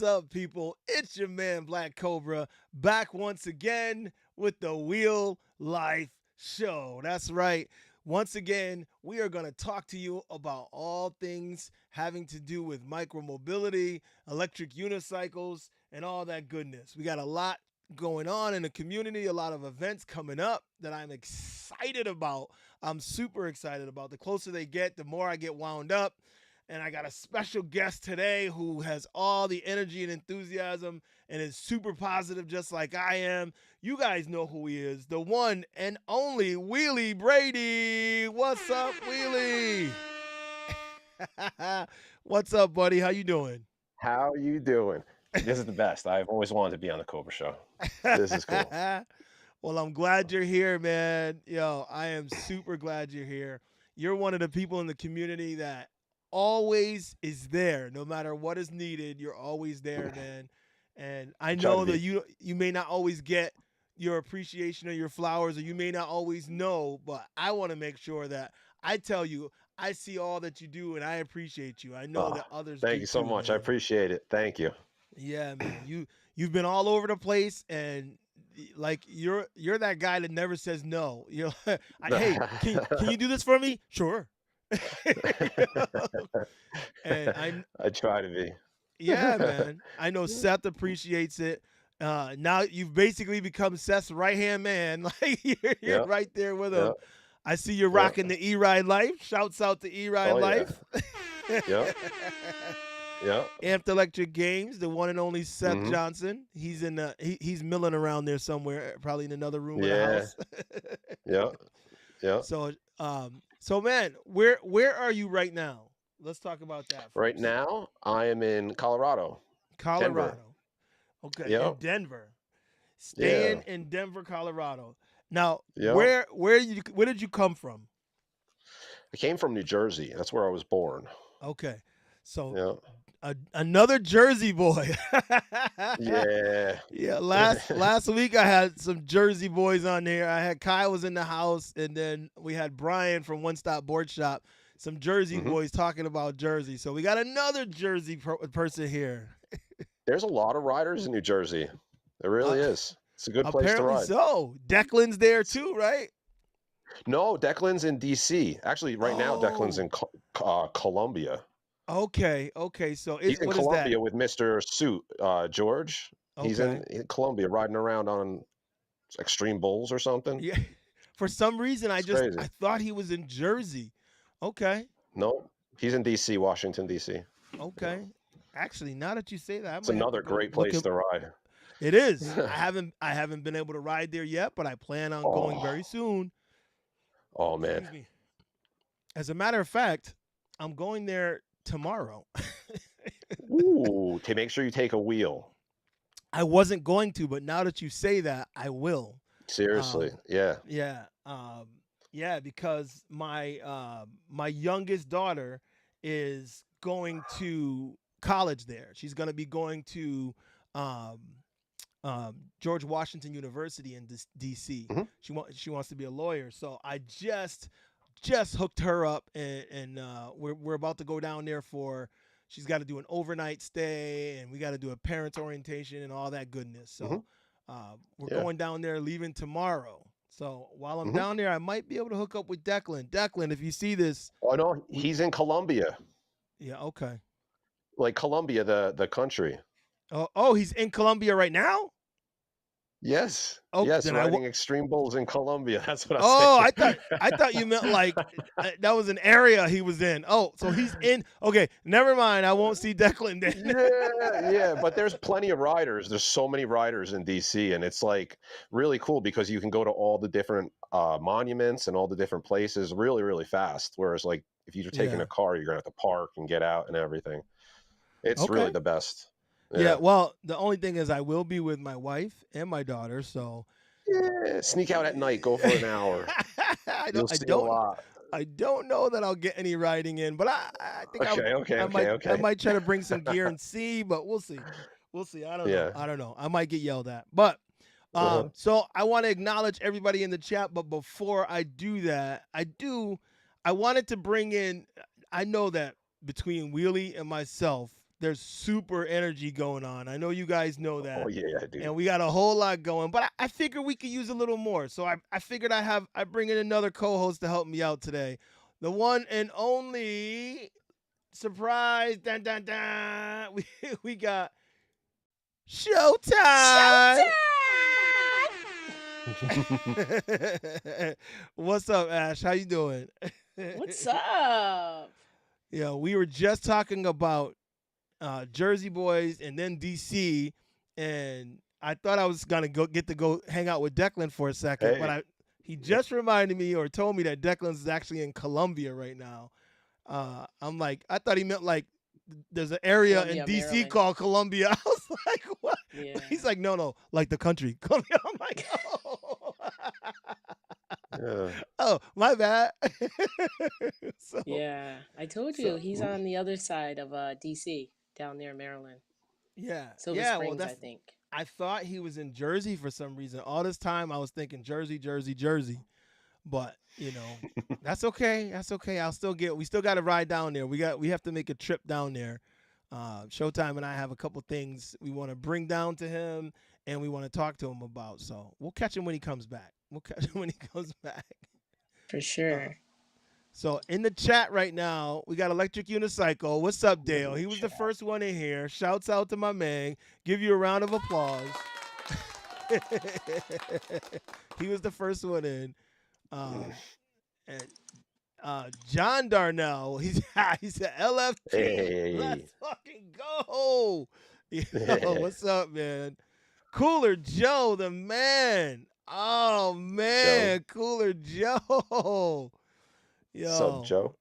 up, people? It's your man, Black Cobra, back once again with the Wheel Life Show. That's right. Once again, we are going to talk to you about all things having to do with micromobility, electric unicycles, and all that goodness. We got a lot going on in the community, a lot of events coming up that I'm excited about. I'm super excited about. The closer they get, the more I get wound up. And I got a special guest today who has all the energy and enthusiasm and is super positive just like I am. You guys know who he is, the one and only Wheelie Brady. What's up, Wheelie? What's up, buddy? How you doing? How are you doing? This is the best. I've always wanted to be on the Cobra Show. This is cool. Well, I'm glad you're here, man. Yo, I am super glad you're here. You're one of the people in the community that always is there, no matter what is needed. You're always there, man. And I I try to know that be. you may not always get your appreciation or your flowers, or you may not always know, but I want to make sure that I tell you I see all that you do and I appreciate you. I know Oh, that others thank do you so too, much. I man. appreciate it. Thank you. Yeah, man. You've been all over the place, and like you're that guy that never says no. Hey, can you do this for me? Sure. You know? And I try to be. yeah, man. I know Seth appreciates it. Now you've basically become Seth's right hand man. Like you're Yep. right there with him. Yep. I see you're Yep. rocking the E-Ride Life. Shouts out to E-Ride Oh yeah. Life. Yep. Yep. Amped Electric Games, the one and only Seth hmm Johnson. He's in he's milling around there somewhere, probably in another room of the Yeah. house. Yep. Yep. So man, where are you right now? Let's talk about that Right first. now, I am in Colorado, Denver. Colorado. Okay, in Yep. Denver. Yeah. Staying in Denver, Colorado. Now, Yep. where did you come from? I came from New Jersey. That's where I was born. Okay. So Yep. another Jersey boy. Yeah. Yeah, last week I had some Jersey boys on there. I had Kyle was in the house, and then we had Brian from One Stop Board Shop. Some Jersey hmm boys talking about Jersey. So we got another Jersey person here. There's a lot of riders in New Jersey. There Uh, really is. It's a good place to apparently ride. so. Declan's there It's- too, right? No, Declan's in DC. Actually, right now Declan's Oh, in Columbia. okay, okay. So He's in what is that? Columbia with Mr. Suit, George. He's Okay, in Columbia riding around on extreme bulls or something. yeah. For some reason, It's crazy. I thought he was in Jersey. Okay, No, he's in DC, Washington, DC. Yeah. okay. Actually, now that you say that, I It's might have to another go great look place him. to ride. It is. I haven't been able to ride there yet, but I plan on going very Oh, soon. oh man. Excuse me. As a matter of fact, I'm going there tomorrow. Ooh, to make sure you take a wheel. I wasn't going to, but now that you say that, I will. Seriously. Um, Yeah. yeah, yeah, because my youngest daughter is going to college there. She's going to be going to um, George Washington University in DC. hmm She wants to be a lawyer. So I just hooked her up, and we're about to go down there for. She's got to do an overnight stay, and we got to do a parents orientation and all that goodness. hmm So we're Yeah. going down there, leaving tomorrow. So while I'm hmm down there, I might be able to hook up with Declan. Declan, if you see this, Oh no, we he's in Columbia. yeah, okay. Like Columbia, the country. Oh, he's in Colombia right now. Yes, Oh, yes, then riding extreme bulls in Colombia. That's what I'm oh, saying. I thought you meant like that was an area he was in. Oh, so he's in. Okay, never mind. I won't see Declan then. Yeah, yeah, but there's plenty of riders. There's so many riders in DC, and it's like really cool because you can go to all the different monuments and all the different places really, really fast. Whereas, like, if you're taking Yeah. a car, you're gonna have to park and get out and everything. It's really Okay. the best. Yeah. Yeah. Well, the only thing is I will be with my wife and my daughter, so Yeah, sneak out at night, go for an hour. I don't You'll see a lot. I don't know that I'll get any riding in, but I think Okay, okay, okay, I okay. might try to bring some gear and see, but we'll see. We'll see. I don't know. Yeah. I don't know. I might get yelled at. But Uh-huh. so I want to acknowledge everybody in the chat, but before I do that, I wanted to bring in I know that between Wheelie and myself, there's super energy going on. I know you guys know Oh that. yeah, dude. And we got a whole lot going, but I figured we could use a little more. So I figured I bring in another co-host to help me out today. The one and only surprise, dun dun dun. We got Showtime. What's up, Ash? How you doing? What's up? Yeah, we were just talking about Jersey Boys and then DC, and I thought I was gonna go hang out with Declan for a second, but Hey, he just reminded me or told me that Declan's actually in Colombia right now. I'm like, I thought he meant like there's an area in Columbia, DC Maryland. called Columbia. I was like, what? Yeah. He's like, no, like the country, Colombia. I'm like, oh, yeah. oh, my bad. So, Yeah. I told so you he's on the other side of DC, down near Maryland. yeah, Silver yeah. Well, Springs, I that's. think. I thought he was in Jersey for some reason. All this time, I was thinking Jersey, Jersey, Jersey. But that's okay. That's okay. We still got to ride down there. We have to make a trip down there. Showtime and I have a couple things we want to bring down to him and we want to talk to him about. So we'll catch him when he comes back. We'll catch him when he comes back. For Uh, sure. so in the chat right now, we got Electric Unicycle. What's up, Dale? He was the Chat. first one in here. Shouts out to my man. Give you a round of applause. He was the first one in. And John Darnell, he's an LFT. Hey. Let's fucking go. Yo, what's up, man? Cooler Joe, the man. Oh Joe. man, Cooler Joe. Sub Yo, Joe.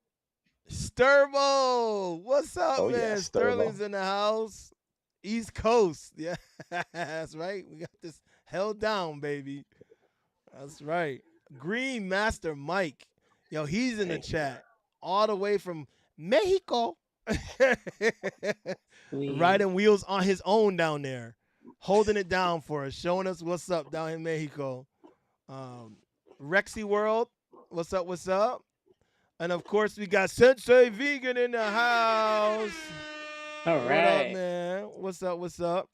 Sturbo, what's up, Oh man? yes, Sterling's Turbo. in the house. East Coast. Yeah, that's right. We got this held down, baby. That's right. Green Master Mike. Yo, he's in the Hey. chat. All the way from Mexico. Sweet. Riding wheels on his own down there. Holding it down for us. Showing us what's up down in Mexico. Rexy World. What's up? What's up? And of course, we got Sensei Vegan in the house. All What up, right. man? What's up? What's up?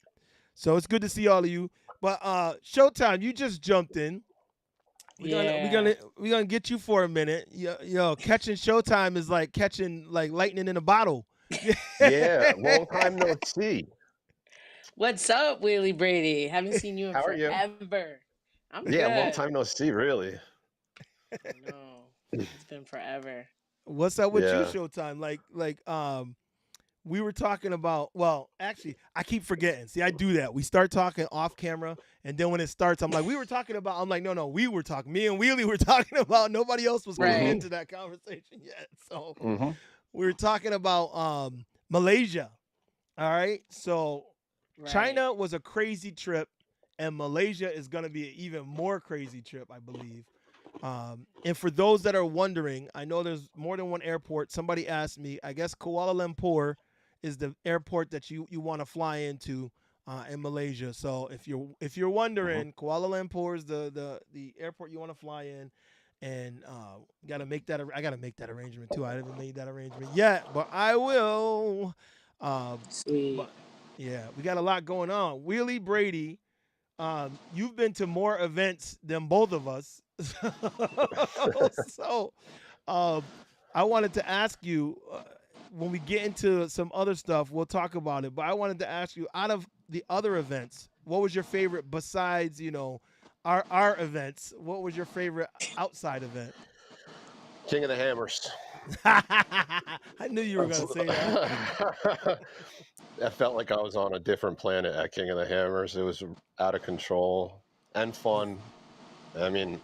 So it's good to see all of you. But Showtime, you just jumped in. We're gonna get you for a minute. Yo, catching Showtime is like catching like lightning in a bottle. Yeah, long time no see. What's up, Wheelie Brady? Haven't seen you in How are you? forever. I'm Yeah, long good. time no see, really. I know. It's been forever. What's up with you, Yeah. Showtime? We were talking about. Well, actually, I keep forgetting. See, I do that. We start talking off camera, and then when it starts, I'm like, we were talking about. I'm like, no, we were talking. Me and Wheelie were talking about. Nobody else was coming Right. into that conversation yet. So Mm-hmm. we were talking about Malaysia. All right, so Right. China was a crazy trip, and Malaysia is going to be an even more crazy trip, I believe. And for those that are wondering, I know there's more than one airport. Somebody asked me. I guess Kuala Lumpur is the airport that you want to fly into in Malaysia. So if you're wondering, Kuala Lumpur is the airport you want to fly in, and gotta make that. I gotta make that arrangement too. I haven't made that arrangement yet, but I will. Sweet. But yeah, we got a lot going on. Wheelie Brady, you've been to more events than both of us. So I wanted to ask you when we get into some other stuff, we'll talk about it. But I wanted to ask you, out of the other events, what was your favorite besides our events? What was your favorite outside event? King of the Hammers. I knew you were gonna say that. I felt like I was on a different planet at King of the Hammers. It was out of control and fun. I mean,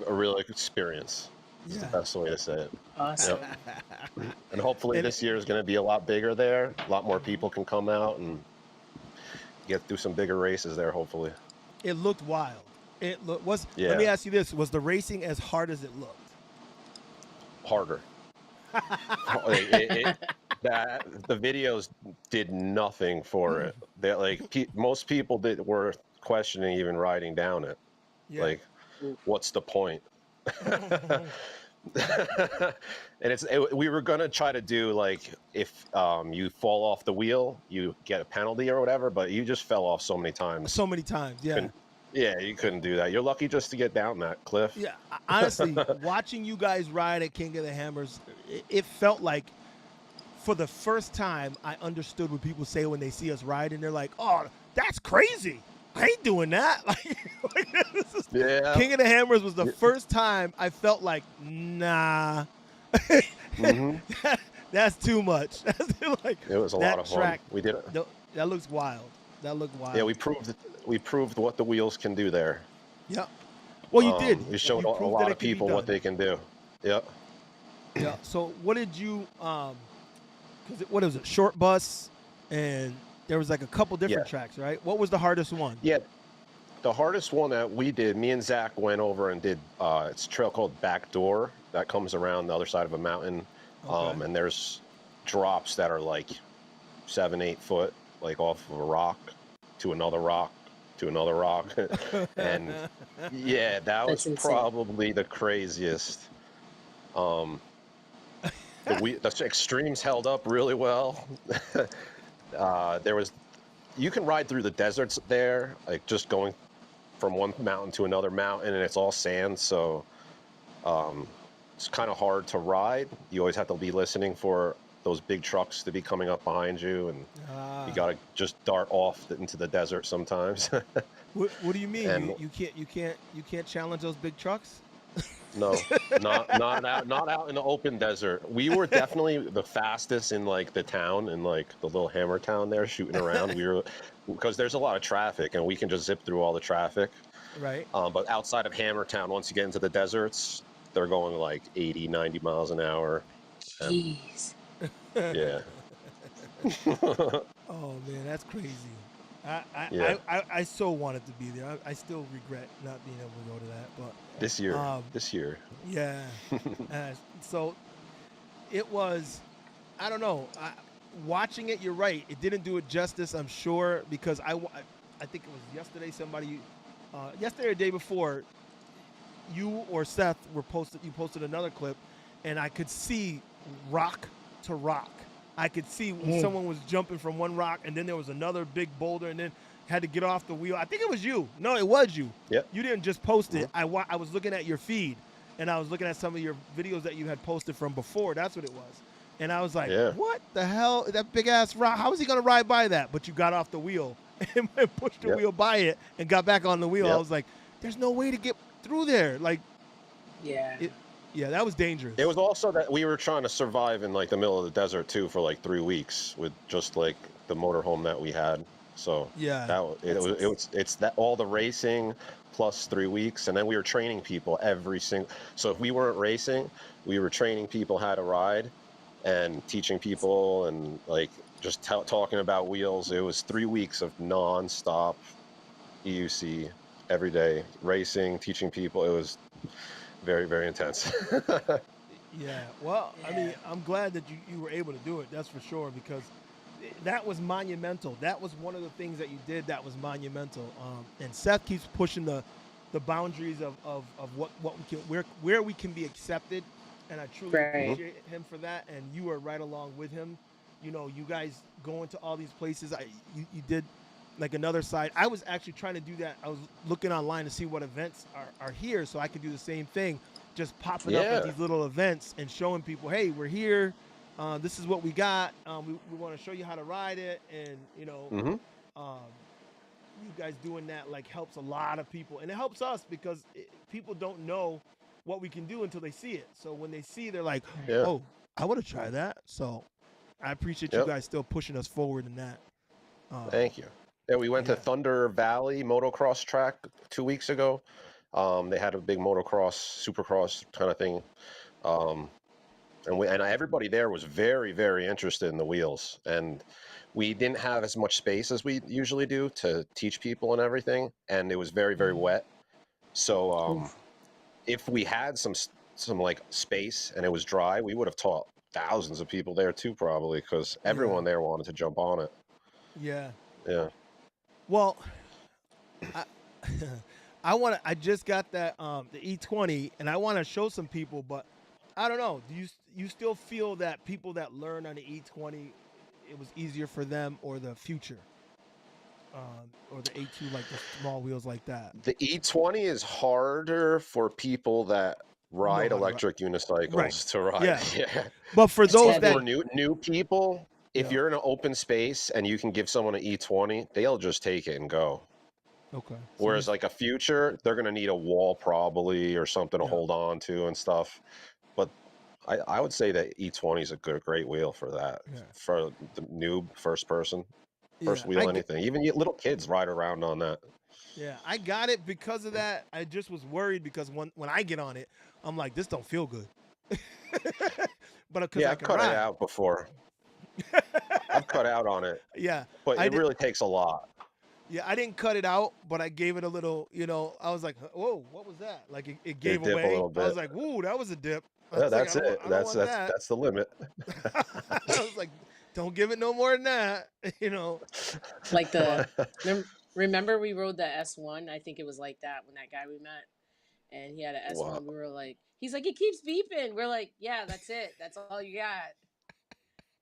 a real experience is the Yeah. best way to say it. Awesome. And hopefully And this year is going to be a lot bigger there. A lot more people can come out and get through some bigger races there, hopefully. it looked wild. Was. Yeah. Let me ask you this: was the racing as hard as it looked? Harder. The videos did nothing for it. Most people were questioning even riding down it. Yeah. Like, what's the point? And we were gonna try to do like if you fall off the wheel, you get a penalty or whatever, but you just fell off so many times. So many times, yeah. Couldn't, yeah, you couldn't do that. You're lucky just to get down that cliff. Yeah, honestly, watching you guys ride at King of the Hammers, it felt like for the first time I understood what people say when they see us ride, and they're like, "Oh, that's crazy! I ain't doing that." Yeah. King of the Hammers was the first time I felt like, nah, Hmm. that's too much. Like It was a that lot of track, fun. We did it. that looks wild. That looked wild. Yeah, we proved what the wheels can do there. Yep. Well, you did. We showed You a proved that lot it of can be people what done. they can do. Yep. Yeah. So what did you what was it? Short bus, and there was like a couple different Yeah. tracks, right? What was the hardest one? Yeah. The hardest one that we did, me and Zach went over and did. It's a trail called Backdoor that comes around the other side of a mountain, Okay. and there's drops that are like 7, 8 foot, like off of a rock to another rock to another rock, and yeah, that was That's insane. probably the craziest. Um, the extremes held up really well. There was you can ride through the deserts there, like just going from one mountain to another mountain, and it's all sand, so um, it's kind of hard to ride. You always have to be listening for those big trucks to be coming up behind you, and you got to just dart off into the desert sometimes. What do you mean? And You can't challenge those big trucks? no, not out in the open desert. We were definitely the fastest in like the town, in like the little hammer town there, shooting around. We were because there's a lot of traffic, and we can just zip through all the traffic. Right. But outside of Hammertown, once you get into the deserts, they're going like 80, 90 miles an hour. Jeez. Yeah. Oh man, that's crazy. I I, Yeah. I so wanted to be there. I still regret not being able to go to that, but This year. um, This year. yeah. So it was. I don't know. Watching it, you're right. It didn't do it justice, I'm sure, because I think it was yesterday. Yesterday or the day before, you or Seth were posted. You posted another clip, and I could see rock to rock. I could see when someone was jumping from one rock, and then there was another big boulder, and then had to get off the wheel. I think it was you. No, it was you. Yep. You didn't just post it. I was looking at your feed, and I was looking at some of your videos that you had posted from before. That's what it was. And I was like, Yeah. what the hell? That big ass rock. How is he going to ride by that? But you got off the wheel and pushed the Yep. wheel by it and got back on the wheel. I Yep. was like, there's no way to get through there. Like, Yeah. yeah, that was dangerous. It was also that we were trying to survive in like the middle of the desert too for like 3 weeks with just like the motorhome that we had. So Yeah. it's that all the racing plus 3 weeks, and then we were training people every single. So if we weren't racing, we were training people how to ride and teaching people and like just talking about wheels. It was 3 weeks of non-stop EUC every day, racing, teaching people. It was very, very intense. Yeah. Well, I mean, Yeah. I'm glad that you were able to do it. That's for sure, because that was monumental. That was one of the things that you did that was monumental. And Seth keeps pushing the boundaries of what we can where we can be accepted, and I truly Right. appreciate him for that. And you are right along with him. You know, you guys going to all these places. You did like another side. I was actually trying to do that. I was looking online to see what events are here, so I could do the same thing. Just popping up Yeah. at these little events and showing people, hey, we're here. This is what we got. We want to show you how to ride it, and you know, Hmm. um, you guys doing that like helps a lot of people, and it helps us because people don't know what we can do until they see it. So when they see, they're like, Yeah. oh, I want to try that. So I appreciate you Yep. guys still pushing us forward in that. Thank you. Yeah, we went Yeah. to Thunder Valley motocross track 2 weeks ago. They had a big motocross, supercross kind of thing. Um, and everybody there was very, very interested in the wheels. And we didn't have as much space as we usually do to teach people and everything. And it was very, very wet. So Oof. if we had some like space and it was dry, we would have taught thousands of people there too, probably, because Yeah. everyone there wanted to jump on it. Yeah. Yeah. Well, I I just got that the E20, and I want to show some people, but I don't know. Do you still feel that people that learn on the E20, it was easier for them, or the future, or the A2, like the small wheels like that? The E20 is harder for people that Know ride how to ride. electric Right. unicycles to ride. Yeah. Yeah. But for It's those But that, for heavy. new people, if yeah. you're in an open space and you can give someone an E20, they'll just take it and go. Okay. So Whereas like a future, they're gonna need a wall probably or something to yeah. hold on to and stuff. But I would say that E20 is a great wheel for that. Yeah. For the noob, first person, first Yeah. wheel, anything. Even little kids ride around on that. Yeah, I got it because of that. I just was worried because when I get on it, I'm like, this don't feel good. But because Yeah, I I've can cut it ride. out before. I've cut out on it, Yeah, but I it did. really takes a lot. Yeah, I didn't cut it out, but I gave it a little. I was like, whoa, what was that? Like it It gave dip a away. little I was bit. like, whoa, that was a dip. I Yeah, was like, that's it. I don't want that. That's the limit. I was like, don't give it no more than that. Like But remember we rode the S1? I think it was like that when that guy we met, and he had an Wow. S1. We were like, he's like, it keeps beeping. We're like, yeah, that's it. That's all you got.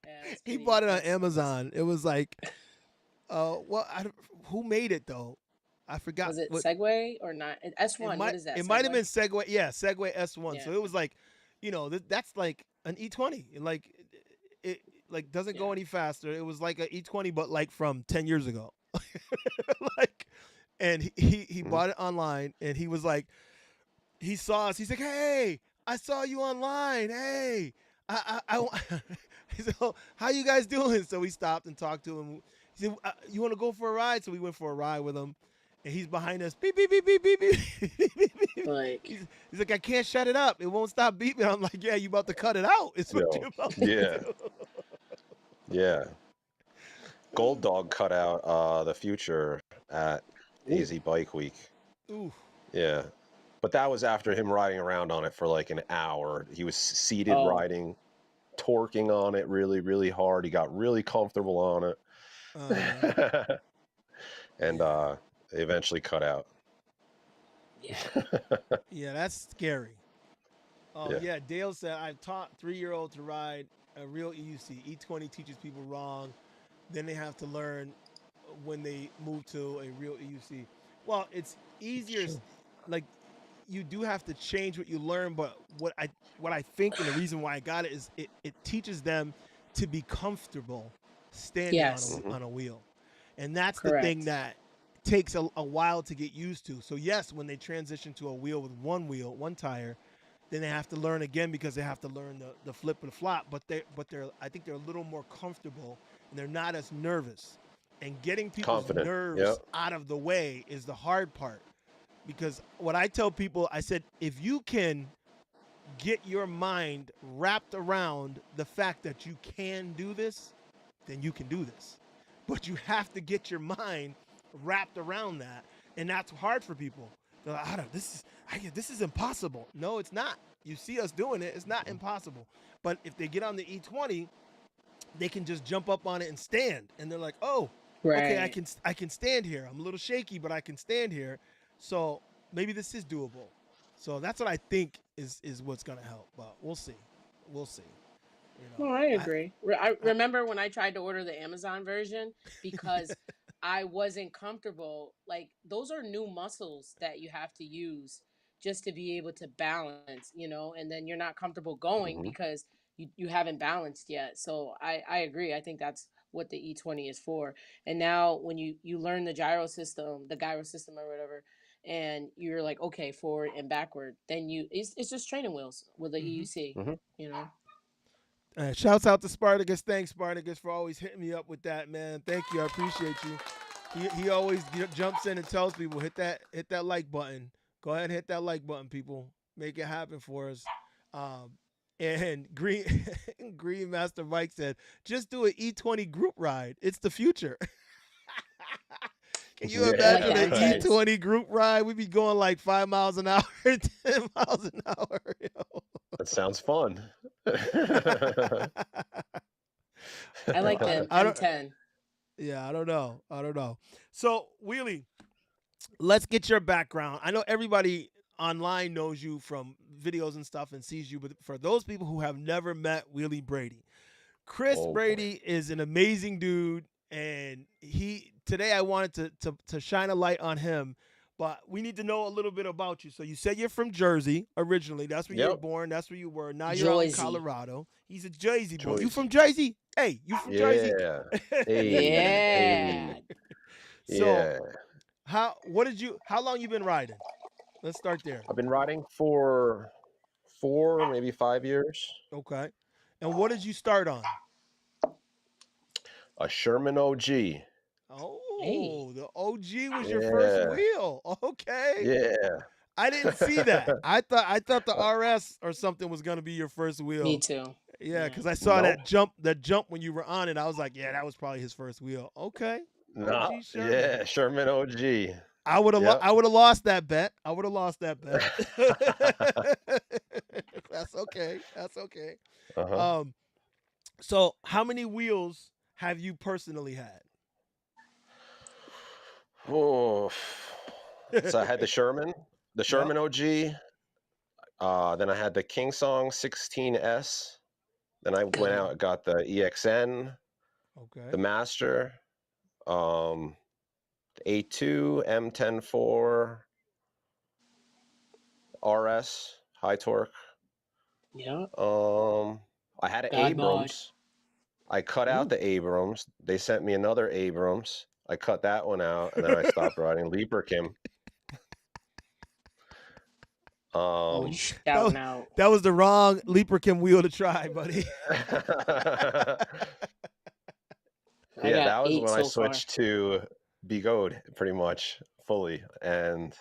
Yeah, it's he pretty. bought it on That's Amazon. It was like, who made it though? I forgot was it what. Segway or not? It S1. What might is that? it might have Segway? been Segway. Yeah, Segway S1. Yeah, So it was like, that's like an E20. Like it like doesn't go yeah. any faster. It was like an E20, but like from 10 years ago. Like, and he Mhm. bought it online, and he was like, he saw us. He's like, hey, I saw you online. Hey, he said, oh, how you guys doing? So we stopped and talked to him. He said, you want to go for a ride? So we went for a ride with him, and he's behind us. Beep beep beep beep beep beep. beep, beep, beep. Like, He's like, I can't shut it up. It won't stop beeping. I'm like, yeah, you about to cut it out. It's what No. you're about to Yeah. do. Yeah. Gold Dog cut out the future at Ooh, AZ Bike Week. ooh. Yeah. But that was after him riding around on it for like an hour. He was seated oh, riding, torquing on it really, really hard. He got really comfortable on Uh, it. And yeah, eventually cut out. yeah. yeah, that's scary. Oh Yeah. yeah, Dale said I've taught 3-year-old to ride a real EUC. E20 teaches people wrong. Then they have to learn when they move to a real EUC. Well, it's easier. Like, you do have to change what you learn, but what I think, and the reason why I got it, is it teaches them to be comfortable standing on Yes, Hmm. a wheel, and that's the thing correct. that takes a while to get used to. So yes, when they transition to a wheel with one tire, then they have to learn again because they have to learn the flip and flop. But they're I think they're a little more comfortable, and they're not as nervous. And getting people's Confident. Yeah. nerves out of the way is the hard part. Because what I tell people, I said, if you can get your mind wrapped around the fact that you can do this, then you can do this. But you have to get your mind wrapped around that, and that's hard for people. They're like, this is impossible. No, it's not. You see us doing it; it's not impossible. But if they get on the E20, they can just jump up on it and stand, and they're like, oh, okay, Right. I can stand here. I'm a little shaky, but I can stand here. So maybe this is doable. So that's what I think is what's gonna help. But we'll see. We'll see. No, I I, agree. I I remember when I tried to order the Amazon version because I wasn't comfortable. Like, those are new muscles that you have to use just to be able to balance, and then you're not comfortable going Hmm. because you haven't balanced yet. So I agree. I think that's what the E20 is for. And now when you learn the gyro system or whatever, and you're like, okay, forward and backward, then it's just training wheels with the mm-hmm. EUC, Hmm. you know. Shouts out to Spartacus. Thanks, Spartacus, for always hitting me up with that, man. Thank you. I appreciate you. He always jumps in and tells people, hit that like button. Go ahead and hit that like button, people. Make it happen for us. Um, and Green Green Master Mike said, just do an E20 group ride. It's the future. Can you I like imagine that an Yeah. intense. E20 group ride? We'd be going like 5 miles an hour, 10 miles an hour. That sounds fun. I like the I don't. M10. Yeah, I don't know. I don't know. So Wheelie, let's get your background. I know everybody online knows you from videos and stuff and sees you. But for those people who have never met Wheelie Brady, Chris Oh boy. Brady is an amazing dude, and today I wanted to shine a light on him. But we need to know a little bit about you. So you said you're from Jersey originally. That's where you were Yep. born. That's where you were. Now you're out in Joyzy. Colorado. He's a Jersey boy. You Joyce. from Jersey? Hey, you from Jersey? Yeah. Hey. Yeah. Hey. So Yeah. how long you been riding? Let's start there. I've been riding for 4, maybe 5 years. Okay. And what did you start on? A Sherman OG. Hey. Oh, the OG was your first Yeah. wheel. Okay. Yeah. I didn't see that. I thought the RS or something was gonna be your first Me wheel. too. Yeah, Yeah. because I saw Nope. that jump when you were on it. I was like, yeah, that was probably his first wheel. Okay. Nah. OG Sherman. Yeah. Sherman OG. I Yep. would have lost that bet. I would have lost that bet. That's okay. That's okay. Uh-huh. Um, so how many wheels have you personally had? Oh. So I had the Yep. Sherman OG. Then I had the King Song 16S. Then I went out Mm. and got the EXN, the Okay. Master, um, the A2, M104, RS, high torque. Yeah. I had an God mod. Abrams. I cut out Ooh. the Abrams. They sent me another Abrams. I cut that one out, and then I stopped riding Leaper Kim. Oh, Um, that was, shouting out. that was the wrong Leaper Kim wheel to try, buddy. I yeah, got that was 8 when I so far. switched to Begode pretty much fully, and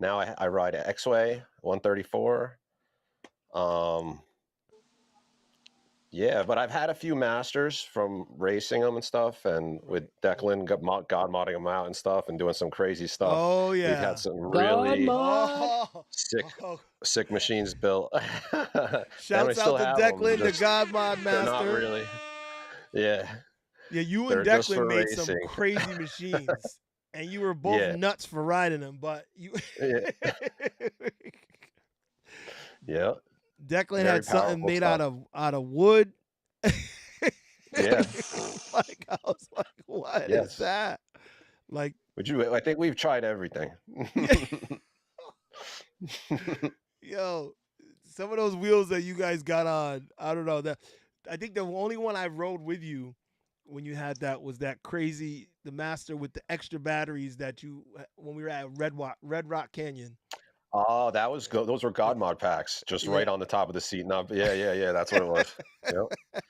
now I ride an X-Way 134. Um, yeah, but I've had a few masters from racing them and stuff, and with Right. Declan God modding them out and stuff, and doing some crazy stuff. Oh We've had yeah. some God really mod. Oh, sick oh. sick machines built, and we Shouts out still to have them. Declan, the Just God Mod they're not Master. really. Yeah, Yeah, you and they're just Declan for made some racing. crazy machines, and you were both Yeah, nuts for riding them. But you, yeah, yeah. Declan Very had something powerful made stuff. out of wood. Yeah, Like I was like, what is yes. that? Like, Would you? I think we've tried everything. yeah, yo, some of those wheels that you guys got on, I don't know that. I think the only one I rode with you when you had that was that crazy the Master with the extra batteries that you when we were at Red Rock Canyon. Oh, that was good. Those were Yeah, God mod packs, just right yeah. on the top of the seat. Not, yeah, yeah, yeah. That's what it was. Yep.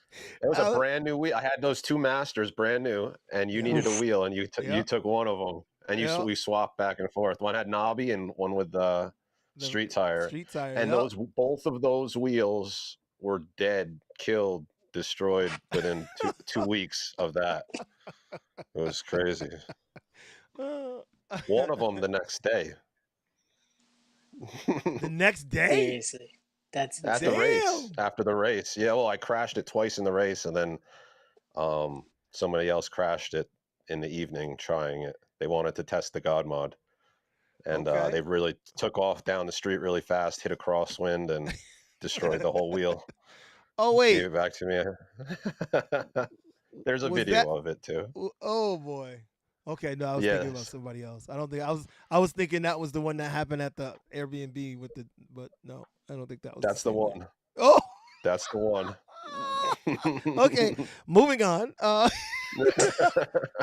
It was a I was- brand new wheel. I had those two masters, brand new, and you yeah, needed a Oof. wheel, and you yeah, took one of them, and yeah. we swapped back and forth. One had knobby and one with the The street tire, street tire. and Yep. those both of those wheels were dead, killed, destroyed within two weeks of that. It was crazy. One of them the next day. The next day? Seriously. That's At the insane. race, Damn. after the race. Yeah, well, I crashed it twice in the race, and then somebody else crashed it in the evening trying it. They wanted to test the God mod, and Okay. they really took off down the street really fast, hit a crosswind, and destroyed the whole wheel. Oh Gave wait, it back to me. There's a was that? video of it too. Oh boy. Okay, no, I was thinking about Yes, somebody else. I don't think I was. I was thinking that was the one that happened at the Airbnb with the. But no, I don't think that was the that's the same one. one. Oh. That's the one. Okay, moving on. I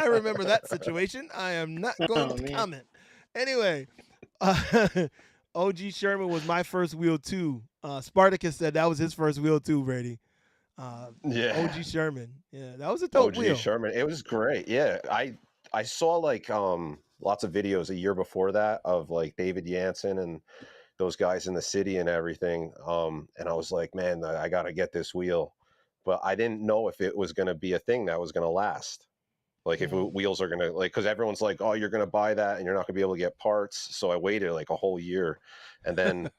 remember that situation. I am not going Oh to man. comment. Anyway, OG Sherman was my first wheel too. Spartacus said that was his first wheel too, Brady. Yeah. OG Sherman. Yeah, that was a dope OG wheel. Sherman. It was great. Yeah. I saw like lots of videos a year before that of like David Jansen and those guys in the city and everything. And I was like, man, I gotta get this wheel. But I didn't know if it was gonna be a thing that was gonna last. Like if Mm. wheels are gonna like because everyone's like, oh, you're gonna buy that and you're not gonna be able to get parts. So I waited like a whole year. And then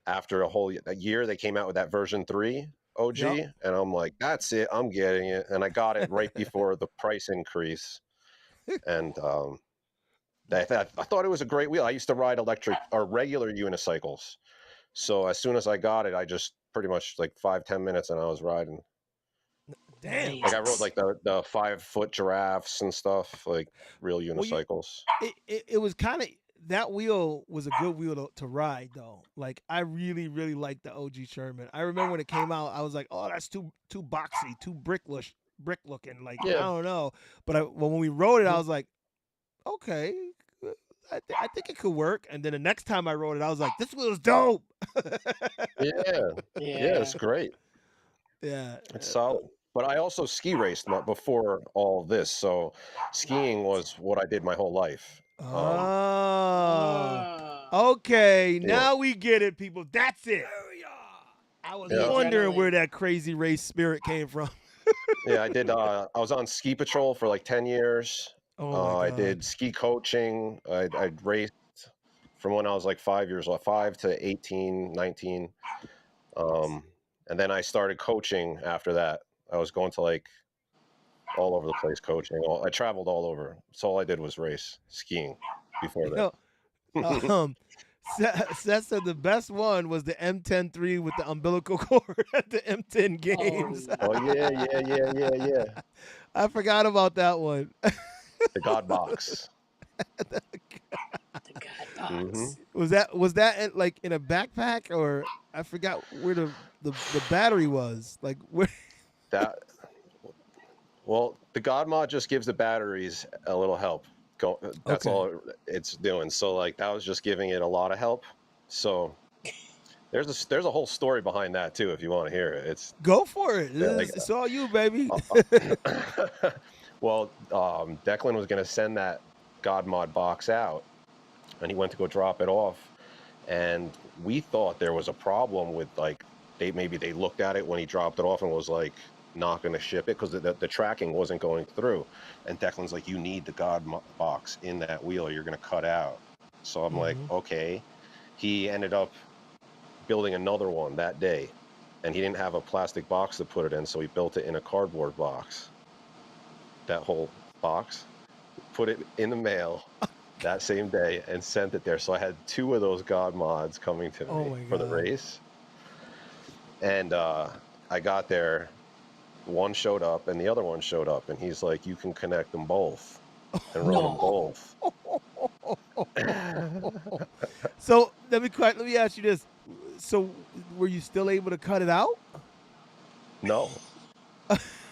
after a year, they came out with that version 3 Yep. OG, and I'm like, that's it, I'm getting it, and I got it right before the price increase, and I thought it was a great wheel. I used to ride electric or regular unicycles, So as soon as I got it, I just pretty much like 5-10 minutes and I was riding. Damn. Like I rode Nice. like the 5-foot giraffes and stuff, like real Well, unicycles. it was kind of, that wheel was a good wheel to ride though. Like I really really liked the OG Sherman. I remember when it came out, I was like, oh, that's too boxy, too brick looking. Like I Yeah. don't know, but when we rode it, I was like, okay, I think it could work. And then the next time I rode it, I was like, this wheel's dope. Yeah. Yeah, Yeah. it's great. Yeah. It's solid. But I also ski raced before all of this, so skiing was what I did my whole life. Oh. Ah. Okay, Yeah. now we get it, people. That's it. I was The Yeah. wondering where adrenaline. that crazy race spirit came from. Yeah, I did. I was on ski patrol for like 10 years. Oh my I god. did ski coaching. I raced from when I was like 5 years old, 5 to 18, 19. And then I started coaching after that. I was going to like all over the place coaching. I traveled all over. So all I did was race skiing before Yo, that. Seth said the best one was the M10-3 with the umbilical cord at the M10 games. Oh, Oh yeah. I forgot about that one. The God box. the God Hmm box. Was that like in a backpack, or I forgot where the battery was? Like where? That well, the God mod just gives the batteries a little help. That's Okay. all it's doing. So like that was just giving it a lot of help. So there's a whole story behind that too if you want to hear it. It's Go for it. yeah, like It's all you, baby. well, Declan was going to send that God mod box out, and he went to go drop it off, and we thought there was a problem with like maybe they looked at it when he dropped it off and was like not going to ship it because the tracking wasn't going through, and Declan's like, you need the box in that wheel, you're going to cut out. So I'm like, okay. He ended up building another one that day, and he didn't have a plastic box to put it in, so he built it in a cardboard box. That whole box, put it in the mail that same day, and sent it there. So I had 2 of those God mods coming to Oh me my for the God. race. And I got there, one showed up, and the other one showed up, and he's like, you can connect them both, and run them both. So let me ask you this. So were you still able to cut it out? No.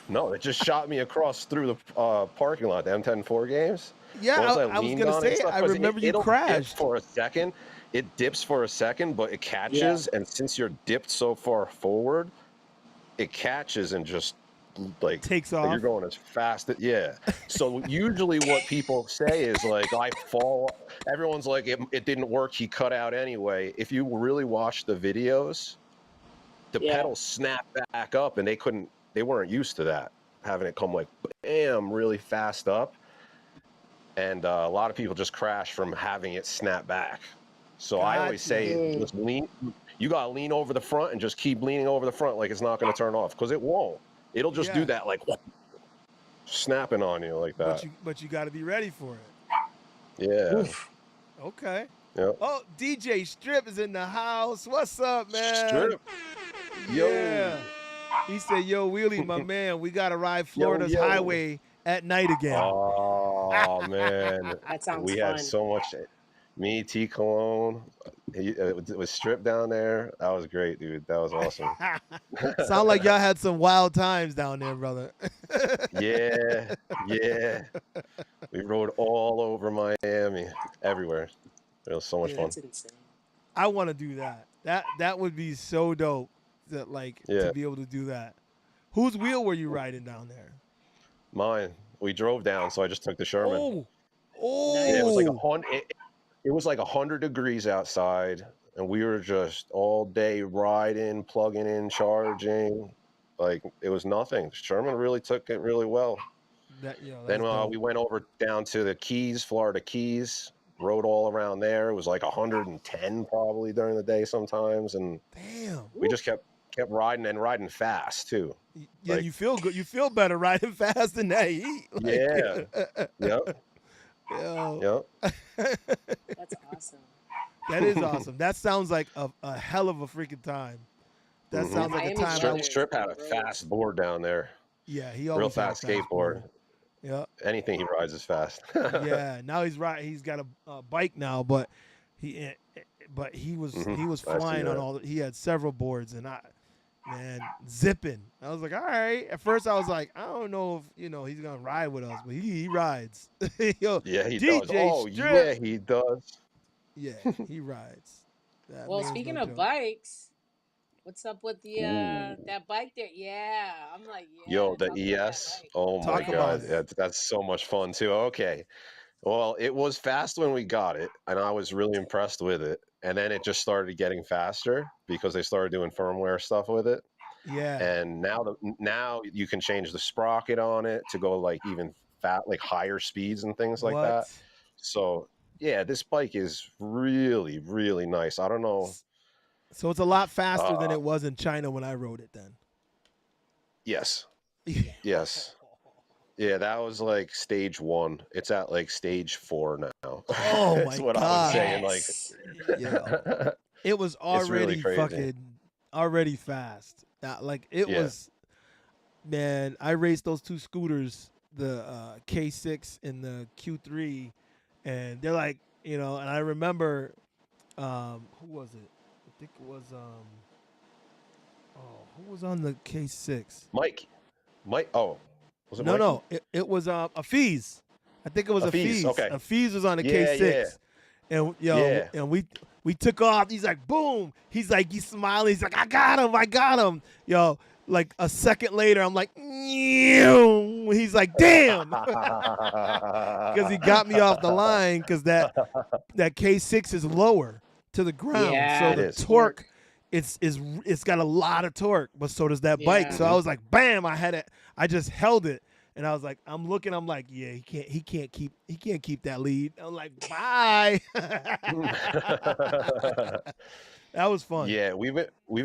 No, it just shot me across through the parking lot, the M10-4 games. Yeah, Once I was leaned gonna on it and say. stuff, I 'cause remember you it'll dip crashed. for a second. It dips for a second, but it catches, and since you're dipped so far forward, it catches and just like Takes you're off. going as fast as So usually what people say is like, I fall. Everyone's like, it didn't work. He cut out anyway. If you really watch the videos, the pedals snap back up, and they weren't used to that, having it come like bam really fast up, and a lot of people just crash from having it snap back. So I always say, just lean. You gotta lean over the front and just keep leaning over the front like it's not gonna turn off, because it won't. It'll just do that, like snapping on you like that. But you got to be ready for it. Yeah. Oof. Okay. Yep. Oh, DJ Strip is in the house. What's up, man? Strip. Yeah. He said, "Yo, Wheelie, my man, we gotta ride Florida's yo. highway at night again." Oh man, That sounds we fun. had so much. Me, T Cologne, it was stripped down there. That was great, dude. That was awesome. Sound like y'all had some wild times down there, brother. Yeah. We rode all over Miami, everywhere. It was so much fun. That's insane. I want to do that. That would be so dope. To be able to do that. Whose wheel were you riding down there? Mine. We drove down, so I just took the Sherman. Oh, Yeah, it was like 100. It was like 100 degrees outside, and we were just all day riding, plugging in, charging. Like it was nothing. Sherman really took it really well. Then we went over down to the Keys, Florida Keys, rode all around there. It was like 110 probably during the day sometimes, and damn, we just kept riding, and riding fast too. Yeah, you feel good. You feel better riding fast in that heat. Yeah. Yep. Yo. Yep. That's awesome. That is awesome. That sounds like a hell of a freaking time. That Yeah, sounds like a Miami's time Strip, weather is Strip had pretty a gross. fast board down there, yeah, he real always had a fast fast board. skateboard. Yeah. Anything he rides is fast. Yeah, now he's right. He's got a bike now, but he but he was I see flying on that. all. He had several boards, and man, zipping. I was like, all right. At first, I was like, I don't know if he's gonna ride with us, but he rides. Yo, Yeah, he does. DJ Oh, Strip. yeah, he does. Yeah, he rides. That Well, man's no speaking of joke. bikes, what's up with the Ooh. that bike there? Yeah, I'm like, Yo, yeah, the talk about that ES. bike. Oh my Talk about God, it. Yes. that's so much fun too. Okay, well, it was fast when we got it, and I was really impressed with it. And then it just started getting faster because they started doing firmware stuff with it. Yeah. And now you can change the sprocket on it to go like even like higher speeds and things like What? that. So yeah, this bike is really really nice. I don't know. So it's a lot faster than Uh, it was in China when I rode it. Then. yes, yes. Yeah, that was like stage 1. It's at like stage 4 now. Oh It's my what I was God. saying. Like, Yes. Yo, it was it's really already crazy. already fast. Like it Yeah. was, man. I raced those two scooters, the K6 and the Q3, and they're like, and I remember, who was it? I think it was oh, who was on the K6? Mike. Oh, was it No, Mikey? no, it was a Fees. I think it was A a Fees, Fees. okay. A Fees was on the Yeah, yeah, K6, and yeah. and we took off. He's like, boom. He's smiling. He's like, I got him. Yo, like a second later, I'm like, "Meow." He's like, damn, because he got me off the line because that K6 is lower to the ground, so Yeah, It the the is. torque. torque. It's got a lot of torque, but so does that bike. Yeah. So I Mhm. was like, bam! I just held it, and I was like, I'm looking. I'm like, yeah, he can't keep that lead. I'm like, bye. That was fun. Yeah, we've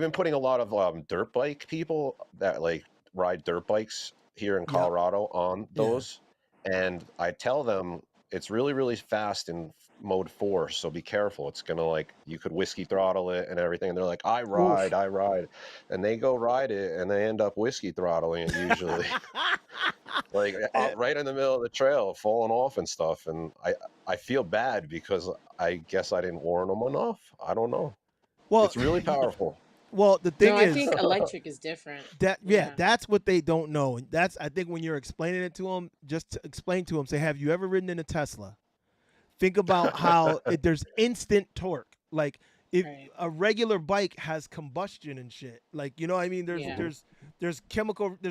been putting a lot of dirt bike people that like ride dirt bikes here in Yep. Colorado on Yeah. those, and I tell them it's really really fast in mode 4, so be careful. It's gonna like you could whiskey throttle it and everything. And they're like, Oof. I ride, and they go ride it and they end up whiskey throttling it usually, like Eh, right in the middle of the trail, falling off and stuff. And I feel bad because I guess I didn't warn them enough. I don't know. well, It's really powerful. well, the No, thing I is think electric is different. yeah, Yeah. that's what they don't know. And that's I think when you're explaining it to them, just to explain to them, say, have you ever ridden in a Tesla? Think about how there's instant torque. Like if Right. a regular bike has combustion and shit, like what I mean. Yeah. There's there's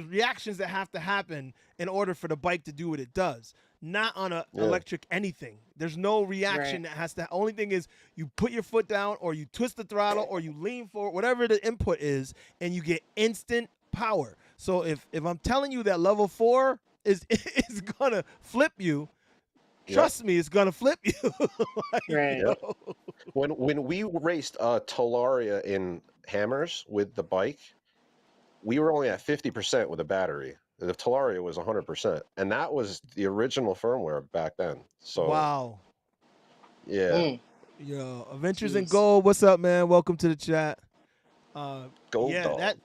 reactions that have to happen in order for the bike to do what it does. Not on a Yeah. electric anything. There's no reaction Right. that has to. Only thing is you put your foot down or you twist the throttle or you lean forward, whatever the input is, and you get instant power. So if I'm telling you that level 4 is is gonna flip you, Yep. trust me, it's gonna flip you. Like, Right. Yep. When we raced Talaria in Hammers with the bike, we were only at 50% with a battery. The Talaria was 100%, and that was the original firmware back then. So Wow. yeah, Mm. Yo, Adventures in Jeez. Gold. What's up, man? Welcome to the chat. Gold Yeah, Dog.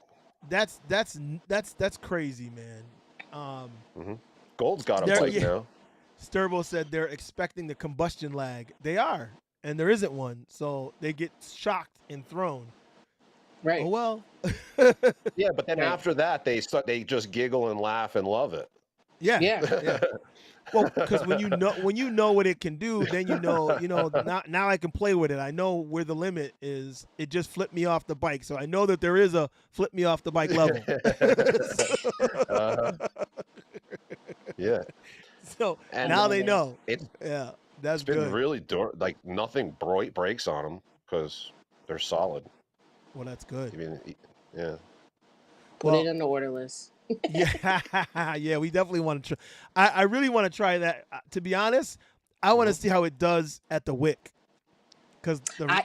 that's crazy, man. Gold's got a There- bike yeah. now. Sturbo said they're expecting the combustion lag. They are, and there isn't one, so they get shocked and thrown. Right. Oh well. Yeah, but then Right. after that, they just giggle and laugh and love it. Yeah. Yeah. Yeah. Well, because when you know what it can do, then now I can play with it. I know where the limit is. It just flipped me off the bike, so I know that there is a flip me off the bike level. Uh-huh. Yeah, So and now they know. it's Yeah, that's it's been good. really like nothing breaks on them because they're solid. Well, that's good. I mean, yeah. Put Well, it on the order list. yeah, yeah, we definitely want to try. I really want to try that. To be honest, I want to see how it does at the Wick, because I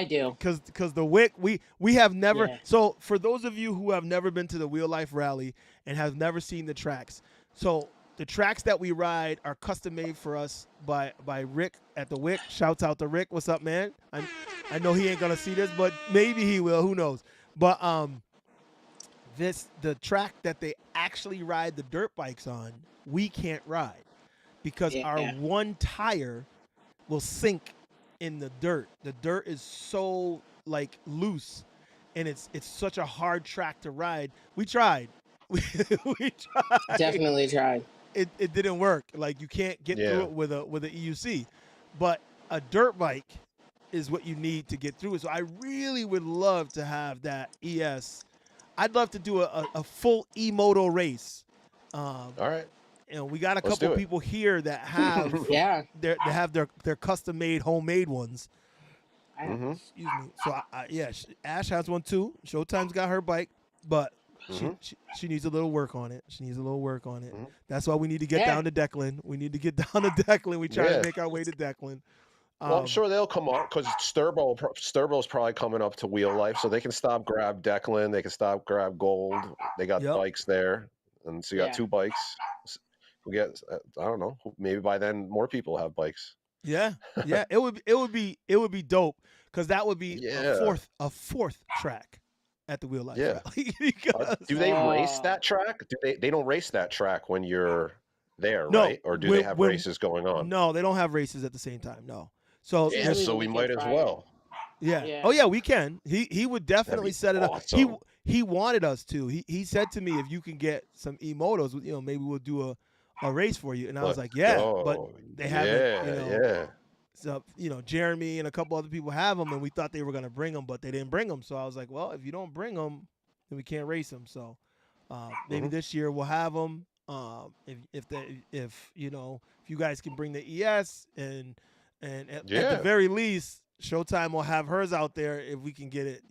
do. because the Wick we have never. Yeah. So for those of you who have never been to the Wheel Life Rally and have never seen the tracks, so the tracks that we ride are custom made for us by Rick at the Wick. Shouts out to Rick. What's up, man? I know he ain't gonna see this, but maybe he will. Who knows? But the track that they actually ride the dirt bikes on, we can't ride because our Yeah. one tire will sink in the dirt. The dirt is so like loose, and it's such a hard track to ride. We tried. We tried. Definitely tried. It didn't work. Like you can't get through Yeah. it with a EUC, but a dirt bike is what you need to get through it. So I really would love to have that ES. I'd love to do a full e-moto race. Um, All right. we got a Let's couple do it. people here that have Yeah. their custom made homemade ones. Mm-hmm. Excuse me. So Ash has one too. Showtime's got her bike, but Mhm. she needs a little work on it. She needs a little work on it. Mhm. That's why we need to get Yeah. down to Declan. We need to get down to Declan. We try Yeah. to make our way to Declan. Well, I'm sure they'll come up because Sturbo's probably coming up to Wheel Life, so they can stop, grab Declan. They can stop, grab Gold. They got Yep. bikes there, and so you got Yeah. 2 bikes. We get, I don't know, maybe by then more people have bikes. Yeah, yeah. It would be dope because that would be Yeah. a fourth track at the Wheel Life Yeah. Rally. Because Do they race Oh. that track? They don't race that track when you're there, No, right? Or do they have when races going on? no, they don't have races at the same time. No. So Yeah, Usually so the we weekend might as prior. well. yeah. Yeah. Oh yeah, we can. He would That'd definitely be set it up. awesome. He wanted us to. He said to me, if you can get some e-motos, maybe we'll do a race for you. And I was Let's like, yeah, but go. they haven't. Yeah. So Jeremy and a couple other people have them, and we thought they were gonna bring them, but they didn't bring them. So I was like, well, if you don't bring them, then we can't race them. So maybe Mhm. this year we'll have them. If you guys can bring the ES and at Yeah. the very least, Showtime will have hers out there if we can get it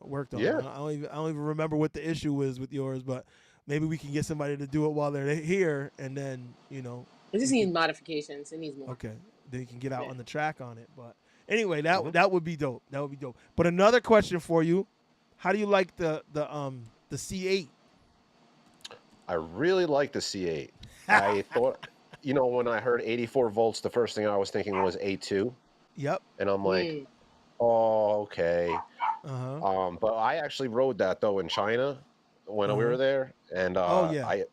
worked on. Yeah. I don't even remember what the issue is with yours, but maybe we can get somebody to do it while they're here, and then It just we needs can- modifications. It needs more. okay, then you can get out Yeah. on the track on it. But anyway, that Mhm. that would be dope. That would be dope. But another question for you: how do you like the C8? I really like the C8. I thought, when I heard 84 volts, the first thing I was thinking was A2. Yep. And I'm like, Mm. oh, okay. Uh-huh. But I actually rode that though in China when we Uh-huh. were there, and Oh, yeah.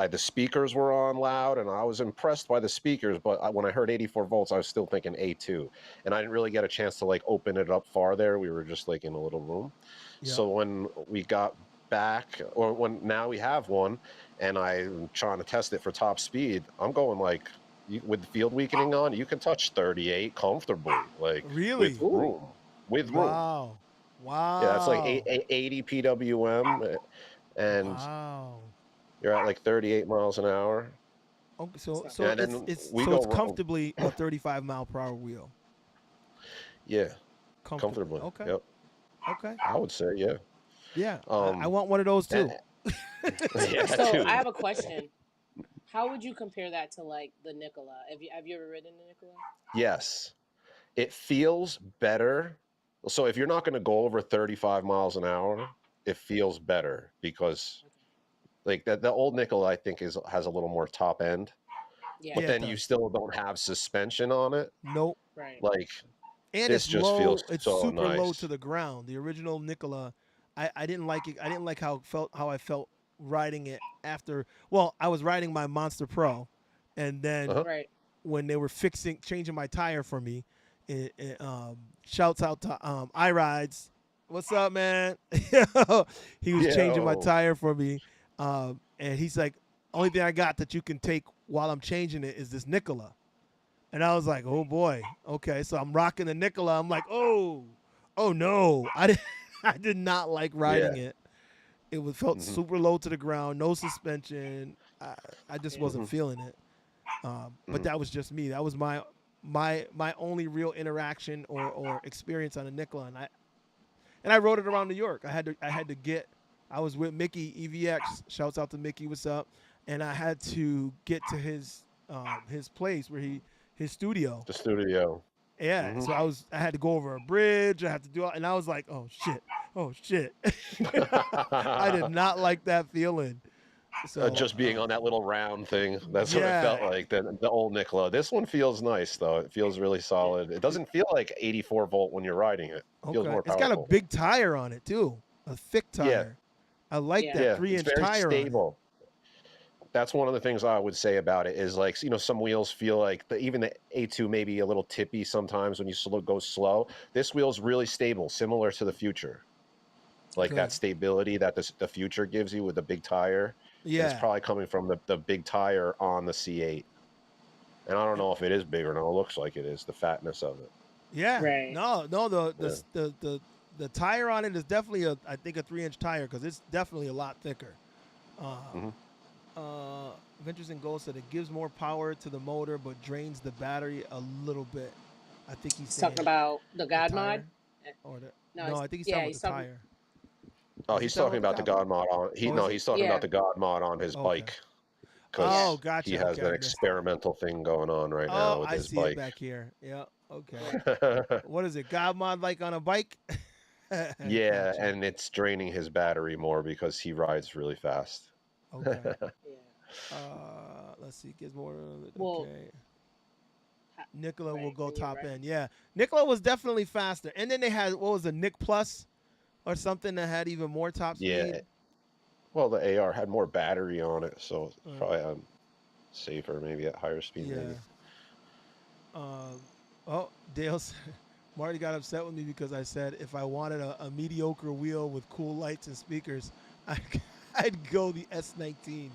the speakers were on loud, and I was impressed by the speakers. But when I heard 84 volts, I was still thinking A2, and I didn't really get a chance to like open it up far there. We were just like in a little room. Yep. So when we got back, or when now we have one, and I'm trying to test it for top speed, I'm going like. With the field weakening on, you can touch 38 comfortably, like Really? with room. With room. Wow. Wow. Yeah, that's like 80 PWM, and wow. you're at like 38 miles an hour. Okay, so Yeah, so and it's then it's we so go it's wrong. comfortably a 35 mile per hour wheel. Yeah, comfortably. Okay. Yep, Okay. I would say, yeah. Yeah. I Um, want one of those too. yeah, So dude. I have a question. How would you compare that to like the Nikola? Have you ever ridden the Nikola? Yes, it feels better. So if you're not going to go over 35 miles an hour, it feels better because like the old Nikola, I think has a little more top end, Yeah. but Yeah, it then you does. still don't have suspension on it. Nope. Right. Like And this it's just low. feels It's so super low nice. to the ground. The original Nikola, I didn't like it. I didn't like how I felt riding it after. Well, I was riding my Monster Pro, and then Uh-huh. Right. when they were changing my tire for me, shouts out to iRides. What's up, man? He was changing my Yo. tire for me, and he's like, only thing I got that you can take while I'm changing it is this Nikola. And I was like, oh boy, okay. So I'm rocking the Nikola. I'm like, oh no, I did not like riding it. It felt Mhm. super low to the ground, no suspension. I just wasn't Mhm. feeling it. But Mhm. that was just me. That was my only real interaction or experience on a Nikola, and I rode it around New York. I was with Mickey EVX. Shouts out to Mickey. What's up? And I had to get to his place where his studio. The studio. Yeah. Mhm. So I had to go over a bridge. I had to do and I was like, oh shit. I did not like that feeling. So Just being on that little round thing. That's what it yeah, felt like. The old Nikola. This one feels nice though. It feels really Yeah. solid. It doesn't feel like 84 volt when you're riding it. It feels okay. more It's got a powerful. big tire on it too, a thick Yeah, tire. I like Yeah. that yeah. It's 3-inch very tire on it. stable. That's one of the things I would say about it is like, some wheels feel like even the A2 maybe a little tippy sometimes when you go slow. This wheel's really stable, similar to the Future. Like Good. that stability that the Future gives you with the big tire. And it's Yeah. probably coming from the big tire on the C8. And I don't know if it is big or not. It looks like it is, the fatness of it. Yeah. Right. No, no, Yeah. the tire on it is definitely I think a 3-inch tire because it's definitely a lot thicker. Uh, Hmm. Ventures and Gold said it gives more power to the motor but drains the battery a little bit. I think he's He's saying talking about the the God mod. tire or the No, no, he's I think he's talking yeah, about he's the talking. tire. Oh, Is he he's talking talking about the about the God mod? God mod on. Oh, is No, he? he's talking about Yeah. the God mod on his Okay. bike Yeah. Oh, because he gotcha. has Okay, I an missed it. experimental thing going on right Oh, now with I his see it bike. back here. Yeah. Okay. Yeah, What is it? God mod like on a bike? Gotcha. and it's draining his battery more because he rides really fast. Okay. Yeah. Let's see. Gives more. Well, Okay. Nikola will right. go When you're top right. end. Yeah. Nikola was definitely faster. And then they had, what was it, Nick Plus or something that had even more top speed? Yeah. Well, the AR had more battery on it, so it's Uh, probably safer, maybe at higher speed, yeah. maybe. Oh, Dale said, Marty got upset with me because I said if I wanted a mediocre wheel with cool lights and speakers, I, I'd go the S19.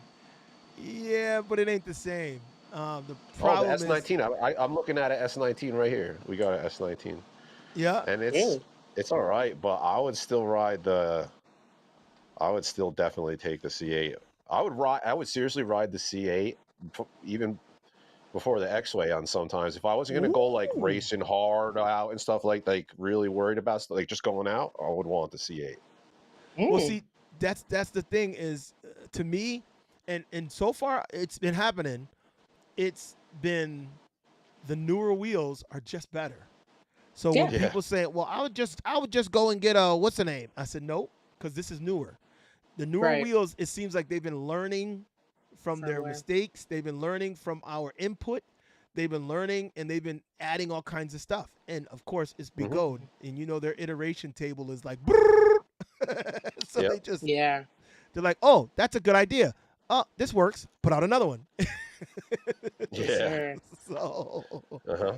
Yeah, but it ain't the same. The Oh, the problem is, S19. I'm looking at an S19 right here. We got an S19, yeah. and it's Really? it's all right, but I would still definitely take the C8. I would seriously ride the C8 even before the X-Way on sometimes. If I wasn't gonna go like Ooh. racing hard out and stuff like really worried about stuff, like just going out, I would want the C8. Well, Mm. see, that's the thing is to me, and so far it's been happening. It's been the newer wheels are just better. So when Yeah. Yeah. people say, "Well, I would just go and get a what's the name?" I said, "Nope, because this is newer. The newer Right. wheels, it seems like they've been learning from From their where? mistakes. They've been learning from our input. They've been learning and they've been adding all kinds of stuff. And of course, it's Hmm. Bigode. And their iteration table is like, so Yep. Yeah. they're like, oh, that's a good idea. Oh, this works. Put out another one. For Yeah. sure. So Uh-huh.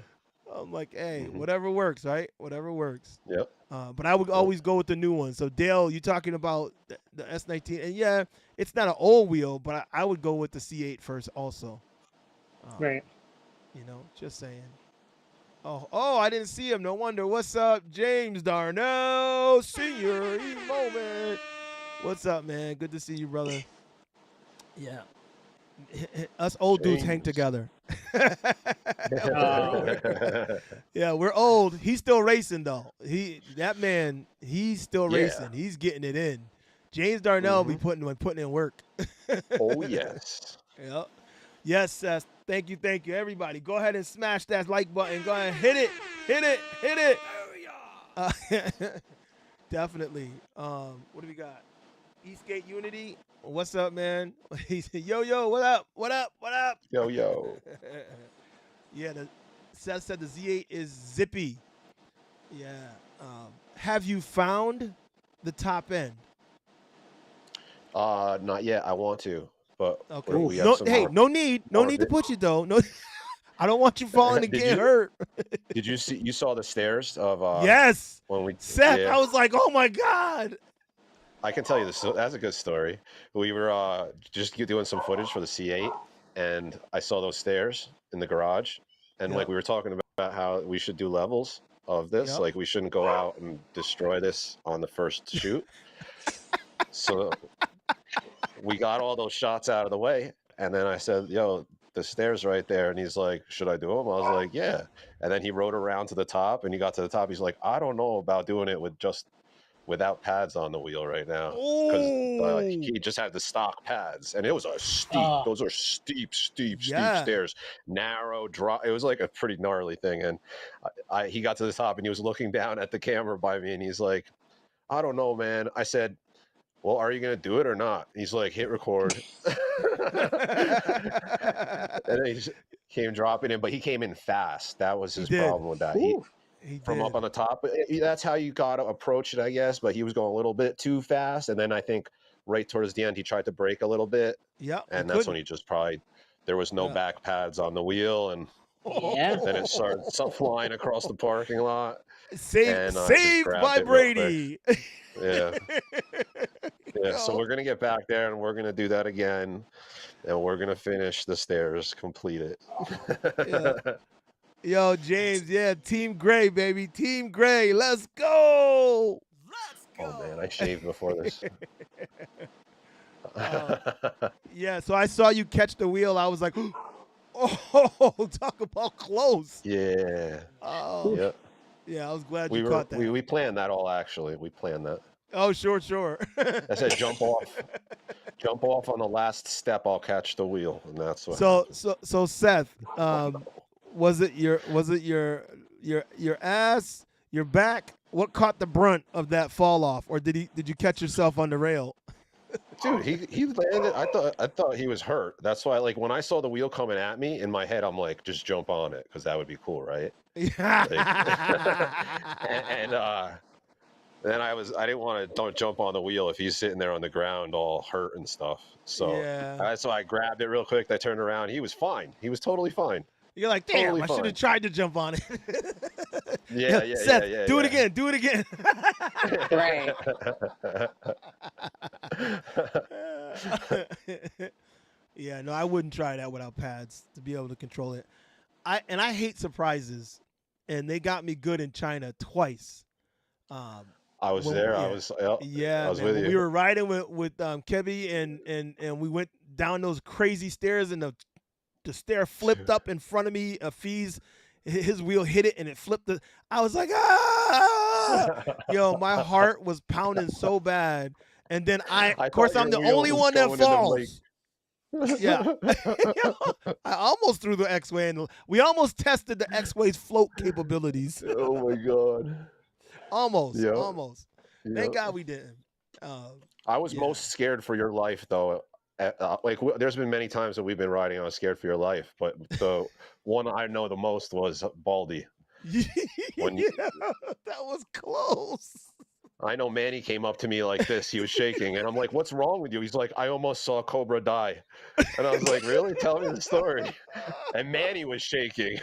I'm like, hey, Hmm. whatever works, right? Whatever works. Yep. But I would Yep. always go with the new one. So Dale, you talking about the S19, and yeah, it's not an old wheel, but I would go with the C8 first, also. Um, Right. just saying. Oh, I didn't see him. No wonder. What's up, James Darnell, Senior? Moment. What's up, man? Good to see you, brother. Yeah, us old dudes hang James. together. We're old. Oh. Yeah, we're old. He's still racing though. That man, he's still Yeah. racing. He's getting it in. James Darnell be Hmm. putting in work. Oh yes. Yep. Yes, Seth. Thank you, everybody. Go ahead and smash that like button. Go ahead, hit it, hit it, hit it. Uh, definitely. What do we got? Eastgate Unity. What's up, man? He said, yo, what up? What up? What up? Yo. Yeah, Seth said the Z8 is zippy. Yeah. Have you found the top end? Not yet. I want to, but Okay. we have No, some hey, more. no need more to bit- push it though. No, I don't want you falling and Did getting you hurt. did you see you saw the stairs of Yes, when we Seth. yeah. I was like, oh my god. I can tell you this. That's a good story. We were just doing some footage for the C8, and I saw those stairs in the garage, and like Yep. we were talking about how we should do levels of this. Yep. Like we shouldn't go out and destroy this on the first shoot. So we got all those shots out of the way, and then I said, "Yo, the stairs right there," and he's like, "Should I do them?" I was like, "Yeah." And then he rode around to the top, and he got to the top. He's like, "I don't know about doing it without pads on the wheel right now because Oh. he just had the stock pads, and it was Oh. those are steep Yeah. stairs, narrow drop. It was like a pretty gnarly thing. And he got to the top, and he was looking down at the camera by me, and he's like, "I don't know, man." I said, well, are you going to do it or not? He's like, hit record. And then he just came dropping in, but he came in fast. That was He his did. problem with that. Ooh. He From up did. on the top, that's how you got to approach it, I guess. But he was going a little bit too fast. And then I think right towards the end, he tried to brake a little bit. Yep. He And that's when couldn't. he just probably, there was no Yeah. back pads on the wheel. And Yeah. then it started flying across the parking lot. And I just Saved grabbed by it real quick. Brady. Yeah. Yeah. So Yo. we're going to get back there and we're going to do that again. And we're going to finish the stairs, complete it. Yeah. Yo, James, yeah, Team Gray, baby. Team Gray, let's go. Let's Oh, go. man, I shaved before this. Yeah, so I saw you catch the wheel. I was like, oh, talk about close. Yeah. Oh, Yep. yeah, I was glad We you were caught that. we planned that all, actually. We planned that. Oh, sure. I said jump off on the last step. I'll catch the wheel, and that's what. So Seth, was it your ass, your back? What caught the brunt of that fall off, or did you catch yourself on the rail? Dude, he landed. I thought he was hurt. That's why, like, when I saw the wheel coming at me in my head, I'm like, just jump on it because that would be cool, right? And then I didn't want to don't jump on the wheel if he's sitting there on the ground all hurt and stuff. So Yeah. so I grabbed it real quick. I turned around. He was fine. He was totally fine. You're like, damn, Totally I should fine. have tried to jump on it. Yeah. Seth, do it again. Do it again. Right. Yeah, no, I wouldn't try that without pads to be able to control it. I hate surprises, and they got me good in China twice. I was Well, there. yeah. I was Yeah, with man. When you. we were riding with Kebby and we went down those crazy stairs and the stair flipped up in front of me. Fees, his wheel hit it and it flipped. I was like, ah! Yo, my heart was pounding so bad. And then of course, I'm the only one that falls. Yeah. I almost threw the X-Way, and we almost tested the X-Way's float capabilities. Oh my god. Almost. Yep. Almost. Yep. Thank God we didn't. I was yeah. most scared for your life, though. There's been many times that we've been riding. I was scared for your life, but the one I know the most was Baldy. When Yeah, that was close. I know Manny came up to me like this. He was shaking, and I'm like, "What's wrong with you?" He's like, "I almost saw Cobra die," and I was like, "Really? Tell me the story." And Manny was shaking.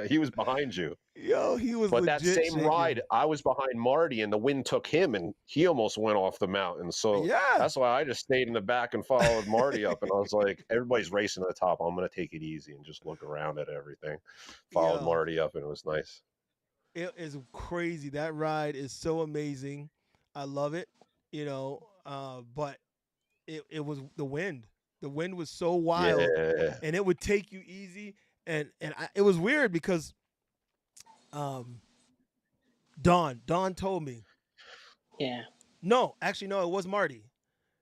He was behind you. Yo, he was But that legit same shaking. ride, I was behind Marty, and the wind took him, and he almost went off the mountain. So Yeah. that's why I just stayed in the back and followed Marty up. And I was like, everybody's racing to the top. I'm going to take it easy and just look around at everything. Followed Yo. Marty up, and it was nice. It is crazy. That ride is so amazing. I love it, but it was the wind. The wind was so wild, Yeah. and it would take you easy. And it was weird because Don told me. Yeah. No, actually, no, it was Marty.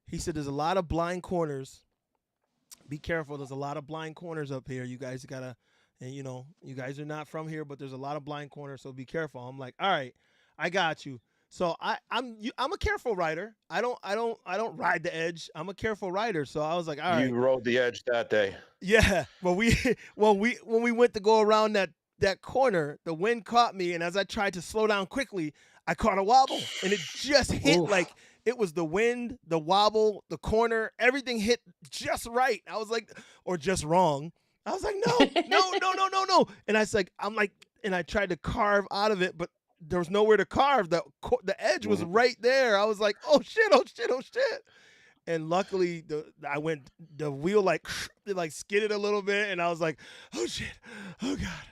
He said there's a lot of blind corners. Be careful. There's a lot of blind corners up here. You guys gotta, and you guys are not from here, but there's a lot of blind corners, so be careful. I'm like, all right, I got you. So I'm a careful rider. I don't ride the edge. I'm a careful rider. So I was like, all right. You rode the edge that day. Yeah, but when we went to go around that corner, the wind caught me, and as I tried to slow down quickly, I caught a wobble, and it just hit. Oof. Like it was the wind, the wobble, the corner, everything hit just right. I was like, or just wrong. I was like, no. And I was like, and I tried to carve out of it, but there was nowhere to carve. The edge was right there. I was like, oh shit. And luckily, the wheel it skidded a little bit, and I was like, oh shit, oh god.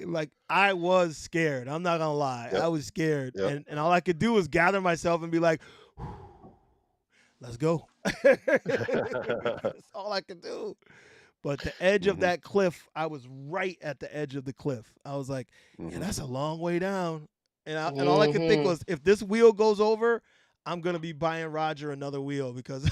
Like I was scared. I'm not gonna lie. Yep. I was scared, Yep. and all I could do was gather myself and be like, let's go. That's all I could do. But the edge of that cliff, I was right at the edge of the cliff. I was like, yeah, that's a long way down. And all I could think was, if this wheel goes over, I'm going to be buying Roger another wheel because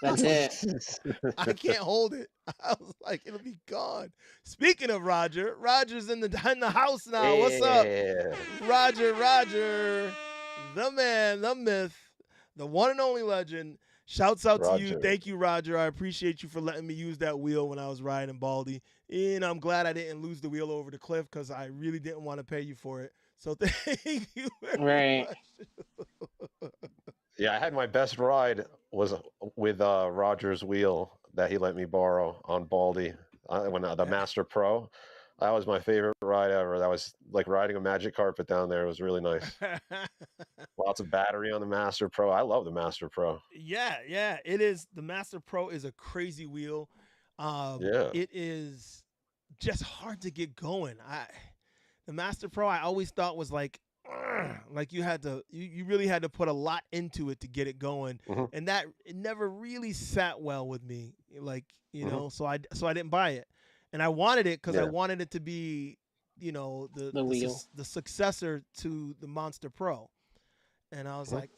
That's it. I can't hold it. I was like, it'll be gone. Speaking of Roger, Roger's in the house now. What's up? Yeah. Roger, the man, the myth, the one and only legend. Shouts out to you. Roger. Thank you, Roger. I appreciate you for letting me use that wheel when I was riding Baldy. And I'm glad I didn't lose the wheel over the cliff because I really didn't want to pay you for it. So thank you very Right. much. Yeah, I had my best ride was with Roger's wheel that he let me borrow on Baldy when the Master Pro. That was my favorite ride ever. That was like riding a magic carpet down there. It was really nice. Lots of battery on the Master Pro. I love the Master Pro. Yeah, it is. The Master Pro is a crazy wheel. Yeah. It is just hard to get going. The Master Pro I always thought was like you had to you really had to put a lot into it to get it going, hmm and that it never really sat well with me. Like hmm so I didn't buy it, and I wanted it because I Yeah. wanted it to be the The wheel. the successor to the Monster Pro, and I was Mhm. like,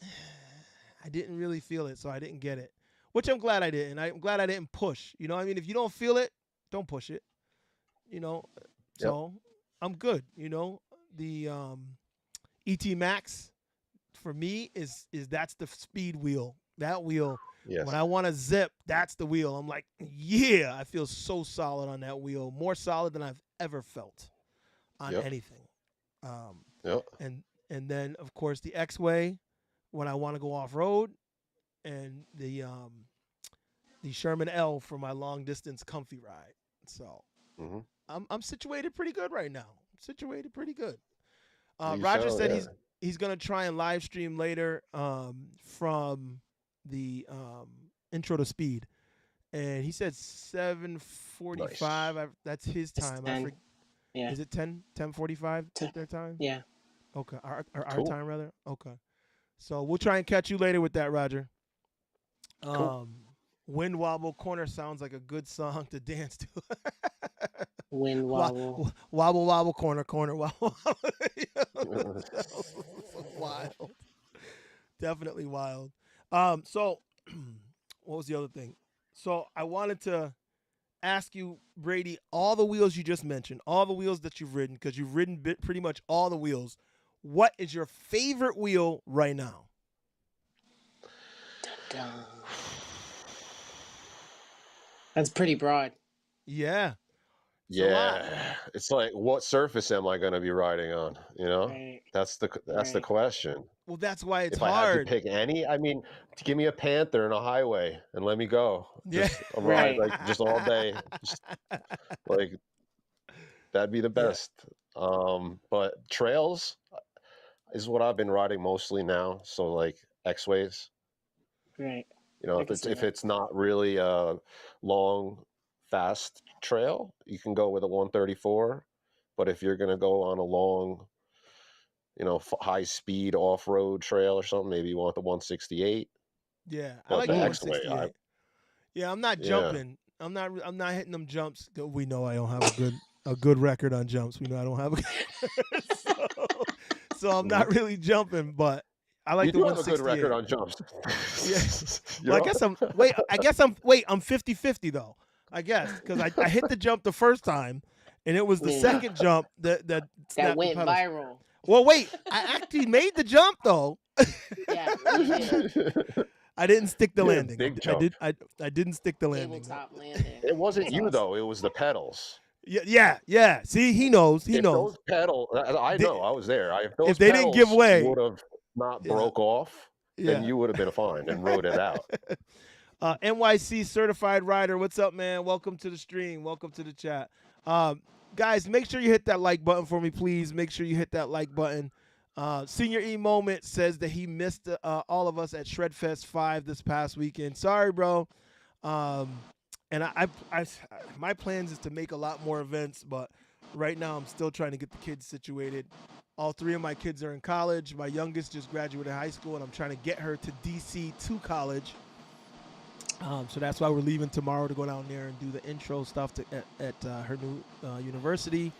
I didn't really feel it, so I didn't get it. Which I'm glad I didn't. I'm glad I didn't push. I mean, if you don't feel it, don't push it. You know, Yep. so I'm good. The ET Max for me is that's the speed wheel. That wheel. When Yes. I want to zip, that's the wheel. I'm like, yeah, I feel so solid on that wheel, more solid than I've ever felt on Yep. anything. Um, Yep. and then of course the X-Way when I want to go off road, and the Sherman L for my long distance comfy ride. So hmm I'm situated pretty good right now. Situated pretty good. You Roger sound, said yeah. he's gonna try and live stream later from the intro to speed, and he said Nice. 7:45. That's his It's time. 10. Yeah. Is it 10:45 10. their time? Yeah. Okay, our Cool. time rather. Okay, so we'll try and catch you later with that, Roger. Cool. Wind Wobble Corner sounds like a good song to dance to. Wind wobble. Wobble Wobble Corner Corner Wobble. Wild, definitely wild. So what was the other thing? So I wanted to ask you, Brady, all the wheels you just mentioned, all the wheels that you've ridden, because you've ridden pretty much all the wheels. What is your favorite wheel right now? Dun. That's pretty broad. Yeah, it's a lot. Yeah. It's like, what surface am I going to be riding on? Right. That's the Right. question. Well, that's why it's If I had to hard. pick any, I mean, give me a Panther and a highway and let me go. Yeah. Just a ride Right. like just all day. Just like that'd be the Yeah. best. But trails is what I've been riding mostly now. So like X-ways. Right. I If can it's see if that. it's not really a long, fast trail, you can go with a 134. But if you're gonna go on a long, high speed off road trail or something, maybe you want the 168. Yeah, I But like the the Mm. X-way, 168. Yeah, I'm not yeah. jumping. I'm not hitting them jumps. We know I don't have a good record on jumps. We know I don't have a good so I'm Mhm. not really jumping, but I like You the do have a good 168. record on jumps. Yeah. Well, You're I guess I'm 50-50 though. I guess because I hit the jump the first time, and it was the Yeah. second jump that That snapped the went pedals. viral. Well, wait, I actually made the jump though. Yeah, you did. I didn't stick the You had a landing. big jump. I didn't stick the landing though. Tabletop landing. It wasn't That's you awesome. though. It was the pedals. Yeah. See, he knows. He If knows. those pedals, I They- know, I was there. If if those they didn't give pedals way, would have not yeah, broke off, then yeah. you would have been fine and rode it out. NYC certified rider, what's up, man? Welcome to the stream. Welcome to the chat. Guys, make sure you hit that like button for me, please. Make sure you hit that like button. Senior E Moment says that he missed all of us at Shredfest 5 this past weekend. Sorry, bro. And my plans is to make a lot more events, but right now I'm still trying to get the kids situated. All three of my kids are in college. My youngest just graduated high school, and I'm trying to get her to DC to college. So that's why we're leaving tomorrow to go down there and do the intro stuff at her new university.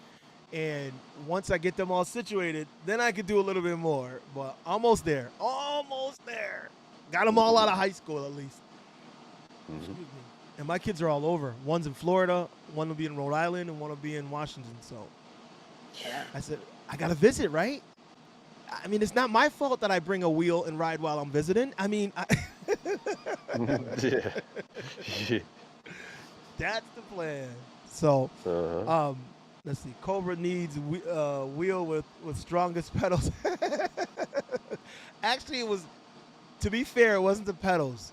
And once I get them all situated, then I could do a little bit more. But almost there. Almost there. Got them all out of high school at least. Mhm. Excuse me. And my kids are all over. One's in Florida, one will be in Rhode Island, and one will be in Washington. So Yeah. I said, I got to visit, right? I mean, it's not my fault that I bring a wheel and ride while I'm visiting. I mean, Yeah. Yeah. that's the plan. So, Uh-huh. um, let's see. Cobra needs wheel with strongest pedals. Actually, it was. To be fair, it wasn't the pedals.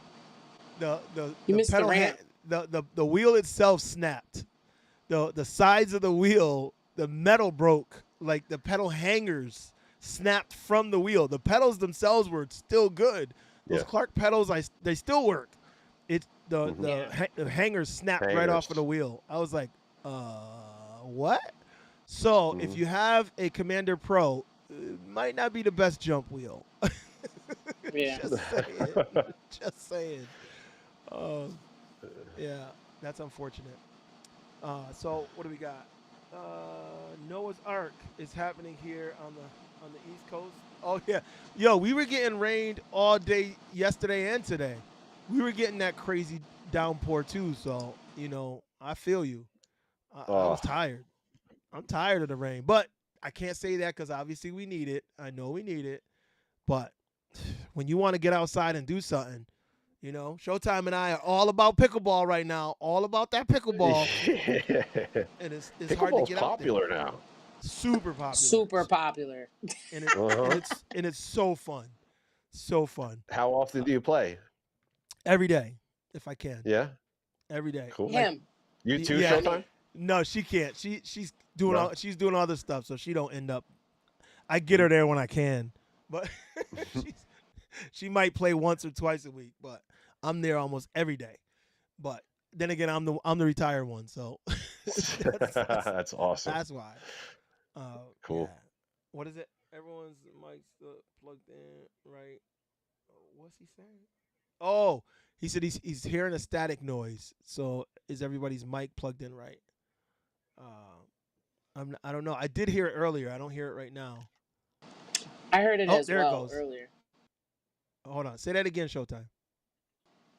You The missed the pedal ramp. the wheel itself snapped. The sides of the wheel, the metal broke. Like the pedal hangers snapped from the wheel. The pedals themselves were still good. Those Yeah. Clark pedals, they still work. It Hmm. Yeah. the hangers snapped right off of the Hangers. wheel. I was like, what? So if Hmm. you have a Commander Pro, it might not be the best jump wheel. Yeah. Just saying. Just saying. Uh, yeah, that's unfortunate. So what do we got? Noah's Ark is happening here on the East Coast. Oh yeah, yo, we were getting rained all day yesterday and today. We were getting that crazy downpour too. So I feel you. I was Oh, tired. I'm tired of the rain, but I can't say that because obviously we need it. I know we need it, but when you want to get outside and do something, Showtime and I are all about pickleball right now. All about that pickleball, yeah. and it's hard to Pickleball's get out there. popular now. Super popular, Super popular. and it and Uh-huh. it's so fun, so fun. How often do you play? Every day, if I can, Yeah. every day. Cool. Like, Him. You too, yeah, Not me. Showtime? no, she can't. No. She's doing other stuff, so she don't end up. I get her there when I can, but she's, she might play once or twice a week, but I'm there almost every day. But then again, I'm the retired one, so That's awesome. that's why. Yeah. Cool. What is it? Everyone's mic's plugged in, right? What's he saying? Oh, he said he's hearing a static noise. So is everybody's mic plugged in right? I don't know. I did hear it earlier. I don't hear it right now. I heard it Oh, as there it well goes. earlier. Hold on. Say that again, Showtime.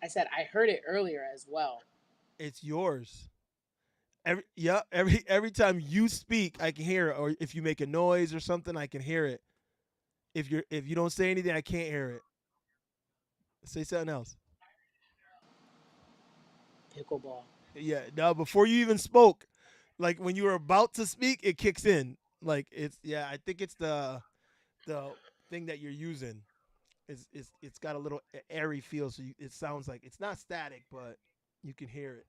I said I heard it earlier as well. It's yours. Every time you speak, I can hear it. Or if you make a noise or something, I can hear it. If you don't say anything, I can't hear it. Say something else. Pickleball. Yeah. Now before you even spoke, like when you were about to speak, it kicks in. Like it's yeah. I think it's the thing that you're using. It's got a little airy feel, so it sounds like it's not static, but you can hear it.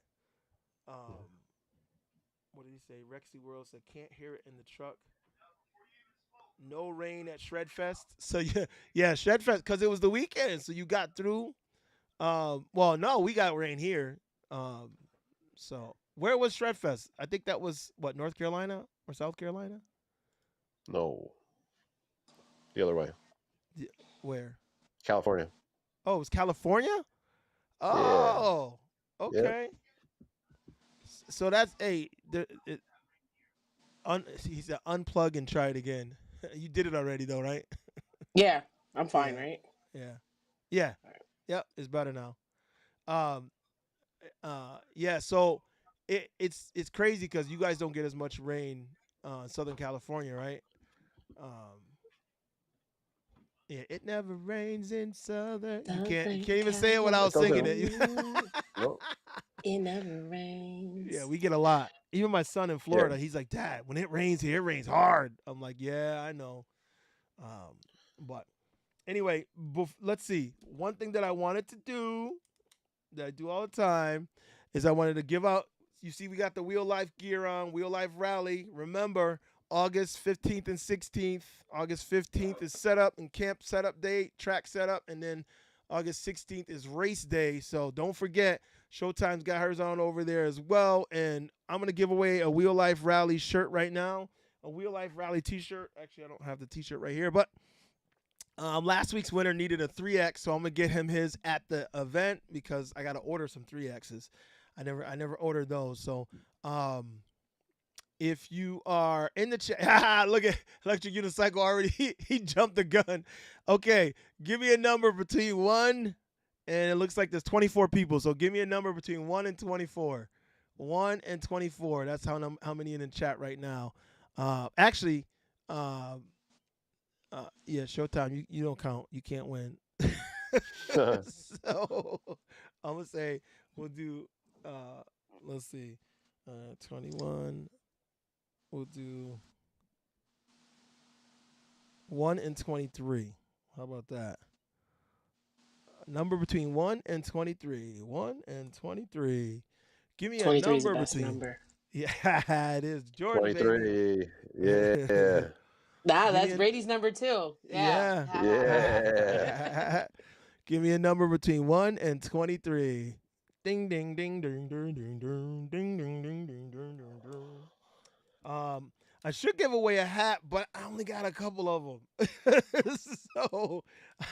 Um, what did he say? Rexy World said can't hear it in the truck. No rain at Shredfest. So yeah, Shredfest because it was the weekend, so you got through. Well, no, we got rain here. Um, so where was Shredfest? I think that was what North Carolina or South Carolina. No. The other way. Where? California. Oh, it was California. Yeah. Oh, Yeah. okay. So that's he said unplug and try it again. You did it already though, right? Yeah, I'm fine, Yeah, right? yeah, yeah. All right. Yep, it's better now. Um, yeah. So it's crazy because you guys don't get as much rain in Southern California, right? Um, yeah, it never rains in Southern. You Southern can't even say it It without singing doesn't. it. California, No. it never Yeah, rains. we get a lot. Even my son in Yeah. Florida, he's like, Dad, when it rains here, it rains hard. I'm like, yeah, I know. But anyway, let's see. One thing that I wanted to do that I do all the time is I wanted to give out. You see, we got the Wheel Life gear on, Wheel Life Rally. Remember, August 15th and 16th. August 15th is setup and camp setup day, track setup, and then August 16th is race day. So don't forget, Showtime's got hers on over there as well. And I'm going to give away a Wheel Life Rally shirt right now, a Wheel Life Rally t-shirt. Actually, I don't have the t-shirt right here, but last week's winner needed a 3X, so I'm gonna get him his at the event because I gotta order some 3Xs. I never ordered those. So if you are in the chat, look at Electric Unicycle already. He jumped the gun. Okay, give me a number between 1 and it looks like there's 24 people. So give me a number between 1 and 24. 1 and 24. That's how many in the chat right now. Actually, Yeah, Showtime. You don't count. You can't win. So I'm gonna say we'll do. Uh, let's see. 21. We'll do 1 and 23. How about that? Number between 1 and 23. 1 and 23. Give me a 23 is the number best between. number. Yeah, it is Jordan, baby. 23. Yeah. Nah, Give me that's a Brady's number too. Yeah. yeah. Yeah. Give me a number between 1 and 23. Ding ding ding ding ding ding ding ding ding ding ding ding ding ding. I should give away a hat, but I only got a couple of them, so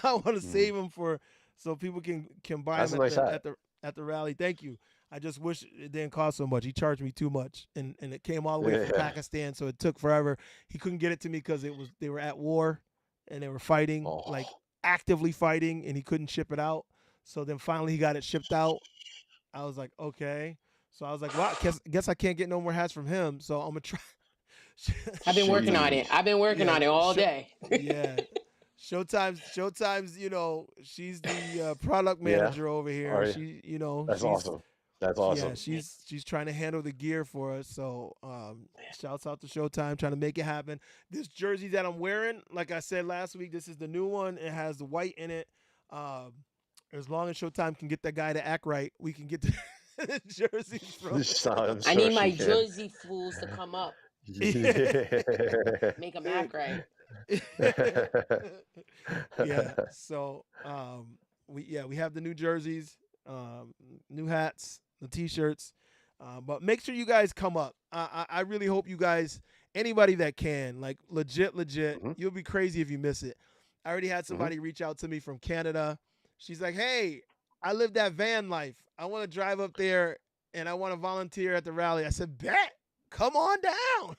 I want to Mm. save them for so people can buy That's them a nice hat. at the rally. Thank you. I just wish it didn't cost so much. He charged me too much, and it came all the way from Yeah. Pakistan, so it took forever. He couldn't get it to me because they were at war, and they were fighting, like Oh. actively fighting, and he couldn't ship it out. So then finally he got it shipped out. I was like, okay. So I was like, well, guess I can't get no more hats from him. So I'm gonna try. I've been working on Sheesh. it. I've been working Yeah, on it all day. yeah. Showtime's, she's the product Yeah. manager over All here. right. That's She's awesome. That's yeah, awesome. she's trying to handle the gear for us. So shouts out to Showtime trying to make it happen. This jersey that I'm wearing, like I said last week, this is the new one. It has the white in it. Um, as long as Showtime can get that guy to act right, we can get the jerseys from I'm I sure need my she can. Jersey fools to come up, Yeah. make them act right. Yeah. So we have the new jerseys, new hats, the t-shirts. But make sure you guys come up. I really hope you guys, anybody that can, like legit, Mhm. you'll be crazy if you miss it. I already had Mhm. somebody reach out to me from Canada. She's like, hey, I live that van life. I want to drive up there and I want to volunteer at the rally. I said, bet. Come on down.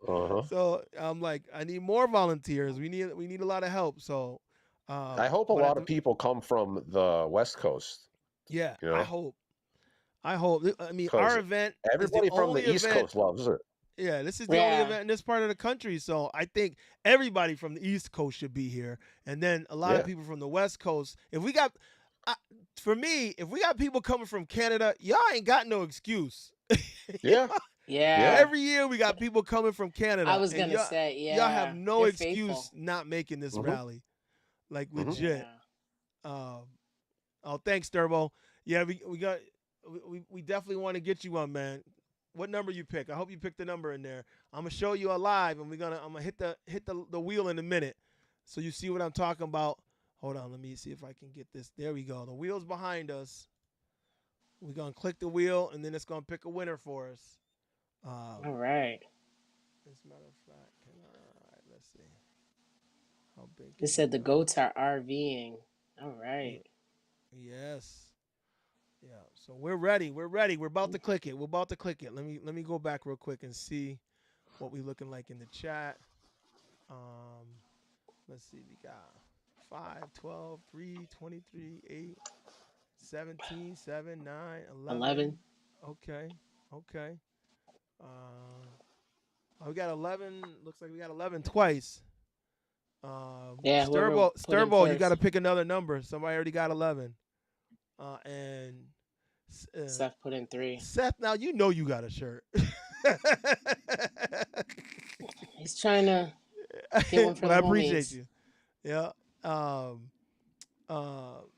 Uh-huh. So I'm like, I need more volunteers. We need a lot of help. So, I hope a but at lot of the people come from the West Coast, yeah, you know, I hope. I mean, our because event is the everybody from only the East event. Coast loves it. Yeah, this is the only Yeah. event in this part of the country. So I think everybody from the East Coast should be here, and then a lot of Yeah. people from the West Coast. If we got, I, for me, if we got people coming from Canada, y'all ain't got no excuse. Yeah. Yeah. Yeah. Every year we got people coming from I Canada, was and gonna say, y'all have yeah. no They're excuse faithful. not making this Hmm. rally. Like Hmm. legit. Yeah. Um, oh, thanks, Turbo. Yeah, we definitely want to get you one, man. What number you pick? I hope you pick the number in there. I'm gonna show you a live, and I'm gonna hit the wheel in a minute, so you see what I'm talking about. Hold on, let me see if I can get this. There we go. The wheel's behind us. We're gonna click the wheel, and then it's gonna pick a winner for us. All Um, right. as a matter of fact, all right, let's see. How big It can we said the go? goats are RVing. All Yeah. right. Yes. Yeah. So we're ready. We're ready. We're about to click it. We're about to click it. Let me go back real quick and see what we looking like in the chat. Um, let's see. We got 5, 12, 3, 23, 8, 17, 7, 9, 11. 11. Okay. Okay. Uh, we got 11. Looks like we got 11 twice. Yeah, whoever put in Sturbo, you got to first. pick another number. Somebody already got 11. And Seth put in 3. Seth, now you know you got a shirt. He's trying to get one for But the I appreciate homies. you. Yeah. Um.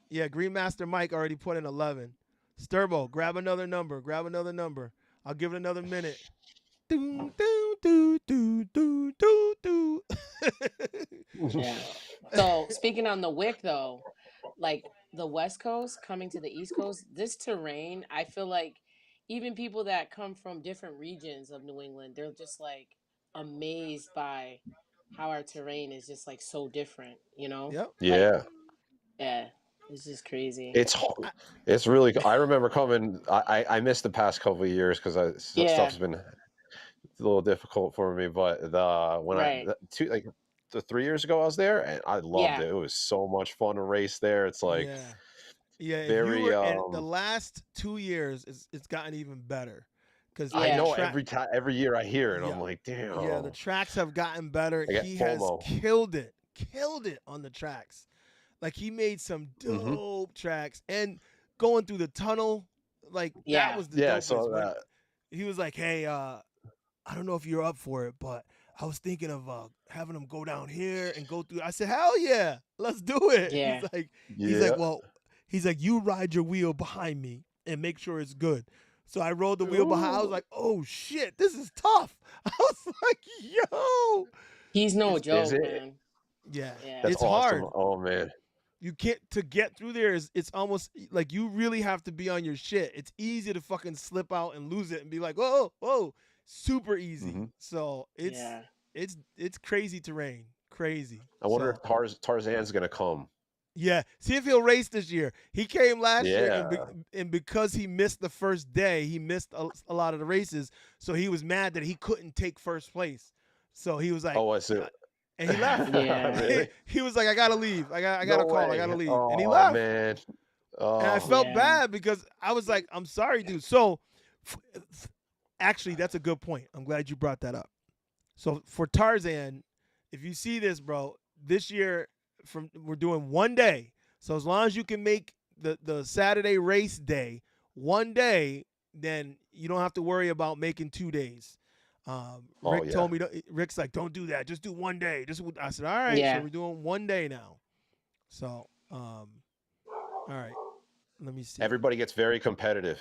Yeah. Greenmaster Mike already put in 11. Sturbo, grab another number. Grab another number. I'll give it another minute. Do do do do do do do. Yeah. So speaking on the wick though, like the West Coast coming to the East Coast, this terrain, I feel like even people that come from different regions of New England, they're just like amazed by how our terrain is just like so different, you know? Yep. Like, Yeah. yeah, it's just crazy. It's it's really. I remember coming. I missed the past couple of years because Yeah, stuff's been a little difficult for me. But the when I right. the 3 years ago I was there and I loved Yeah. it. It was so much fun to race there. It's like Yeah. Yeah. If you very were, and the last 2 years, it's gotten even better. because I Yeah. the know track. every year I hear it. I'm Yeah, like, yeah, the damn. tracks have gotten better. I get He has FOMO. killed it on the tracks. Like he made some Hmm. dope tracks, and going through the tunnel, like that Yeah. was the Yeah, I dopest. saw When that. he was like, "Hey, I don't know if you're up for it, but I was thinking of having him go down here and go through." I said, "Hell yeah, let's do it." Yeah. He's like, Yeah. well, he's like, you ride your wheel behind me and make sure it's good. So I rode the wheel behind. I was Ooh. like, oh shit, this is tough. I was like, yo, He's no it's Is joke, it? man. yeah, Yeah. That's it's awesome. hard. Oh man. You can't to get through there is it's almost like you really have to be on your shit. It's easy to fucking slip out and lose it and be like, whoa, whoa, super easy. Hmm. So Yeah. it's crazy terrain, crazy. I wonder So if Tarzan's gonna come. yeah, see if he'll race this year. He came last year, Yeah. and because he missed the first day, he missed a lot of the races. So he was mad that he couldn't take first place. So he was like, Oh, is it? and he left. Yeah. Really? He was like, I gotta leave. I got No a call. I way. gotta leave, and he Oh left. man. And I Oh. felt Yeah. bad because I was like, I'm sorry, dude. So actually, that's a good point. I'm glad you brought that up. So for Tarzan, if you see this, bro, this year we're doing one day. So as long as you can make the Saturday race day one day, then you don't have to worry about making 2 days. Oh Rick yeah. told me, Rick's like, don't do that. Just do one day. I said, all right. So Yeah. we're doing one day now. So, all right. Let me see. Everybody gets very competitive.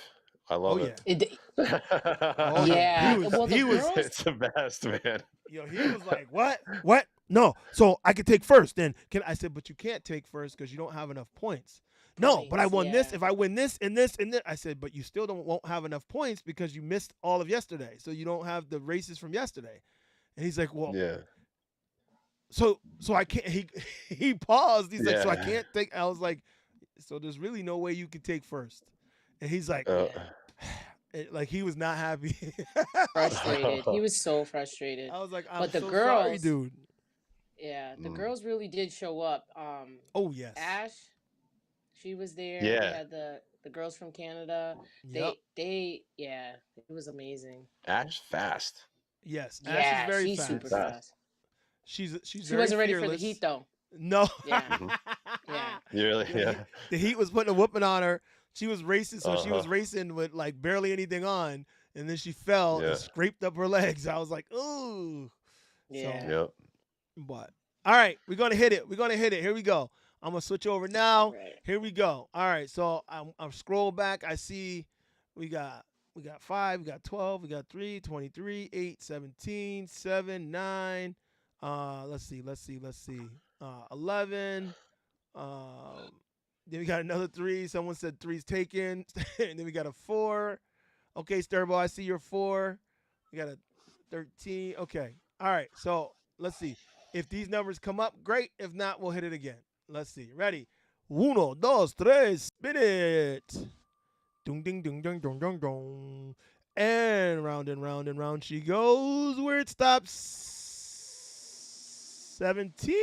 I Oh love yeah. It, it. Oh yeah. yeah. Well, the He was girls. It's the best, man. he was like, what? What? No. So I could take first. Then I said, but you can't take first because you don't have enough points. No, but I Points. won this. Yeah. If I win this and this and this, I said, but you still won't have enough points because you missed all of yesterday. So you don't have the races from yesterday. And he's like, well, Yeah. so I can't. He paused. He's like, so I Yeah. can't take. I was like, so there's really no way you could take first. And he's like, Uh, Yeah. like he was not happy. Frustrated. He was so frustrated. I was like, I'm But the so sorry, girls. dude. Yeah. The mm. girls really did show up. Oh yes. Ash. She was there. We Yeah. had the girls from Canada. Yep. They yeah, it was amazing. Ash fast. Yes. Ash is Yeah, very she's fast. super Fast. fast. She's She very wasn't ready for the fearless. heat though. No. Yeah. Mhm. Yeah. You really? Yeah, Yeah. the heat was putting a whooping on her. She was racing, so she was Uh-huh. racing with like barely anything on, and then she fell Yeah. and scraped up her legs. I was like, ooh. Yeah. So, Yep. but all right, we're gonna hit it. We're gonna hit it. Here we go. I'm gonna switch over now. Right. Here we go. All right, so I'm scroll back. I see we got 5, we got 12, we got 3, 23, 8, 17, 7, 9. Let's see. 11. Then we got another 3. Someone said 3's taken. And then we got a 4. Okay, Sturbo, I see your 4. We got a 13. Okay. All right. So let's see. If these numbers come up, great. If not, we'll hit it again. Let's see. Ready? Uno, dos, tres. Spin it. Dung, ding, dung, dung, dung, dung, dung. And round she goes. Where it stops. 17.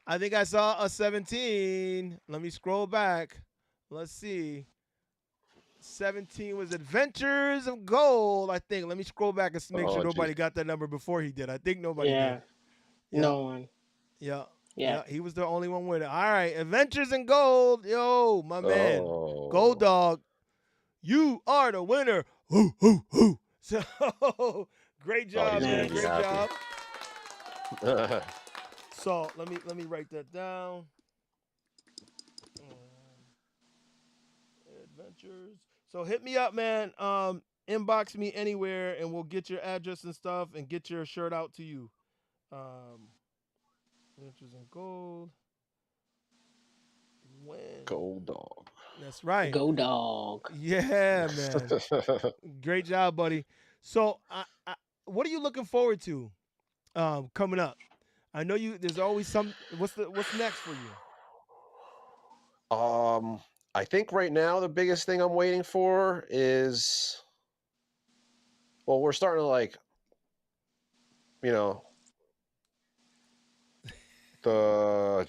I think I saw a 17. Let me scroll back. Let's see. 17 was Adventures of Gold, I think. Let me scroll back and make sure Oh, nobody geez. got that number before he did. I think nobody Yeah. did. Yeah. No one. Yeah. Yeah. He was the only one with it. All right. Adventures in Gold. Yo, my man. Oh. Gold Dog. You are the winner. Woo, woo, woo. So, great job, he's gonna man. be Great happy. job. So let me write that down. Adventures. So hit me up, man. Inbox me anywhere, and we'll get your address and stuff, and get your shirt out to you. Adventures in Gold. When? Gold dog. That's right. Go dog. Yeah, man. Great job, buddy. So, what are you looking forward to coming up? I know you. There's always some. What's next for you? I think right now the biggest thing I'm waiting for is, well, we're starting to like, you know, I'm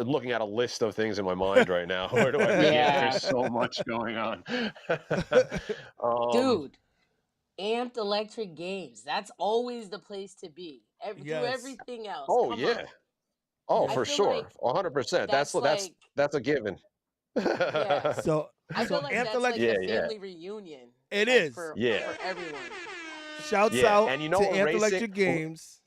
looking at a list of things in my mind right now. Where do I begin? Yeah, There's so much going on. um, dude. Amped electric games. That's always the place to be. Through Yes. everything else. oh Come yeah. on. Oh, I Yeah. for feel sure. like 100%. That's that's that's like that's a given. yeah. So I so feel like Amped that's like Electric, the Yeah, yeah, family reunion, it like is. yeah, for everyone. Shouts yeah. out And you know to what, Amped racing? Electric Games.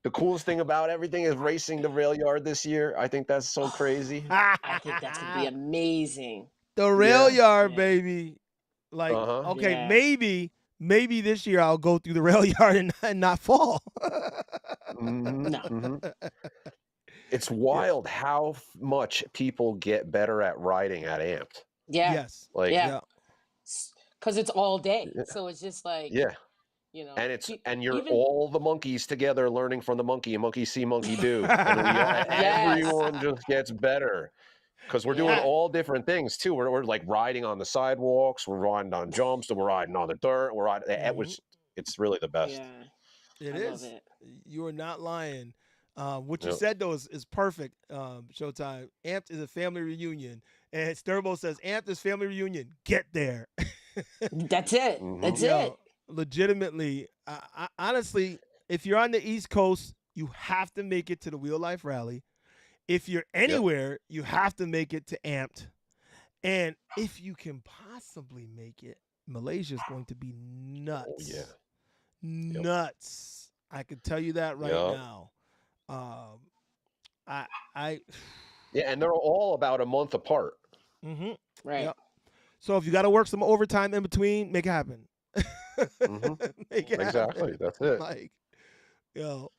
The coolest thing about everything is racing the rail yard this year. I think that's so Oh, crazy. I think that's gonna be amazing. The rail Yeah. yard, Yeah, baby. Like, Uh-huh. okay, yeah. maybe this year I'll go through the rail yard and not fall. Hmm. No, Hmm. It's Yeah. wild how much people get better at riding at Amped. yeah, Yes. Like, yeah. Yeah. Because it's all day, yeah, so it's just like yeah. And you're even all the monkeys together learning from the monkey, and monkey see, monkey do, and yes, everyone just gets better because we're doing yeah, all different things too. We're like riding on the sidewalks, we're riding on jumps, and we're riding on the dirt. We're riding. Mhm. It's really the best. yeah. It I love is. it. You are not lying. What you Yep. said though is perfect. Showtime. Amped is a family reunion, and Sturbo says Amped is family reunion. Get there. That's it. Hmm. That's it. Yo, legitimately, honestly, if you're on the East Coast, you have to make it to the Wheel Life Rally. If you're Yep. anywhere, you have to make it to Amped. And if you can possibly make it, Malaysia is going to be Oh yeah. nuts. Yep. Nuts. I can tell you that right Yep. now. Um, I, I, Yeah, and they're all about a month apart. mm-hmm. Right. Yep. So if you got to work some overtime in between, make it happen. Hmm. Make it happen. Exactly. That's it. Like, yo,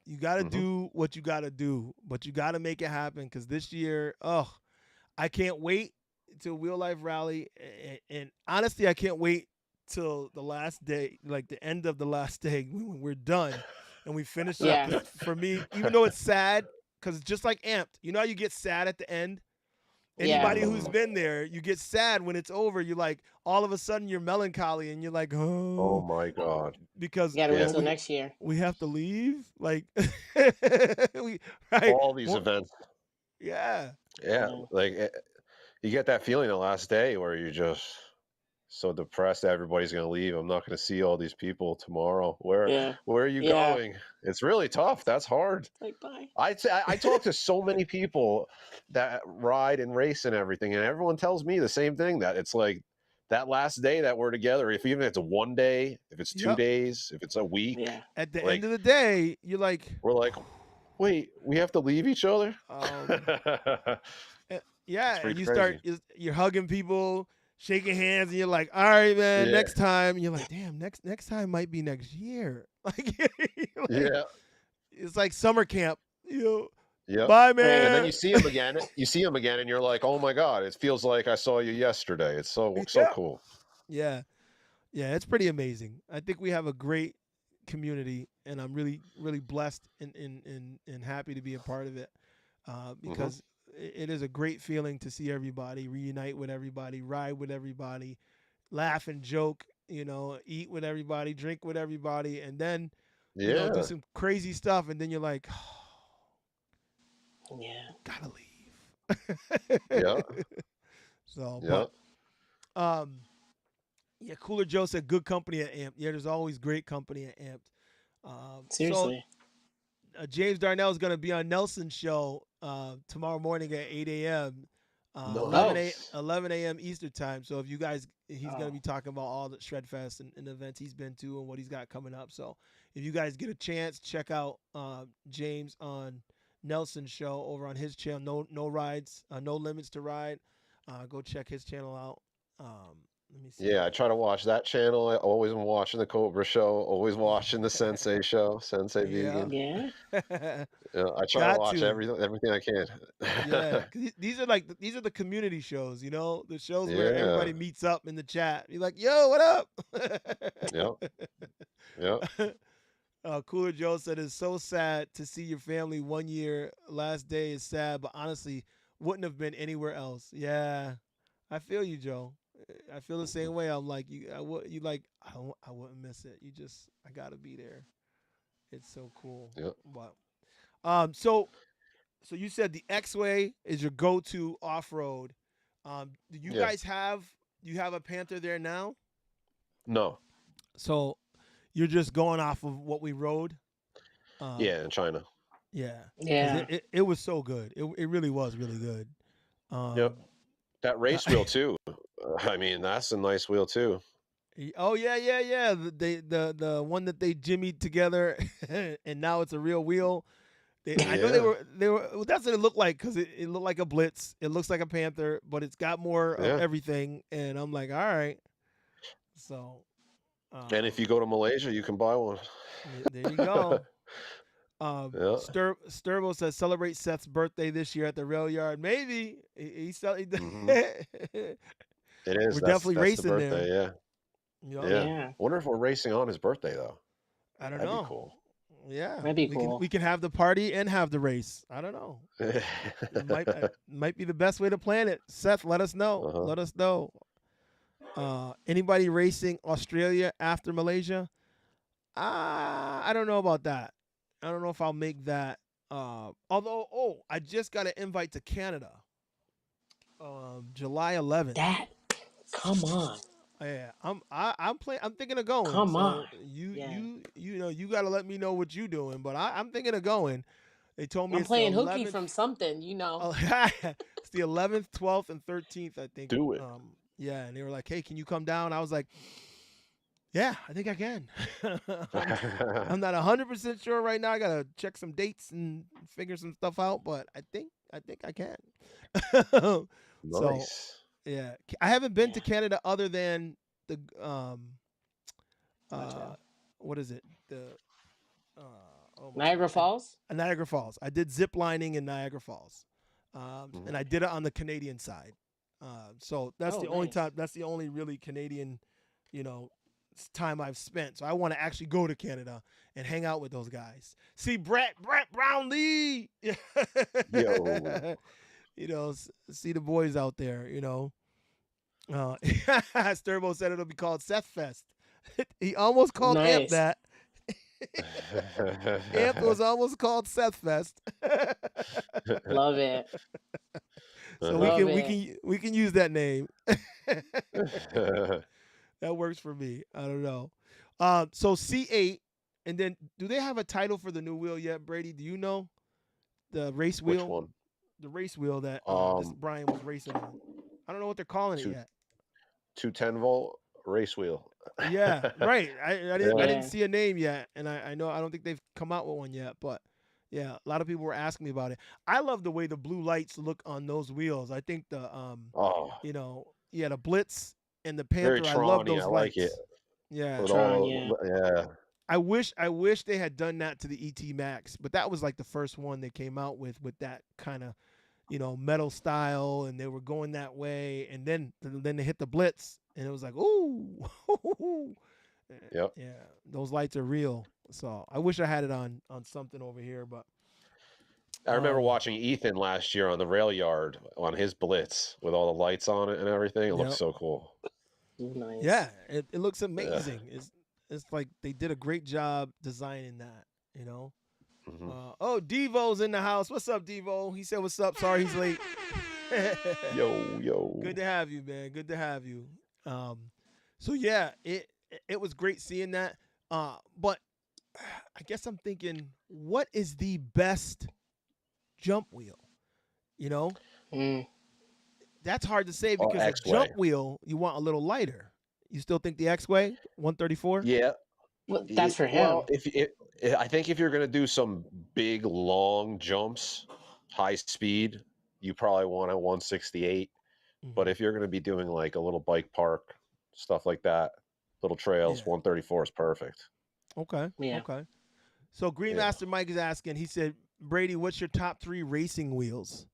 you got to Hmm. do what you got to do, but you got to make it happen because this year, oh, I can't wait till Wheel Life Rally, and honestly, I can't wait till the last day, like the end of the last day when we're done and we finish up. Yeah. Because for me, even though it's sad, because just like Amped, you know how you get sad at the end. Yeah. Anybody who's Mm. been there, you get sad when it's over. You're like, all of a sudden, you're melancholy, and you're like, Oh oh, my God. You because gotta wait Yeah. till next year. we have to leave, like, we right, All these well, events. yeah, Yeah. Yeah. Like you get that feeling the last day where you're just so depressed that everybody's going to leave. I'm not going to see all these people tomorrow. Yeah. Where are you Yeah. going? It's really tough. That's hard. Like bye. I talk to so many people that ride and race and everything, and everyone tells me the same thing, that it's like that last day that we're together, if even if it's one day, if it's two yep. days, if it's a week, Yeah. At the end like of the day, you're like, we're like, wait, we have to leave each other? um, eh, It's yeah, and pretty you start, crazy. you're hugging people, shaking hands, and you're like, all right, man, Yeah. next time. And you're like, damn, next time might be next year. Like, like Yeah. it's like summer camp. You know, Yep. bye, Right. And then man. you see him again. You see him again, and you're like, "Oh my God! It feels like I saw you yesterday." It's so Yeah, cool. yeah, yeah. It's pretty amazing. I think we have a great community, and I'm really blessed and happy to be a part of it, Hmm. because it is a great feeling to see everybody reunite with everybody, ride with everybody, laugh and joke. Eat with everybody, drink with everybody, and then do Yeah. some crazy stuff, and then you're like, Yeah. gotta leave. Yeah. So, Yeah. but um, yeah, Cooler Joe said good company at Amped. Yeah, there's always great company at Amped. So Seriously. James Darnell is going to be on Nelson's show tomorrow morning at 8 a.m. 11 a Nice. 11 a.m. Eastern time. So if you guys, he's going to Oh. be talking about all the Shredfest and events he's been to and what he's got coming up. So if you guys get a chance, check out James on Nelson's show over on his channel. No rides, no limits to ride. Go check his channel out. Let me Yeah, see. I try to watch that channel. I always am watching the Cobra show. Always watching the Sensei show, Sensei Yeah. Vegan. Yeah. Yeah, I try to Got watch to. everything I can. Yeah, 'cause these are like these are the community shows, the shows where Yeah. everybody meets up in the chat. You're like, "Yo, what up?" Yep. Yep. Cooler Joe said it's so sad to see your family 1 year. Last day is sad, but honestly, wouldn't have been anywhere else. Yeah, I feel you, Joe. I feel the same way. I'm like you. You like I wouldn't miss it. I gotta be there. It's so cool. Yep. But So you said the X-Way is your go-to off-road. Do you Yeah. guys have you have a Panther there now? No. So you're just going off of what we rode. Um, Yeah, in China. yeah, because Yeah. it was so good. It really was really good. Yep. Um, That race wheel too. I mean, that's a nice wheel too. oh yeah, yeah, yeah. The one that they jimmied together, and now it's a real wheel. I know Yeah. they were. Well, that's what it looked like because it looked like a Blitz. It looks like a Panther, but it's got more of Yeah. everything. And I'm like, all right. So, And if you go to Malaysia, you can buy one. there you go. Yeah. Sturbo says celebrate Seth's birthday this year at the rail yard. Maybe Hmm. It is. we're definitely That's the racing there. birthday. Yeah. Yep. Yeah. Yeah. Wonder if we're racing on his birthday though. I don't That'd be know. cool. Yeah, That'd be we cool. can have the party and have the race. I don't know. It might be the best way to plan it. Seth, let us know. Uh-huh. Let us know. Anybody racing Australia after Malaysia? I don't know about that. I don't know if I'll make that. Although, I just got an invite to Canada. July 11th. That. Come on. Yeah, I'm playing. I'm thinking of going. Come on. So you Yeah. you got to let me know what you doing. But I'm thinking of going. They told me I'm it's playing the hooky 11th. from something, you know. Oh, it's the 11th, 12th, and 13th, I think. Do it. Yeah, and they were like, "Hey, can you come down?" I was like, "Yeah, I think I can." I'm not 100% sure right now. I gotta check some dates and figure some stuff out, but I think I can. So Nice. yeah, I haven't been Yeah. to Canada other than the Gotcha. what is it? The uh, oh my Niagara God, Falls? Niagara Falls. I did zip lining in Niagara Falls, Mhm. and I did it on the Canadian side. So that's Oh, the only nice. time. That's the only really Canadian, you know, time I've spent. So I want to actually go to Canada and hang out with those guys. See Brett Brownlee. Yo. You know, see the boys out there. You know, Sturbo said it'll be called Seth Fest. He almost called Amp Nice. that. Amp was almost called Seth Fest. Love it. So Uh-huh. we can use that name. That works for me. I don't know. So C8, and then do they have a title for the new wheel yet, Brady? Do you know the race Which wheel? one? The race wheel that this Um, Brian was racing on. I don't know what they're calling it two yet. 210-volt race wheel. Yeah, right. I didn't Yeah. see a name yet, and I know I don't think they've come out with one yet, but yeah, a lot of people were asking me about it. I love the way the blue lights look on those wheels. I think Oh, the Blitz and the very Panther. I love Tron-y. those I like it. lights. Yeah, With Tron, all, yeah. yeah. I wish they had done that to the ET Max, but that was like the first one they came out with that kind of metal style, and they were going that way, and then they hit the Blitz, and it was like, ooh, Yep. yeah, those lights are real. So I wish I had it on something over here, but I remember watching Ethan last year on the rail yard on his Blitz with all the lights on it and everything. It looks Yep. so cool. Nice. Yeah, it looks Yeah. amazing. It's like they did a great job designing that. Mhm. Oh, Devo's in the house. What's up, Devo? He said, "What's up?" Sorry, he's late. Yo. Good to have you, man. Good to have you. So yeah, it was great seeing that. But I guess I'm thinking, what is the best jump wheel? You know, Mm. that's hard to say because a X-Way. jump wheel you want a little lighter. You still think the X-Way 134? Yeah. Well, that's for him. Well, I think if you're going to do some big long jumps, high speed, you probably want a 168. But if you're going to be doing like a little bike park stuff like that, little trails, Yeah. 134 is perfect. Okay. Yeah. Okay. So Green Yeah. Master Mike is asking. He said, "Brady, what's your top 3 racing wheels,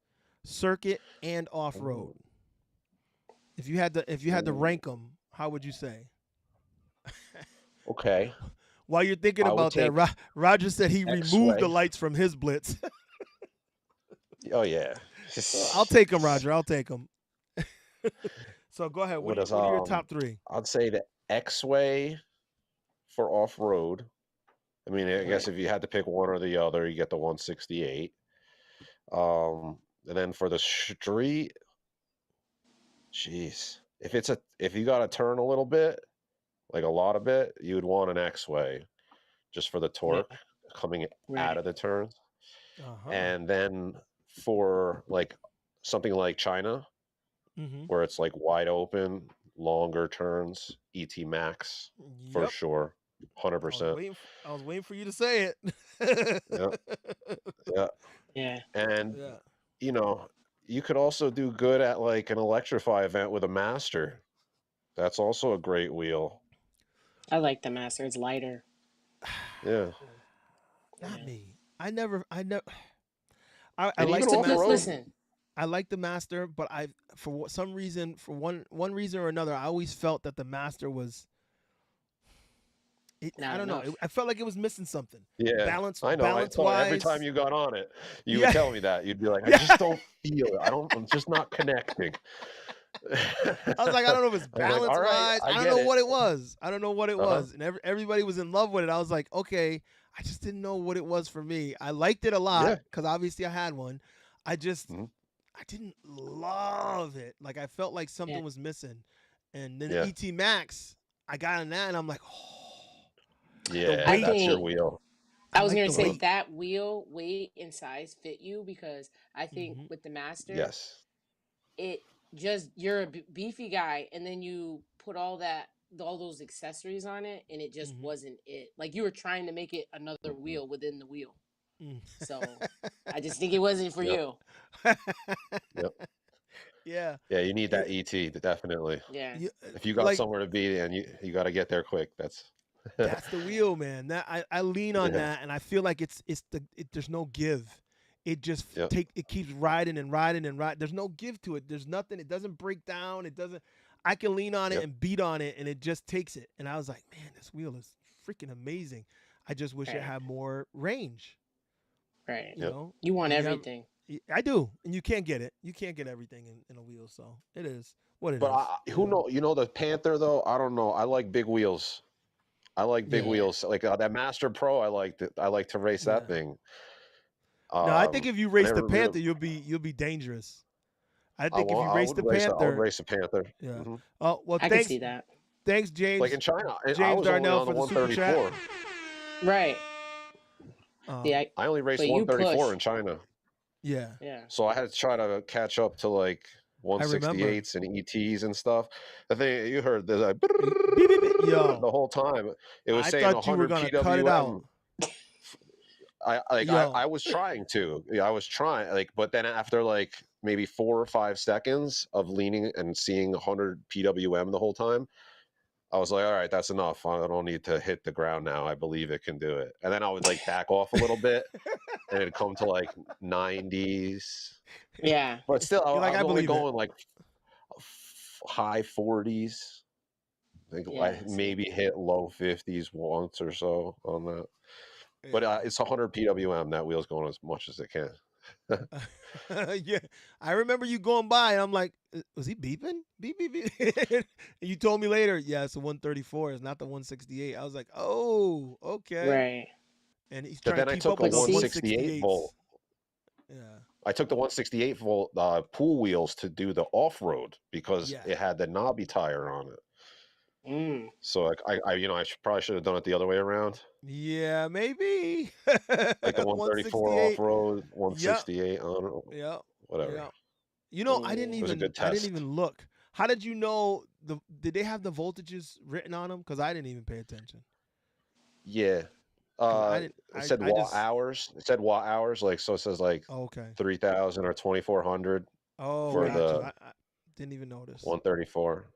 circuit and off road? If you had to rank them, how would you say?" Okay. While you're thinking I would about that, take Roger said he removed X-Way. the lights from his Blitz. Oh yeah. I'll take them, Roger. I'll take them. So go ahead. What What is are your top 3? I'd say the X-Way for off-road, I mean, I guess Right. if you had to pick one or the other, you get the 168. And then for the street, jeez, if you got to turn a little bit, like a lot of bit, you would want an X-way just for the Yeah. torque coming out Right. of the turns. Uh-huh. And then for like something like China, Mm-hmm. where it's like wide open, longer turns, ET Max for Yep. sure, I was 100%. waiting. I was waiting for you to say it. Yeah, yeah. Yeah. And Yeah. you know, you could also do good at like an electrify event with a master. That's also a great wheel. I like the Master. It's lighter. Yeah. Not Yeah. me. I never. I And even like the off master. road. Listen. I like the master, but some reason, for one reason or another, I always felt that the master was. I Not don't know. enough. I felt like it was missing something. Yeah, I know. I Balance thought every time wise. you got on it, you would Yeah. tell me that. You'd be like, I Yeah. just don't feel it. I'm just not connecting. I was like, I don't know if it's I was like, balance all right, wise. I I don't get know it. what it was. I don't know what it Uh-huh. was. And everybody was in love with it. I was like, okay. I just didn't know what it was for me. I liked it a lot Yeah. because obviously I had one. I just Mhm. I didn't love it. Like I felt like Yeah. something was missing. And then Yeah. ET Max, I got on that and I'm like, oh, the Yeah, I weight. that's your think wheel. I I was like gonna the say Uh-huh. weight. that wheel, weight, and size fit you because I think Hmm. with the Master, Yes. it just you're a beefy guy, and then you put all those accessories on it, and it just Hmm. wasn't it. Like you were trying to make it another Mhm. wheel within the wheel. Mm. So I just think it wasn't for Yep. you. Yep. Yeah. Yeah, you need Yeah. that ET, definitely. Yeah. Yeah. If you got Like somewhere to be and you got to get there quick, that's that's the wheel, man. That I lean on yeah. that, and I feel like there's no give. It just Yep. it keeps riding and riding and riding. There's no give to it. There's nothing. It doesn't break down. It doesn't. I can lean on it Yep. and beat on it, and it just takes it. And I was like, man, this wheel is freaking amazing. I just wish it Right. had more range. Right. You Yep. know, You want when you have, everything. I do, and you can't get it. You can't get everything in a wheel. So it is what it But is. who know? You know the Panther though. I don't know. I like big wheels. I like big Yeah, Yeah. wheels. Like that Master Pro. I liked it. I like to race that yeah. thing. No, I think if you I race the never really. Panther, you'll be dangerous. I think if you I race would the race. I would Panther, race a Panther. yeah. Hmm. Oh well, I could see that. thanks Like in James China, I James was only Darnell on the for the super chat. 134. Right. See, Um, I I only raced but you 134 push. in China, yeah, Yeah. so I had to try to catch up to like I remember. 168s and ETs and stuff. The thing you heard, there's like Beep, beep, beep. the Yo, whole time. It was I saying thought you were 100 gonna cut it out. PWM. I Yo, was trying to. Yeah, I was trying like, but then after like maybe 4 or 5 seconds of leaning and seeing 100 PWM the whole time, I was like, all right, that's enough. I don't need to hit the ground now. I believe it can do it. And then I would like back off a little bit and it'd come to like 90s. Yeah. But still, you're I like, I was only believe it. going like high 40s. I think I Yeah. See. maybe hit low 50s once or so on that. But Yeah. it's 100 PWM. That wheel's going as much as it can. Yeah, I remember you going by, and I'm like, was he beeping? Beep beep beep. And you told me later, yeah, it's a 134. It's not the 168. I was like, oh, okay. Right. And he's But trying then to I keep took up a with But those see, 168 168s. volt. Yeah, I took the 168 volt pool wheels to do the off road because yeah, it had the knobby tire on it. mm, So like I probably should have done it the other way around, yeah, maybe. like the 134 off 168. road, Yep, 168. I don't know, yep, whatever. yep. You know, mm, It was a good I didn't test. even look. How did you know did they have the voltages written on them? Because I didn't even pay attention. Yeah. Because I didn't. It said I watt just. hours. It said watt hours. Like so, it says like Oh, okay. 3,000 or 2,400 Oh, for right. got you. the I didn't even notice. 134.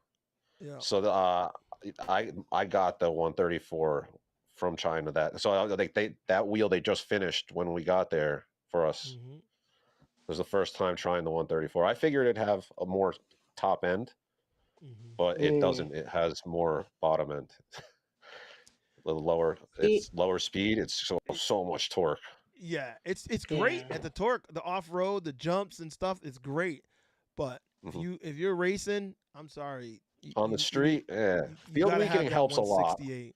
Yeah. So the I got the 134 from China. That so like that wheel they just finished when we got there for us. Hmm. It was the first time trying the 134. I figured it'd have a more top end, Hmm. but it Mm. doesn't. It has more bottom end. A little lower. See, It's lower speed. It's so much torque. Yeah, it's great yeah. at the torque, the off road, the jumps and stuff. It's great, but Mhm. if you're racing, I'm sorry, On the street, yeah. you Field gotta have weakening that helps a lot. 168.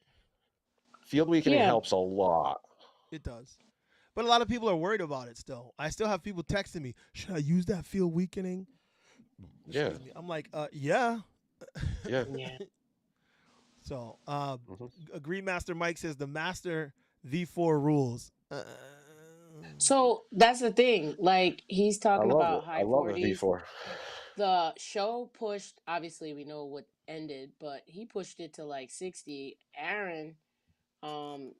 Field weakening Yeah. helps a lot. It does. But a lot of people are worried about it still. I still have people texting me, should I use that field weakening? Yeah, Excuse me. I'm like, yeah. yeah. Yeah. So, Hmm. Master Mike says the Master V4 rules. So that's the thing. Like he's I talking love it. about I high love the 40s. V4. The show pushed, obviously we know what ended, but he pushed it to like 60. Aaron,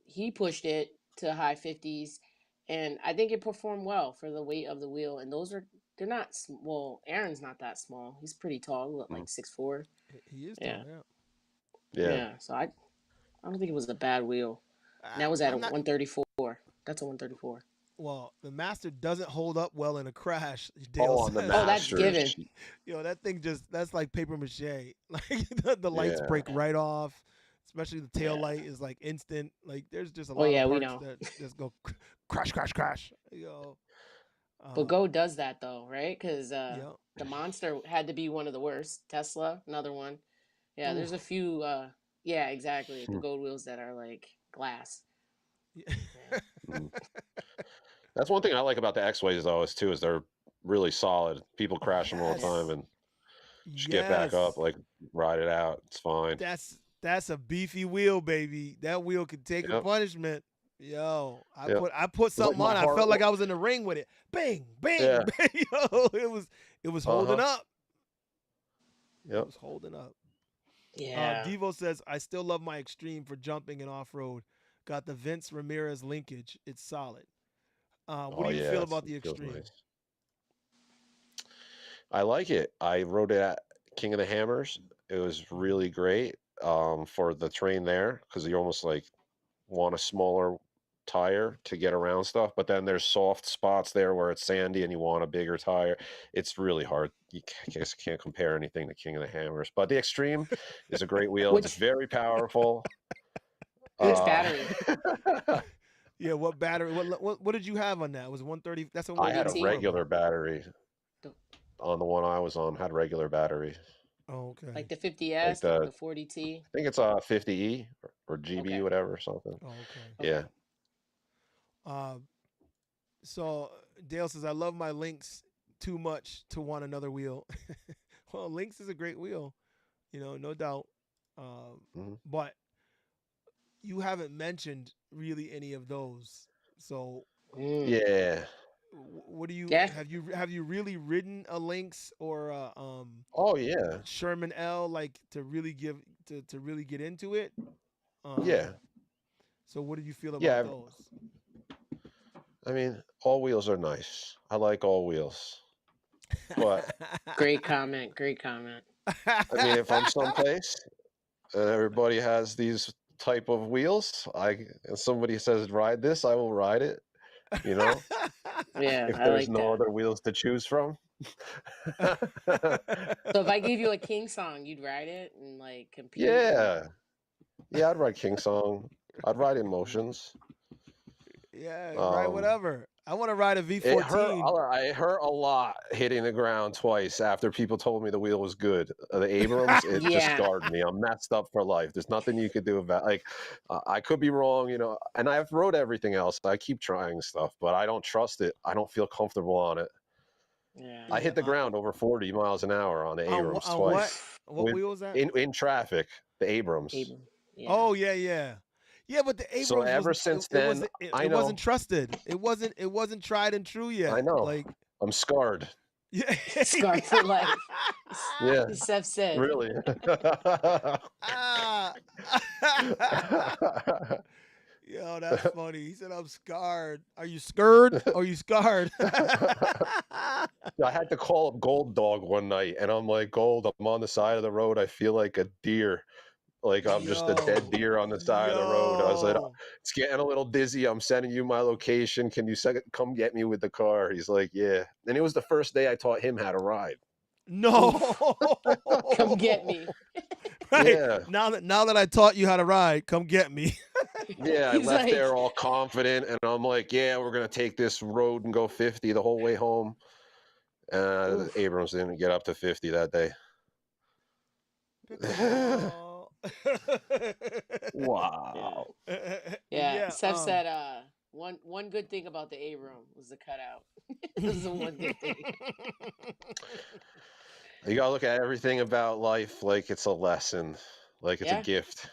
he pushed it to high 50s, and I think it performed well for the weight of the wheel. And they're not well. Aaron's not that small. He's pretty tall, Mhm. like 6'4". He is tall, Yeah, yeah. Yeah. yeah. So I don't think it was a bad wheel. And that was at a I'm not. 134. That's a 134. Well, the Master doesn't hold up well in a crash. Dale Oh, on the says, Oh, that's given. Masters. "Yo, that thing just—that's like paper mache. Like the lights Yeah. break Yeah. right off. Especially the tail Yeah. light is like instant. Like there's just a Oh lot of yeah, we parts know. that just go crash, crash, crash. Yo, But um, Go does that though, right? Because yeah. the Monster had to be one of the worst. Tesla, another one. Yeah, Ooh. there's a few. Yeah, exactly. The Hmm. gold wheels that are like glass. Yeah. Yeah. Mhm. That's one thing I like about the X-Ways though is they're really solid. People crash them all the Yeah. time Yes. and just get back up, Yes. like ride it out. It's fine. That's a beefy wheel, babe. That wheel could take a Yep. punishment. Yo, Yep. I put It's like something my on. I heart. felt like I was in the ring with it. Bang, bang, Yeah. bang. Yo, it was holding Uh-huh. up. It Yep. was holding up. Yeah. Devo says I still love my extreme for jumping and off road. Got the Vince Ramirez linkage. It's solid. What Oh do you yeah, feel about it the feels extreme? nice. I like it. I rode it at King of the Hammers. It was Mhm. really great for the train there because you almost like want a smaller tire to get around stuff, but then there's soft spots there where it's sandy and you want a bigger tire. It's really hard. Just can't compare anything to King of the Hammers. But the Extreme is a great wheel. It's Which very powerful. which Uh, battery? Yeah, what battery? What did you have on that? It was 130. That's a I had a 134, 40T. but regular battery The, on the one I was on. Had regular battery, oh, okay. like the like 50S, the the 40T. I think it's 50E or GB, Okay. whatever, or something. Oh, okay. Yeah. Okay. Uh, so Dale says I love my links too much to want another wheel. Well, links is a great wheel, no doubt. Mhm. But you haven't mentioned really any of those. So Mm. Yeah. what do you Yeah. have you really ridden a Lynx or a Oh yeah. Sherman L like to really to really get into it? Yeah. Um, so what do you feel Yeah. about those? I mean, all wheels are nice. I like all wheels. But Great comment. Great comment. I mean, if I'm someplace and everybody has these type of wheels, and somebody says ride this, I will ride it, you know, Yeah, if I there's like no that. other wheels to choose from. So if I gave you a King song, you'd ride it and like compete and Yeah. Yeah, I'd ride King Song. I'd ride Emotions. Yeah, ride Um, whatever. I want to ride a It hurt. V14. I hurt a lot hitting the ground twice after people told me the wheel was good. The Abrams, it just yeah. scarred me. I'm messed up for life. There's nothing you could do about. Like, I could be wrong, And I've rode everything else. I keep trying stuff, but I don't trust it. I don't feel comfortable on it. Yeah. I Yeah, hit the ground over 40 miles an hour on the Abrams on what? twice Oof. What with wheel was that? in traffic. The Abrams. Abram. Yeah. Oh yeah, yeah, yeah. But the So Abrams ever wasn't. since It then, wasn't. I It wasn't know. trusted. It wasn't tried and true I yet. know. Like I'm scarred. yeah. Scarred for life. Yeah, Seth said. really. Ah. Yo, that's funny. He said, "I'm scarred." Are you scared? Or are you scarred? I had to call up Gold Dog one night, and I'm like, Gold, I'm on the side of the road. I feel like a deer. Like I'm just a dead Yo, deer on the side of the road. I was like, yo. it's getting a little dizzy. I'm sending you my location. Can you come get me with the car? He's like, yeah. And it was the first day I taught him how to ride. Oof. No. Come get me. Right. Yeah. Now that I taught you how to ride, come get me. Yeah, I He's left like, there all confident, and I'm like, yeah, we're going to take this road and go 50 the whole way home. oof. Abrams didn't get up to 50 that day. Pickleball. Yeah. Wow. Yeah. Yeah. Seth said one good thing about the A-room was the cutout. It was the one good thing. You gotta look at everything about life like it's a lesson, like it's a Yeah. gift.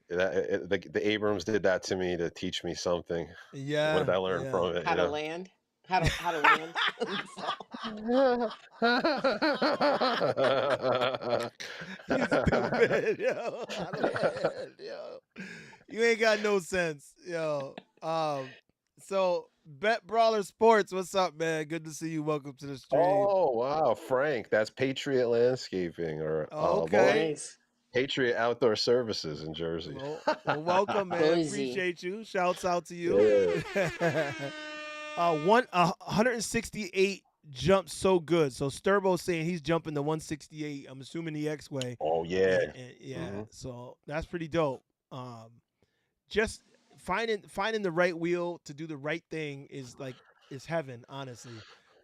The Abrams did that to me to teach me something. What Yeah. did I learn Yeah. from it? How to land. How to land in the fall. You stupid, yo. Out of land, yo. You ain't got no sense, yo. So Bet Brawler Sports, what's up, man? Good to see you. Welcome to the stream. Oh wow, Frank, that's Patriot Landscaping or Okay. Nice. Patriot Outdoor Services in Jersey. Well, welcome, man. Cozy. Appreciate you. Shouts out to you. Yeah. 168 jumps so good. So Sturbo's saying he's jumping the 168. I'm assuming the X way. Oh yeah. And yeah, hmm so that's pretty dope. Just finding the right wheel to do the right thing is heaven, honestly.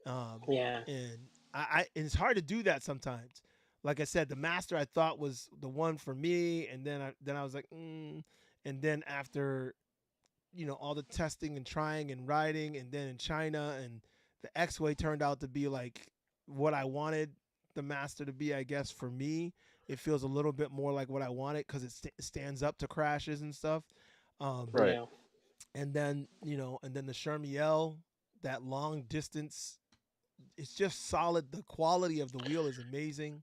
Um, Yeah. and and it's hard to do that sometimes. Like I said, the master I thought was the one for me, and then I was like, and then after all the testing and trying and riding, and then in China, and the X-Way turned out to be like what I wanted the master to be. I guess for me, it feels a little bit more like what I wanted because it stands up to crashes and stuff. Um, Right. Yeah. and then the Shermiel, that long distance, it's just solid. The quality of the wheel is amazing.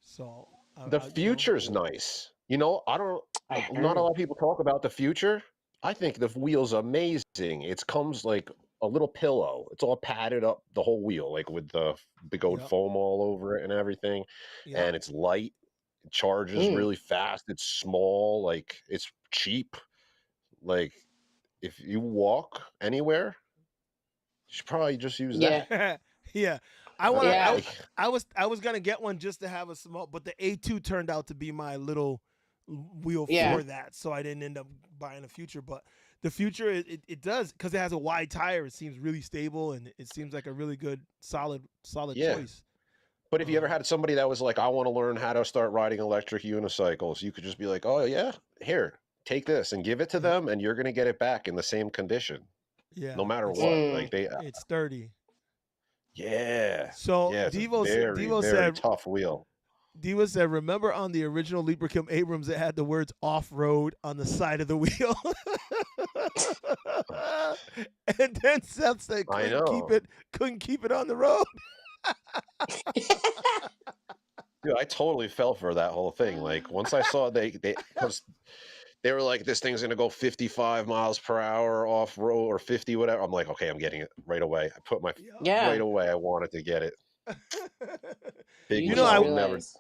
So The future's nice. I don't. I Not a heard. lot of people talk about the future. I think the wheel's amazing. It comes like a little pillow. It's all padded up the whole wheel, like with the big old Yep. foam all over it and everything. Yep. And it's light. It charges Mm. really fast. It's small. Like it's cheap. Like if you walk anywhere, you should probably just use Yeah. that. Yeah. I want to. Yeah. Like, I was gonna get one just to have a small, but the A2 turned out to be my little wheel Yeah. for that, so I didn't end up buying a future. But the future, it does because it has a wide tire. It seems really stable, and it seems like a really good, solid yeah. choice. But if you ever Um, had somebody that was like, I want to learn how to start riding electric unicycles, you could just be like, oh, yeah, here, take this and give it to yeah, them, and you're going to get it back in the same condition, yeah, no matter it's what. Mm. Like, it's sturdy. yeah. So Yeah, it's a very, Devo very said tough wheel. Diva said, remember on the original Librachem Abrams, it had the words off road on the side of the wheel. And then Seth said I couldn't keep it on the road. Dude, I totally fell for that whole thing. Like, once I saw because they were like, this thing's going to go 55 miles per hour off road or 50, whatever. I'm like, okay, I'm getting it right away. I put right Yeah. away. I wanted to get it. Big You You know, just wheel, never. realize.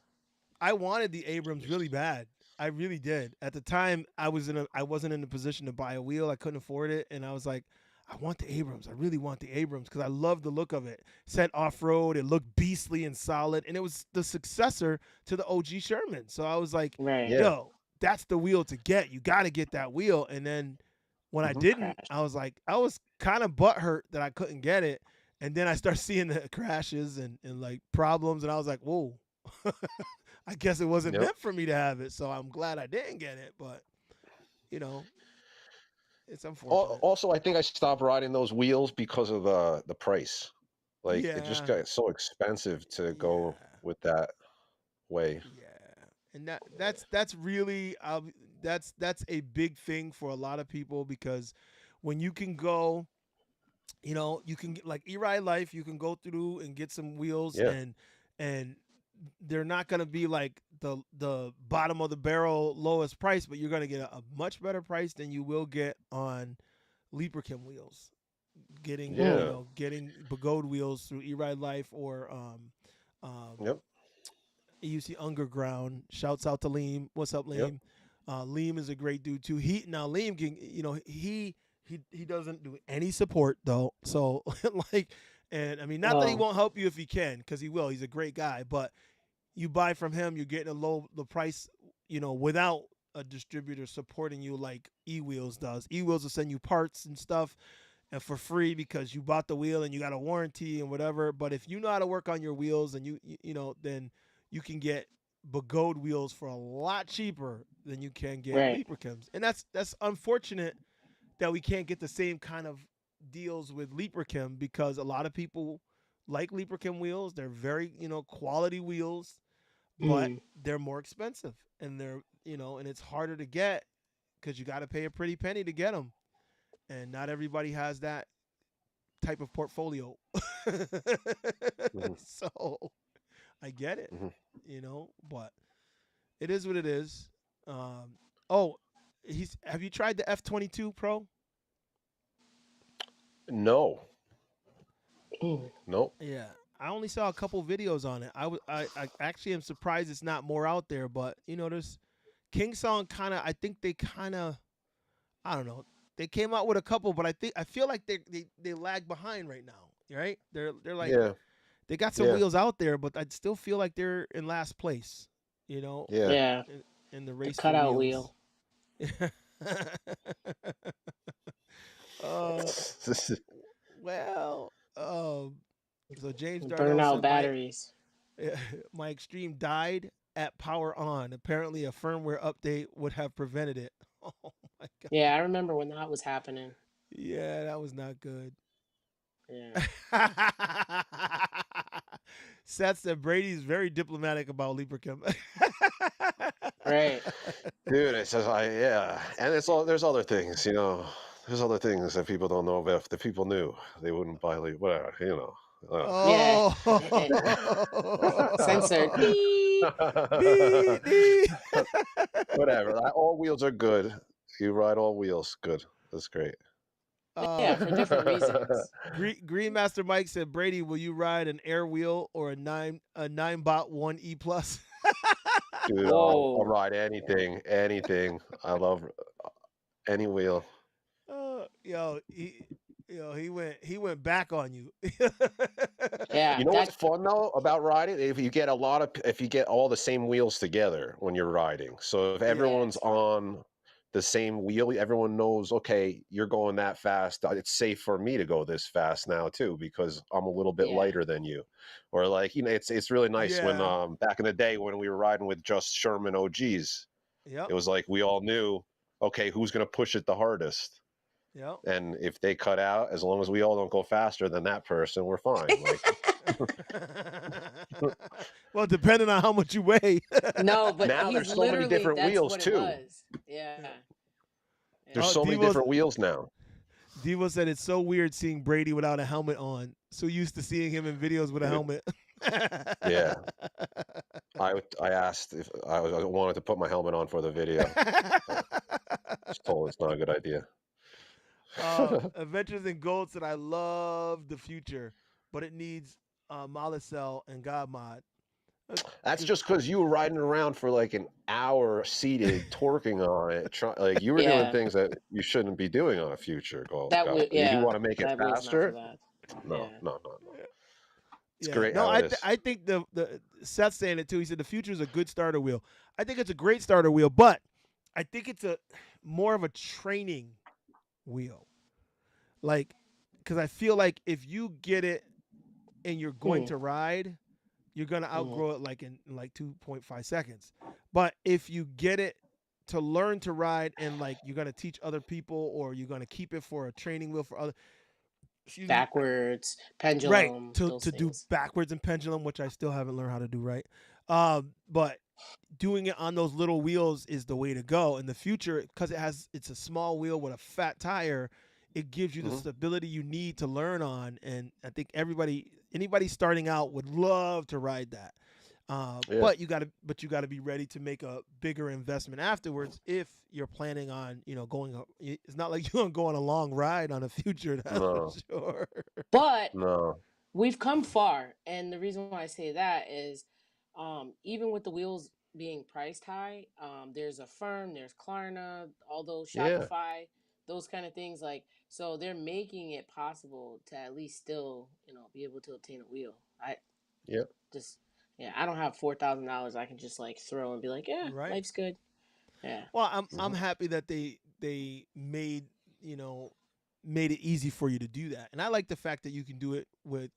I wanted the Abrams really bad. I really did. At the time, I wasn't in a position to buy a wheel. I couldn't afford it, and I was like, I want the Abrams. I really want the Abrams because I love the look of it. Set off road, it looked beastly and solid, and it was the successor to the OG Sherman. So I was like, Right. Yeah. yo, that's the wheel to get. You got to get that wheel. And then when I Mhm. didn't, Crash. I was like, I was kind of butthurt that I couldn't get it. And then I start seeing the crashes and like problems, and I was like, whoa. I guess it wasn't Yep. meant for me to have it, so I'm glad I didn't get it. But you know, it's unfortunate. Also, I think I stopped riding those wheels because of the price. Like, it just Yeah, got so expensive to go yeah, with that way. yeah. And that's really that's a big thing for a lot of people because when you can go, you can get like E-Ride Life, you can go through and get some wheels Yeah. and they're not going to be like the bottom of the barrel lowest price, but you're going to get a much better price than you will get on Librachem wheels. Getting Yeah. getting Begode wheels through E-Ride Life or Yep. EUC Underground. Shouts out to Liam. What's up, Yep. Liam? Liam is a great dude too. Liam can he doesn't do any support though. So like, and I mean, not that he Oh. won't help you if he can, because he will. He's a great guy, but you buy from him, you're getting the price, without a distributor supporting you like eWheels does. eWheels will send you parts and stuff and for free because you bought the wheel and you got a warranty and whatever. But if you know how to work on your wheels and then you can get Begode wheels for a lot cheaper than you can get Right. Leaperkims, and that's unfortunate that we can't get the same kind of deals with Leaperkim because a lot of people like Leaperkim wheels. They're very quality wheels, but Mm. they're more expensive, and they're and it's harder to get because you got to pay a pretty penny to get them, and not everybody has that type of portfolio. Mhm. So I get it, Mhm. but it is what it is. Oh, he's. Have you tried the F-22 Pro? No, Mm. no. Yeah, I only saw a couple videos on it. I actually am surprised it's not more out there. But there's King Song kind of. I think they kind of. I don't know. They came out with a couple, but I feel like they lag behind right now. Right? They're like Yeah, they got some yeah, wheels out there, but I still feel like they're in last place. You know, yeah. Yeah. in the The race for cutout wheels. wheel. uh, well, so James Burn Darnell out said batteries. my extreme died at power on. Apparently, a firmware update would have prevented it. Oh my Yeah, I remember when that was happening. yeah, that was not good. Yeah. Seth said Brady's very diplomatic about Leaperkim. Right. Dude, it says yeah, and it's all there's other things, There's other things that people don't know about. If the people knew, they wouldn't buy whatever, Yeah. Oh. Censored. Beep. Dee, dee. Whatever. All wheels are good. You ride all wheels, good. That's great. Yeah, for different reasons. Green Master Mike said, Brady, will you ride an air wheel or a nine bot 1E plus? Dude, I'll Whoa. ride anything, anything. I love any wheel. Yo, he went back on you. Yeah, You know what's that fun though about riding? If you get all the same wheels together when you're riding. So if Yeah. everyone's it's fun. on the same wheel, everyone knows, okay, you're going that fast. It's safe for me to go this fast now too because I'm a little bit Yeah. lighter than you. Or like, it's really nice when Yeah. back in the day when we were riding with just Sherman OGs, Yep. it was like we all knew, okay, who's going to push it the hardest. Yep. And if they cut out, as long as we all don't go faster than that person, we're fine. Like Well, depending on how much you weigh. No, but now he's there's so many literally different that's wheels what it too. was. Yeah. Yeah. There's Yeah. Oh, so many different wheels now. Devo said it's so weird seeing Brady without a helmet on. So used to seeing him in videos with a Dude, helmet. yeah. I asked if I wanted to put my helmet on for the video. I was told it's not a good idea. Adventures in Gold said I love the future, but it needs Molicel and God Mod. That's 'Cause- just because you were riding around for like an hour seated, torquing on it. Like you were doing Yeah. things that you shouldn't be doing on a future golf That golf. wheel, You yeah. want to make it That wheel's not for faster? that. No, Yeah. no, no, no. It's yeah, great no, how it is. I think the Seth's saying it too. He said the future is a good starter wheel. I think it's a great starter wheel, but I think it's a more of a training wheel. Like, because I feel like if you get it and you're going Mm. to ride, you're gonna Mm. outgrow it like in like 2.5 seconds. But if you get it to learn to ride and like you're gonna teach other people or you're gonna keep it for a training wheel for other, excuse me, Backwards, right, pendulum, to those to do things. backwards and pendulum, which I still haven't learned how to do right. But doing it on those little wheels is the way to go in the future because it's a small wheel with a fat tire. It gives you the Hmm. stability you need to learn on, and I think anybody starting out would love to ride that. Yeah. But you gotta be ready to make a bigger investment afterwards if you're planning on going. It's not like you're gonna go on a long ride on a future. That's for No, sure. But no. we've come far, and the reason why I say that is, even with the wheels being priced high, there's a firm, there's Klarna, all those Yeah. Shopify, those kind of things. Like, so they're making it possible to at least still, be able to obtain a wheel. I Yep. just, yeah, I don't have $4,000 I can just like throw and be like, yeah, Right. life's good. Yeah. Well, I'm Hmm. happy that they you know made it easy for you to do that, and I like the fact that you can do it with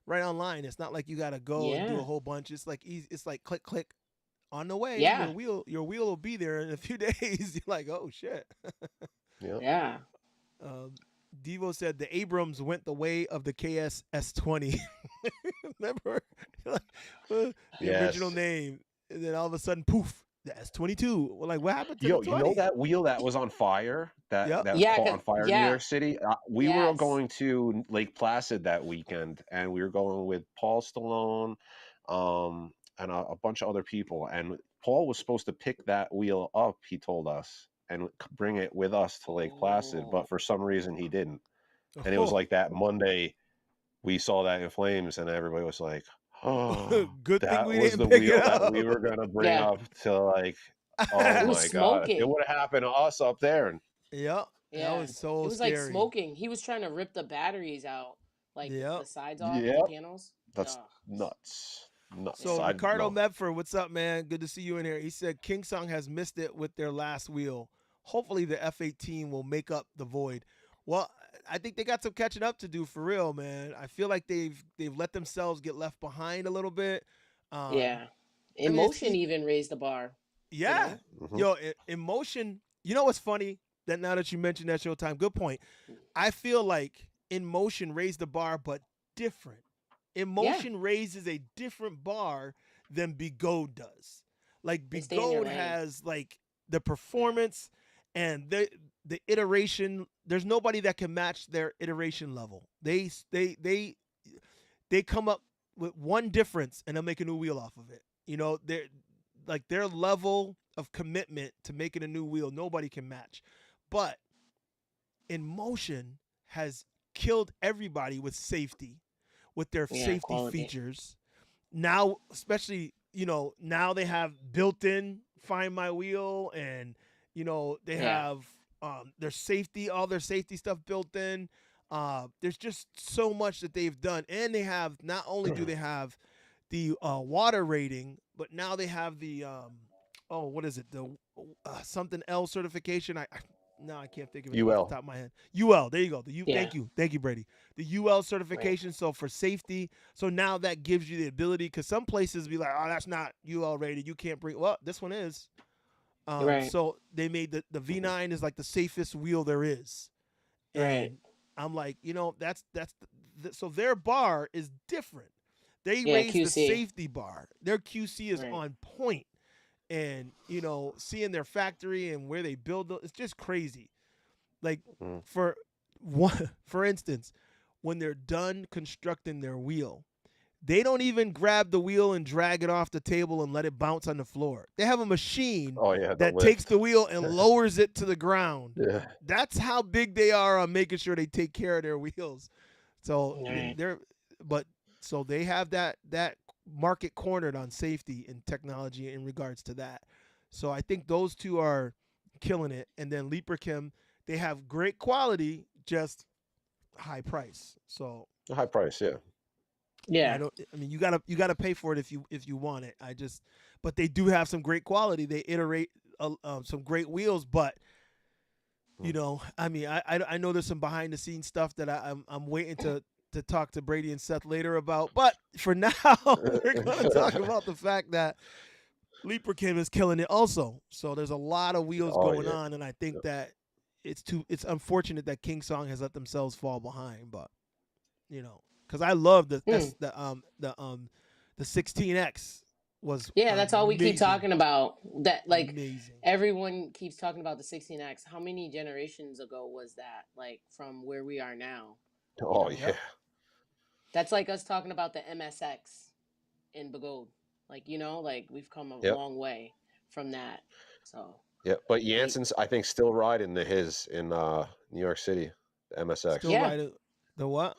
right online. It's not like you gotta go and do a Yeah. whole bunch. It's like easy. It's like click click. on the way. Yeah. Your wheel will be there in a few days. You're like, oh shit. Yep. Yeah. Um, Devo said the Abrams went the way of the KS S20. Remember, like, the original Yes. name, and then all of a sudden, poof, the S22. Well, like, what happened to the Yo, you know 20? that wheel that was on fire, Yep. that Yeah. caught on fire in New Yeah. York City? We were Yes. going to Lake Placid that weekend, and we were going with Paul Stallone, and a bunch of other people. And Paul was supposed to pick that wheel up, he told us, and bring it with us to Lake Placid, Oh. but for some reason he didn't. And it was Oh, like that Monday we saw that in flames, and everybody was like, "Oh, good thing that we was didn't the pick it wheel that we up. were gonna bring Yeah. up to like." Oh It was my God! If it smoking. would have happened to us up there, and Yep, that Yeah. was It so was like scary. smoking. He was trying to rip the batteries out, like Yep. the sides off the yep, panels. that's Ugh. nuts, nuts. So Yeah. I Ricardo no, Medford, what's up, man? Good to see you in here. He said King Song has missed it with their last wheel. Hopefully the F18 will make up the void. Well, I think they got some catching up to do for real, man. I feel like they've let themselves get left behind a little bit. Um, Yeah. I mean, Emotion even raised the bar, you yeah, know? hmm yo, emotion. You know what's funny? That now that you mentioned that Showtime, good point. I feel like in motion raised the bar, but different. Yeah. Emotion raises a different bar than Begode does. Like They stay in their Begode lane. has like the Yeah. performance and the iteration. There's nobody that can match their iteration level. They come up with one difference and they'll make a new wheel off of it. You know, they're like their level of commitment to making a new wheel, nobody can match. But in motion has killed everybody with safety, with their Yeah. safety Quality. features. Now, especially, now they have built-in Find My Wheel, and they Yeah. have their safety, all their safety stuff built in. There's just so much that they've done, and they have not only do they have the water rating, but now they have the what is it, the something L certification. No, I can't think of it off the UL. top of my head. UL, there you go. Yeah. Thank you, Brady. The UL Right. certification. So for safety, so now that gives you the ability, because some places be like, oh, that's not UL rated. You can't bring. Well, this one is. Right. So they made the V9 is like the safest wheel there is, Right. and I'm like, so their bar is different. They Yeah. raise the QC. safety bar. Their QC is Right. on point, and seeing their factory and where they build it's just crazy. Like Mm. for one, for instance, when they're done constructing their wheel, they don't even grab the wheel and drag it off the table and let it bounce on the floor. They have a machine Oh yeah, the that takes lift. the wheel and lowers it to the ground. Yeah. That's how big they are on making sure they take care of their wheels. So Right. so they have that market cornered on safety and technology in regards to that. So I think those two are killing it. And then Leaperchem, they have great quality, just high price. So A high price, yeah. Yeah. I mean, you gotta pay for it if you want it. But they do have some great quality. They iterate some great wheels, but I mean, I know there's some behind the scenes stuff that I'm waiting to talk to Brady and Seth later about. But for now, we're gonna talk about the fact that Leaperchem is killing it also. So there's a lot of wheels Oh going yeah. on, and I think that it's unfortunate that King Song has let themselves fall behind. But because I love the Hmm. the 16X was Yeah. That's all we keep amazing, talking about. That like amazing. everyone keeps talking about the 16X. How many generations ago was that? Like from where we are now. Oh Yep. yeah. That's like us talking about the MSX in Begode. Like like we've come a Yep. long way from that. So Yeah. But like Jansen's, I think, still riding his in New York City, the MSX. Still yeah, right. The what?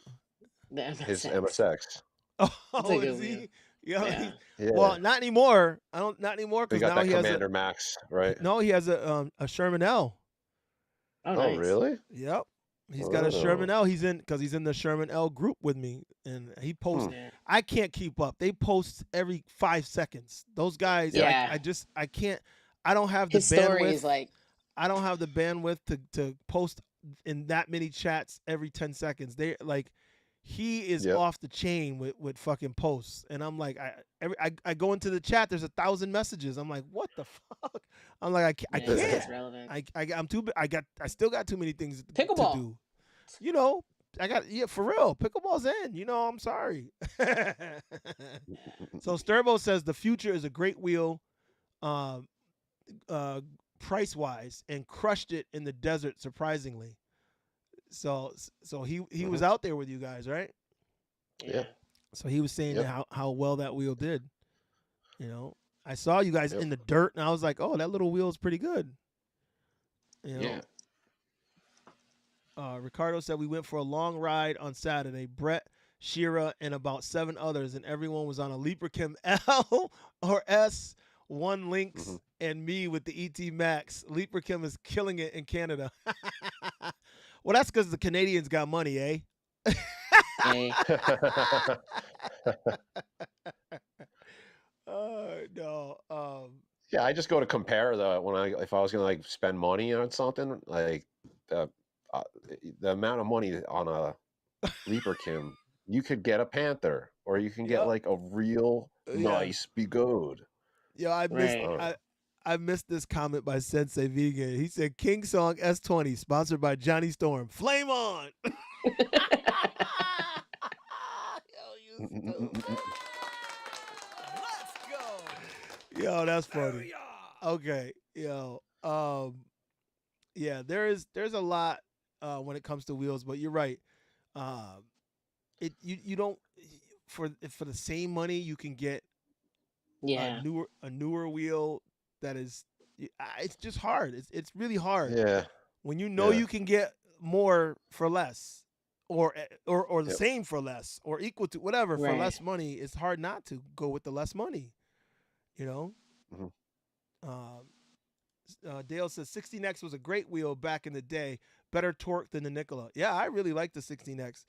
the His MSX. MSX. It's a Oh, good is wheel. he? Yeah. Yeah. Yeah. Well, not anymore. I don't. Not anymore They because got now that he has Commander Max, right? he has a Sherman L. Oh, Oh nice. really? Yep. He's got a Sherman Oh. L. He's in the Sherman L group with me, and he posts. Hmm. Yeah. I can't keep up. They post every 5 seconds. Those guys, Yeah. I can't. I don't have the His story bandwidth. is like I don't have the bandwidth to post in that many chats every 10 seconds. They like he is Yep. off the chain with fucking posts, and I'm like, I go into the chat. There's 1,000 messages. I'm like, what the fuck? I'm like, I Yeah, so can't. it's relevant. I'm too. I still got too many things to Pickleball. do. You know, I got for real. Pickleball's in. You know, I'm sorry. So Sturbo says the future is a great wheel, um, price wise, and crushed it in the desert surprisingly. So he was out there with you guys, right? Yeah. So he was saying Yep. how well that wheel did. You know, I saw you guys Yep. in the dirt, and I was like, oh, that little wheel is pretty good. You know. Yeah. Ricardo said we went for a long ride on Saturday. Brett, Shira, and about 7 others, and everyone was on a Leaperchem L or S, one Lynx, and me with the ET Max. Leaperchem is killing it in Canada. Well, that's because the Canadians got money, eh? Hey. No. Yeah, I just go to compare though if I was gonna like spend money on something like uh, the amount of money on a Leaper Kim, you could get a Panther or you can get Yep. like a real nice Begode. Yo, I missed this comment by Sensei Vegan. He said King Song S20 sponsored by Johnny Storm. Flame on. Yo, you stupid. Let's go. Yo, that's funny. Okay. Yo. Yeah, there's a lot when it comes to wheels, but you're right. You don't for the same money you can get a newer wheel that is it's just hard. It's really hard. Yeah. When you know you can get more for less or the Yep. same for less or equal to whatever for less money, it's hard not to go with the less money. You know? Dale says 60X was a great wheel back in the day. Better torque than the Nikola. Yeah, I really like the 60X.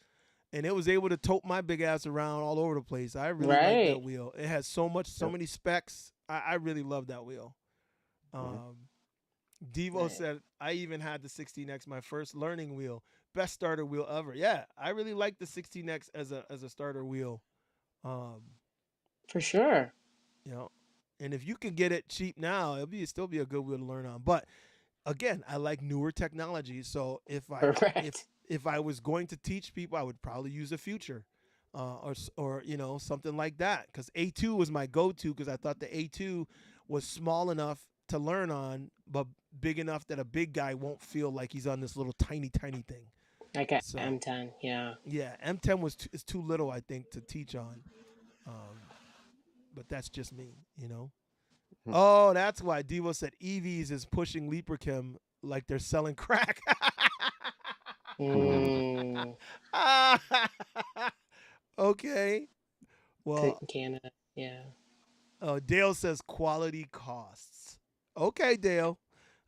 And it was able to tote my big ass around all over the place. I really like that wheel. It has so many specs. I really love that wheel. Devo said, I even had the 16X, my first learning wheel. Best starter wheel ever. Yeah, I really like the 16X as a starter wheel. For sure. You know, and if you can get it cheap now, it'll still be a good wheel to learn on. But again, I like newer technology. So if I was going to teach people, I would probably use a Future, or you know, something like that. Because A2 was my go-to because I thought the A2 was small enough to learn on, but big enough that a big guy won't feel like he's on this little tiny thing. Like a M10, yeah. Yeah, M10 is too little, I think, to teach on. But that's just me, you know. Oh, that's why Devo said EVs is pushing Leaperchem like they're selling crack. Okay. Well, Canada, yeah. Dale says quality costs. Okay, Dale.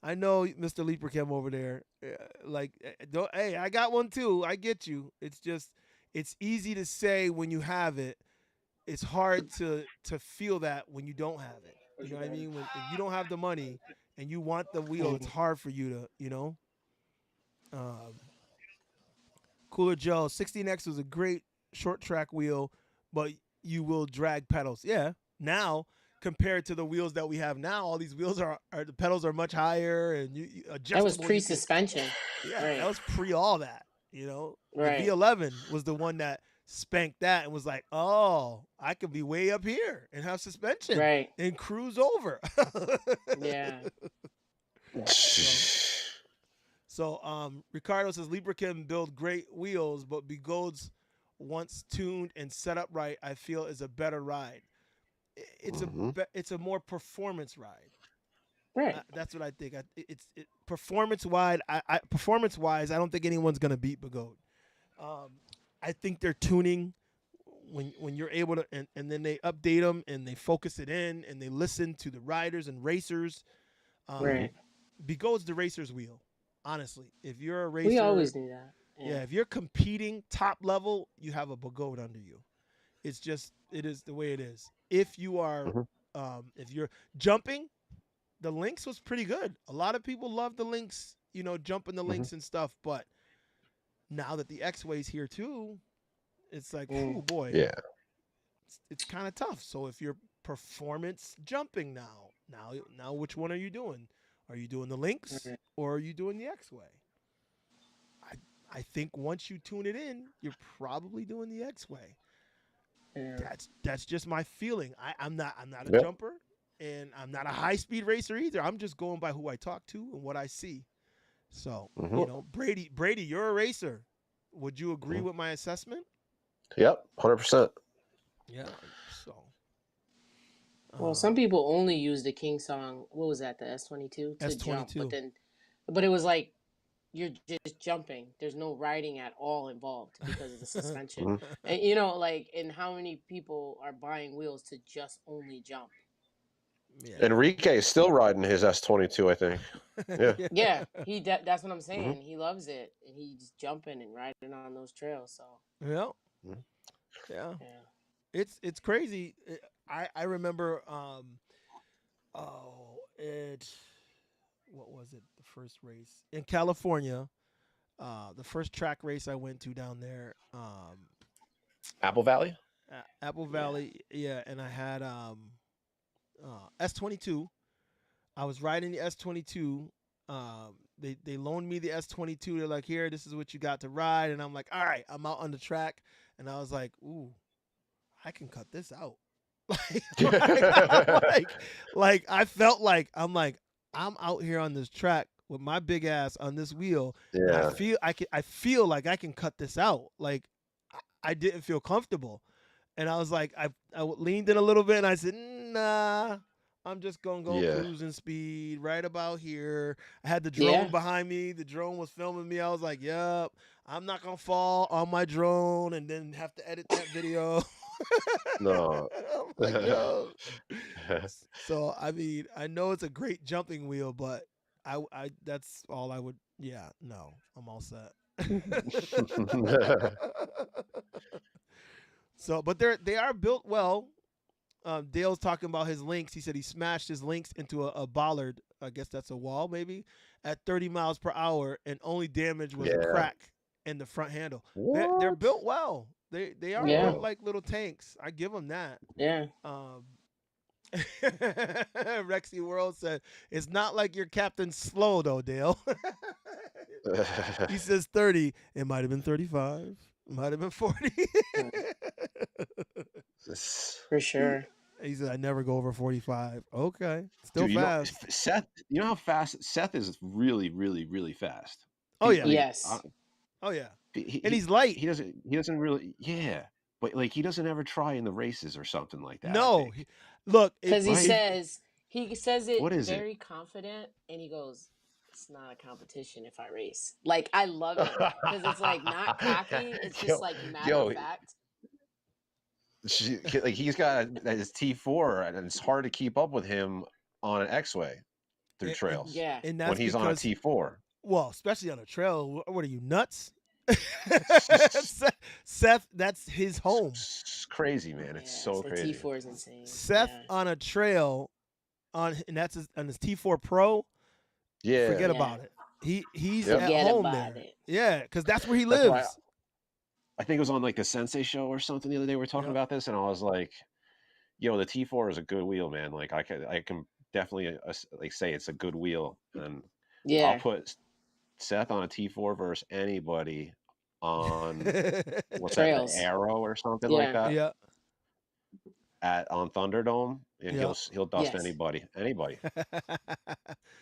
I know Mr. Leaperchem over there. Hey, I got one too. I get you. It's just, it's easy to say when you have it. It's hard to feel that when you don't have it. You know what I mean? If you don't have the money and you want the wheel, it's hard for you to, you know. Cooler Joe, 16X was a great short track wheel, but you will drag pedals. Yeah. Now, compared to the wheels that we have now, all these wheels are the pedals are much higher and you adjustable. That was pre-suspension. Yeah, that was pre all that. You know, the V11 was the one that spanked that and was like, oh, I could be way up here and have suspension and cruise over. Yeah. So Ricardo says Libra can build great wheels, but Bigodes once tuned and set up right, I feel is a better ride. It's a more performance ride. Right. That's what I think. Performance wise, I don't think anyone's gonna beat Bigode. I think they're tuning when you're able to, and then they update them and they focus it in and they listen to the riders and racers. Bigode's the racer's wheel. Honestly, if you're a racer, we always knew that. Yeah, if you're competing top level, you have a Bigode under you. It is the way it is. If you are, if you're jumping, the Lynx was pretty good. A lot of people love the Lynx, you know, jumping the Lynx and stuff. But now that the X-Way's here too, It's like, oh boy, Yeah. it's kind of tough. So if you're performance jumping now which one are you doing? Are you doing the links Right. or are you doing the X way? I I think once you tune it in, you're probably doing the X way. Yeah. That's just my feeling. I'm not a Yep. jumper, and I'm not a high speed racer either. I'm just going by who I talk to and what I see. So Hmm. Brady, you're a racer. Would you agree Hmm. with my assessment? Yep. 100%. Yeah. So Well, some um, people only use the King song. What was that? The S22 to jump, but S22. it was like you're just jumping. There's no riding at all involved because of the suspension. Hmm. And like, and how many people are buying wheels to just only jump? Yeah. Enrique is still riding his S22, I think. Yeah. Yeah. Yeah, that's what I'm Hmm. saying. He loves it, and he's jumping and riding on those trails. So Yeah. Yeah. yeah, It's crazy. I remember oh it what was it, the first race in California, the first track race I went to down there, Apple Valley? Apple yeah, Valley, yeah, and I had S22. I was riding the S22. They loaned me the S22. They're like, here, this is what you got to ride, and I'm like, all right, I'm out on the track, and I was like, ooh, I can cut this out. like I felt like I'm out here on this track with my big ass on this wheel, and Yeah. I feel like I can cut this out. Like I didn't feel comfortable, and I was like I leaned in a little bit, and I said, nah. I'm just gonna go Yeah. cruising speed right about here. I had the drone yeah, behind me. The drone was filming me. I was like, "Yup, I'm not gonna fall on my drone and then have to edit that video." No. I'm like, yo. So I mean, I know it's a great jumping wheel, but I that's all I would. Yeah, no, I'm all set. So, but they are built well. Dale's talking about his links. He said he smashed his links into a bollard. I guess that's a wall, maybe, at 30 miles per hour, and only damage was a Yeah. crack in the front handle. They're What? built well. They are yeah, built Wow. like little tanks. I give them that. yeah. Um, Rexy World said it's not like your captain's slow though, Dale. He says 30. It might have been 35. It might have been 40. Mm, This- for sure. He said I never go over 45. Okay, still Dude, fast. Seth, you know how fast Seth is really, really, really fast. Oh yeah. Like, Yes, Oh yeah. he, And he he's light. he doesn't really, yeah, but like he doesn't ever try in the races or something like that, I No. think. Look, because Right? he says it What is it? very confident, and he goes, "It's not a competition if I race." Like, I love it because it's like not cocky. It's just yo, like matter of yo, fact. like he's got his T4, and it's hard to keep up with him on an X-way through and, and, trails Yeah, and when that's he's on a because, T4. well, especially on a trail. What are you, nuts? It's Seth, that's his home. crazy, man. It's yeah. so So crazy. T4 is insane. Seth Yeah, on a trail and that's on his T4 Pro. Yeah. Forget yeah. about it. He's Yep. at Forget home about there. it. Yeah, because that's where he That's why lives. I think it was on like the Sensei show or something the other day. We were talking Yep. about this, and I was like, "Yo, the T4 is a good wheel, man. Like, I can definitely like say it's a good wheel, and I'll Yeah, put Seth on a T4 versus anybody on what's that, the trails. Arrow or something like Yeah. that Yeah. at on Thunderdome, and Yeah. he'll dust Yes. anybody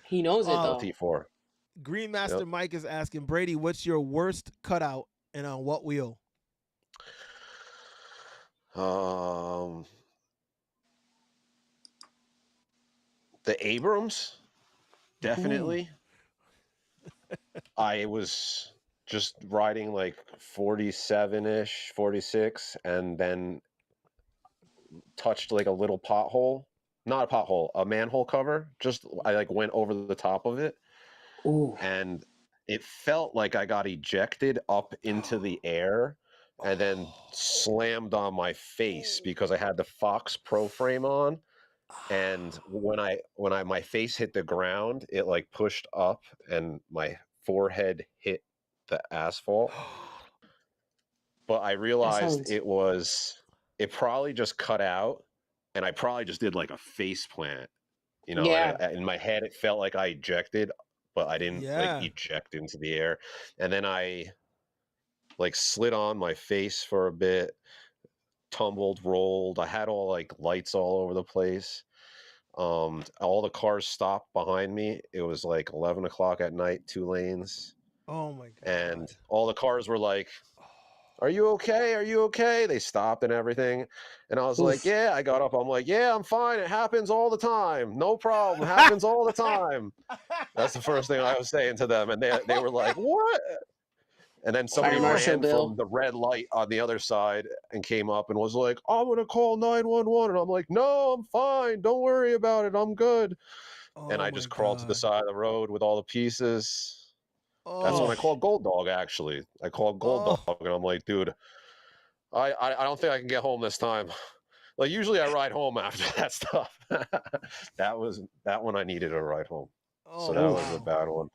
He knows it on a um, though. T4. Green Yep. Master Mike is asking Brady, what's your worst cutout and on what wheel? Um, the Abrams, Ooh. definitely. I was just riding like 47-ish, 46, and then touched like a little pothole. Not a pothole, a manhole cover. Just I like went over the top of it, Ooh. and it felt like I got ejected up into the air and then slammed on my face because I had the Fox Pro frame on. And when I my face hit the ground, it like pushed up and my forehead hit the asphalt. but I That realized sounds. it probably just cut out, and I probably just did like a face plant, Yeah. and in my head it felt like I ejected, but I didn't like Yeah. eject into the air, and then I like slid on my face for a bit, tumbled, rolled. I had all like lights all over the place. All the cars stopped behind me. It was like 11 o'clock at night, 2 lanes, Oh my and God. all the cars were like, "Are you okay? Are you okay?" They stopped and everything, and I was like, Oof. "Yeah." I got up. I'm like, "Yeah, I'm fine. It happens all the time. No problem. It happens all the time." That's the first thing I was saying to them, and they were like, "What?" And then somebody Fire Marshal ran from Bill. the red light on the other side and came up and was like, "I'm gonna call 911." And I'm like, "No, I'm fine. Don't worry about it. I'm good." And Oh I my just crawled to the God. side of the road with all the pieces. That's when I Oh. Yeesh. called Gold Dog. Actually, I called Gold Oh. Dog, and I'm like, "Dude, I don't think I can get home this time." Like usually I ride home after that stuff. That one I needed a ride home. So Oh that was Oof. a wow. bad one.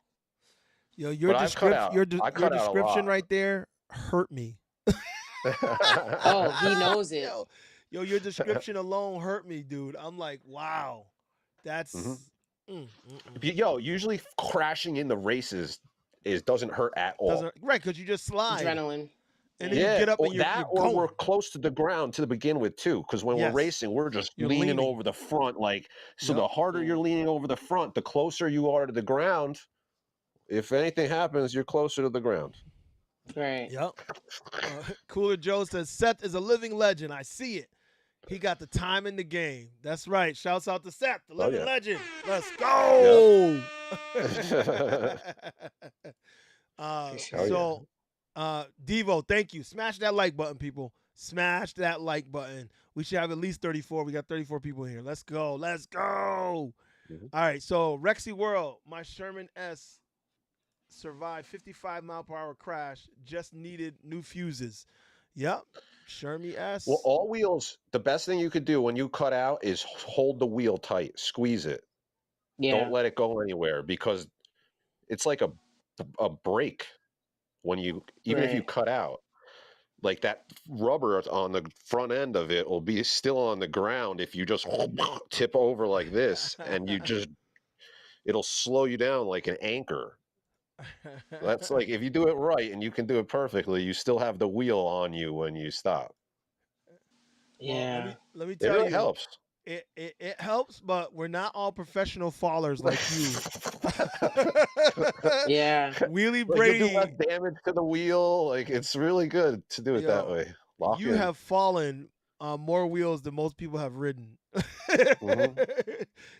Yo, But I've cut out I your cut out a description lot. right there hurt me. Oh, he knows it. yo, your description alone hurt me, dude. I'm like, wow, hmm that's mm. Yo, usually crashing in the races is doesn't hurt at all. Doesn't right because you just slide Adrenaline. and then Yeah. you Yeah, get up or and that, you're or we're going. close to the ground to begin with too. Because when we're Yes, racing, we're just you're leaning leaning. over the front. Like, so Yep. the harder you're Mm. leaning over the front, the closer you are to the ground. If anything happens, you're closer to the ground. Right. Yep. Cooler Joe says Seth is a living legend. I see it. He got the time in the game. That's right. Shouts out to Seth, the Oh living yeah, legend. Let's yeah. go. For Oh sure. yeah. So Devo, thank you. Smash that like button, people. Smash that like button. We should have at least 34. We got 34 people here. Let's go. Let's go. Mhm. All right. So Rexy World, my Sherman S survived 55-mile-per-hour crash. Just needed new fuses. Yep. Shermy Well, S. all wheels, the best thing you could do when you cut out is hold the wheel tight, squeeze it. Don't Yeah. let it go anywhere because it's like a brake when you, even if you Right. cut out. Like that rubber on the front end of it will be still on the ground if you just tip over like this, and it'll slow you down like an anchor. That's like if you do it right and you can do it perfectly, you still have the wheel on you when you stop. Well, Yeah. let me It tell really you, helps. it helps, but we're not all professional fallers like you. Yeah. Wheelie Like you'll do less Brady, damage to the wheel. Like it's really good to do it that yo, way. Lock you in. have fallen on more wheels than most people have ridden. hmm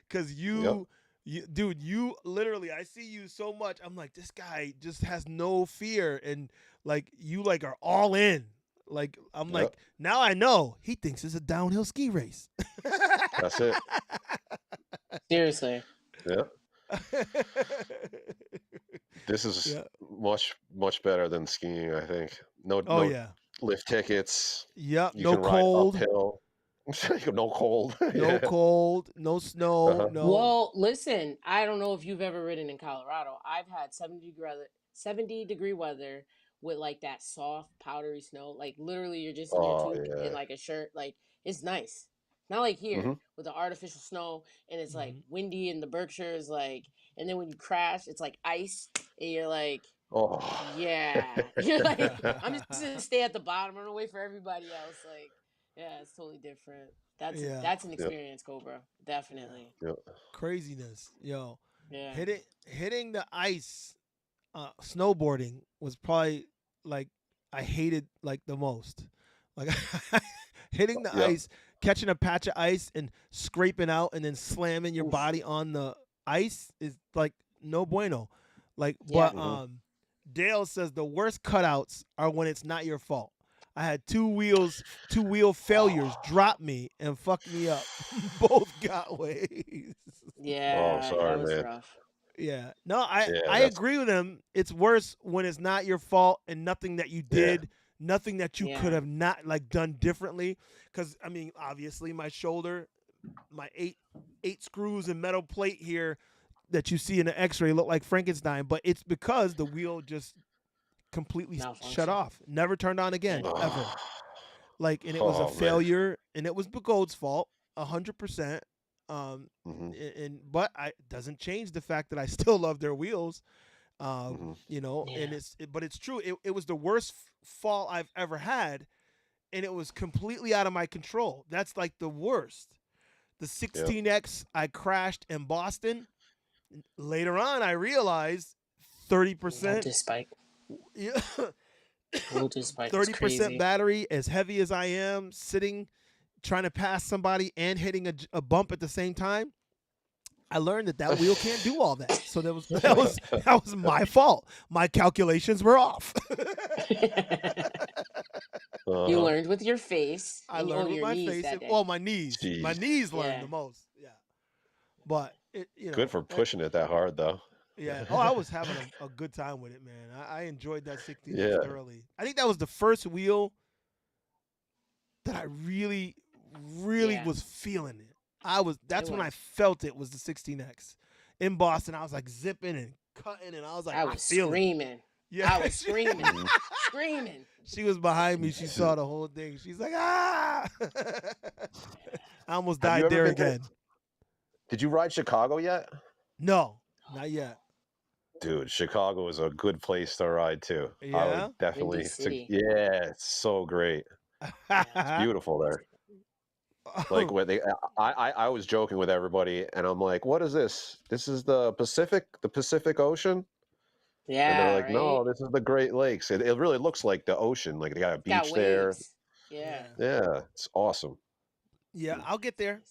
Cause Yep. you, dude, you literally, I see you so much. I'm like, this guy just has no fear, and like you, like are all in. Like I'm Yep. like, now I know he thinks it's a downhill ski race. That's it. Seriously. Yep. This is yeah. much better than skiing. I think. Oh No yeah. lift tickets. Yep. You No can ride cold. uphill. No cold. No Yeah. cold. No snow. Uh-huh. No. Well, listen, I don't know if you've ever ridden in Colorado. I've had 70-degree weather with like that soft powdery snow. Like literally you're just in your Oh toque and yeah. like a shirt. Like it's nice. Not like here hmm with the artificial snow and it's like Mhm. windy in the Berkshires, like, and then when you crash, it's like ice and you're like, Oh. yeah. You're like, I'm just gonna stay at the bottom. I'm gonna wait for everybody else. Like, yeah, it's totally different. yeah. That's an Yep. experience, Cobra. Yeah. Definitely. Yep. Craziness. Yo. Yeah. Hitting the ice snowboarding was probably like I hated like the most. Like hitting the Yep. ice, catching a patch of ice and scraping out and then slamming your Oof. body on the ice is like no bueno. Like Yeah. but hmm Dale says the worst cutouts are when it's not your fault. I had two wheel failures drop me and fuck me up. Both got ways. Oh, I'm Yeah. That sorry, was man. rough. Yeah. No, Yeah, I that's agree with him. It's worse when it's not your fault and nothing that you yeah. did, nothing that you could Yeah. have not like done differently. Because I mean, obviously, my shoulder, my eight screws and metal plate here that you see in the X-ray look like Frankenstein, but it's because the wheel just completely shut Malfunction. off, never turned on again, Dang. ever. Like, and it was a Oh man. failure, and it was Bigode's fault, 100%. Um, Hmm. but it doesn't change the fact that I still love their wheels. Hmm. You know, and Yeah. but it's true. It was the worst fall I've ever had, and it was completely out of my control. That's like the worst. The Yep. 16X I crashed in Boston. Later on, I realized 30%. Voltage spike. Yeah, Voltage spike was 30% crazy. battery. As heavy as I am, sitting trying to pass somebody and hitting a bump at the same time. I learned that wheel can't do all that. So that was my fault. My calculations were off. You Uh-huh. learned with your face I and learned with your my knees face. that day. Well, my knees. My Jeez. knees learned Yeah. the most. Yeah, but Good for pushing it that hard, though. yeah. Oh, I was having a good time with it, man. I enjoyed that 16X Yeah. thoroughly. I think that was the first wheel that I really, really Yeah. was feeling it. That's It when I was. felt it was the 16X. In Boston, I was like zipping and cutting, and I was like, I I was feel it. screaming. Yeah, I was screaming. Mhm. Screaming. she was behind me. She saw the whole thing. She's like, ah! I almost Have you died ever there been to? again. Did you ride Chicago yet? No, not yet. Dude, Chicago is a good place to ride too. I would Yeah. Windy definitely. City. Yeah, it's so great. Yeah. It's beautiful there. Like when I was joking with everybody, and I'm like, "What is this? This is the Pacific Ocean?" And they're Yeah, like, right? "No, this is the Great Lakes. It really looks like the ocean. Like they got a Got beach there. waves. Yeah. yeah. Yeah, it's awesome." Yeah, I'll get there.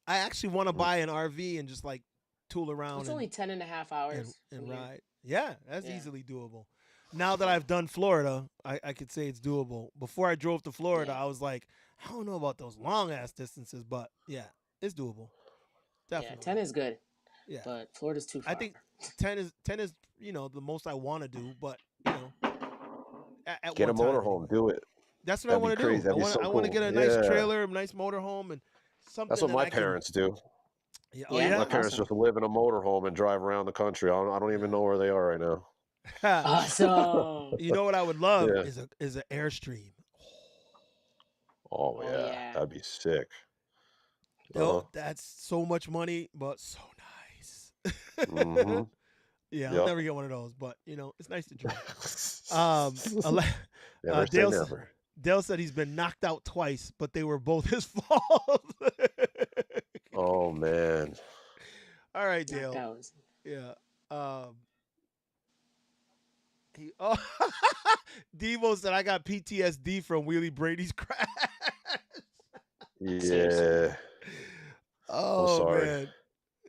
I actually want to Mhm. buy an RV and just like tool around It's only 10 and a half hours from and here. ride. Yeah, that's Yeah. easily doable. Now that Yeah. I've done Florida, I could say it's doable. Before I drove to Florida, Yeah. I was like, I don't know about those long ass distances, but yeah, it's doable. Yeah. Definitely. 10 is good, Yeah. but Florida's too I far. think 10 is the most I want to do, but at Get a one time motorhome. anyway. Do it. That's what I That'd be want to crazy. do. That'd be so I want to cool. get a nice Yeah, trailer, a nice motorhome, and that's something what that my I can. parents do. Yeah. Oh Yeah. My yeah. parents Awesome. just live in a motorhome and drive around the country. I don't even know where they are right now. Awesome. You know what I would love Yeah. is an Airstream. Oh Oh, yeah, yeah. that'd be sick. Yo, that's so much money, but so nice. Hmm. Yeah, I'll Yep. never get one of those, but it's nice to drive. Never say Dale, never. Dale said he's been knocked out twice, but they were both his fault. Oh man. All right, Knocked Dale. out. Yeah. Oh, Devo said I got PTSD from Wheelie Brady's crash. Seriously. Yeah. Oh sorry. man,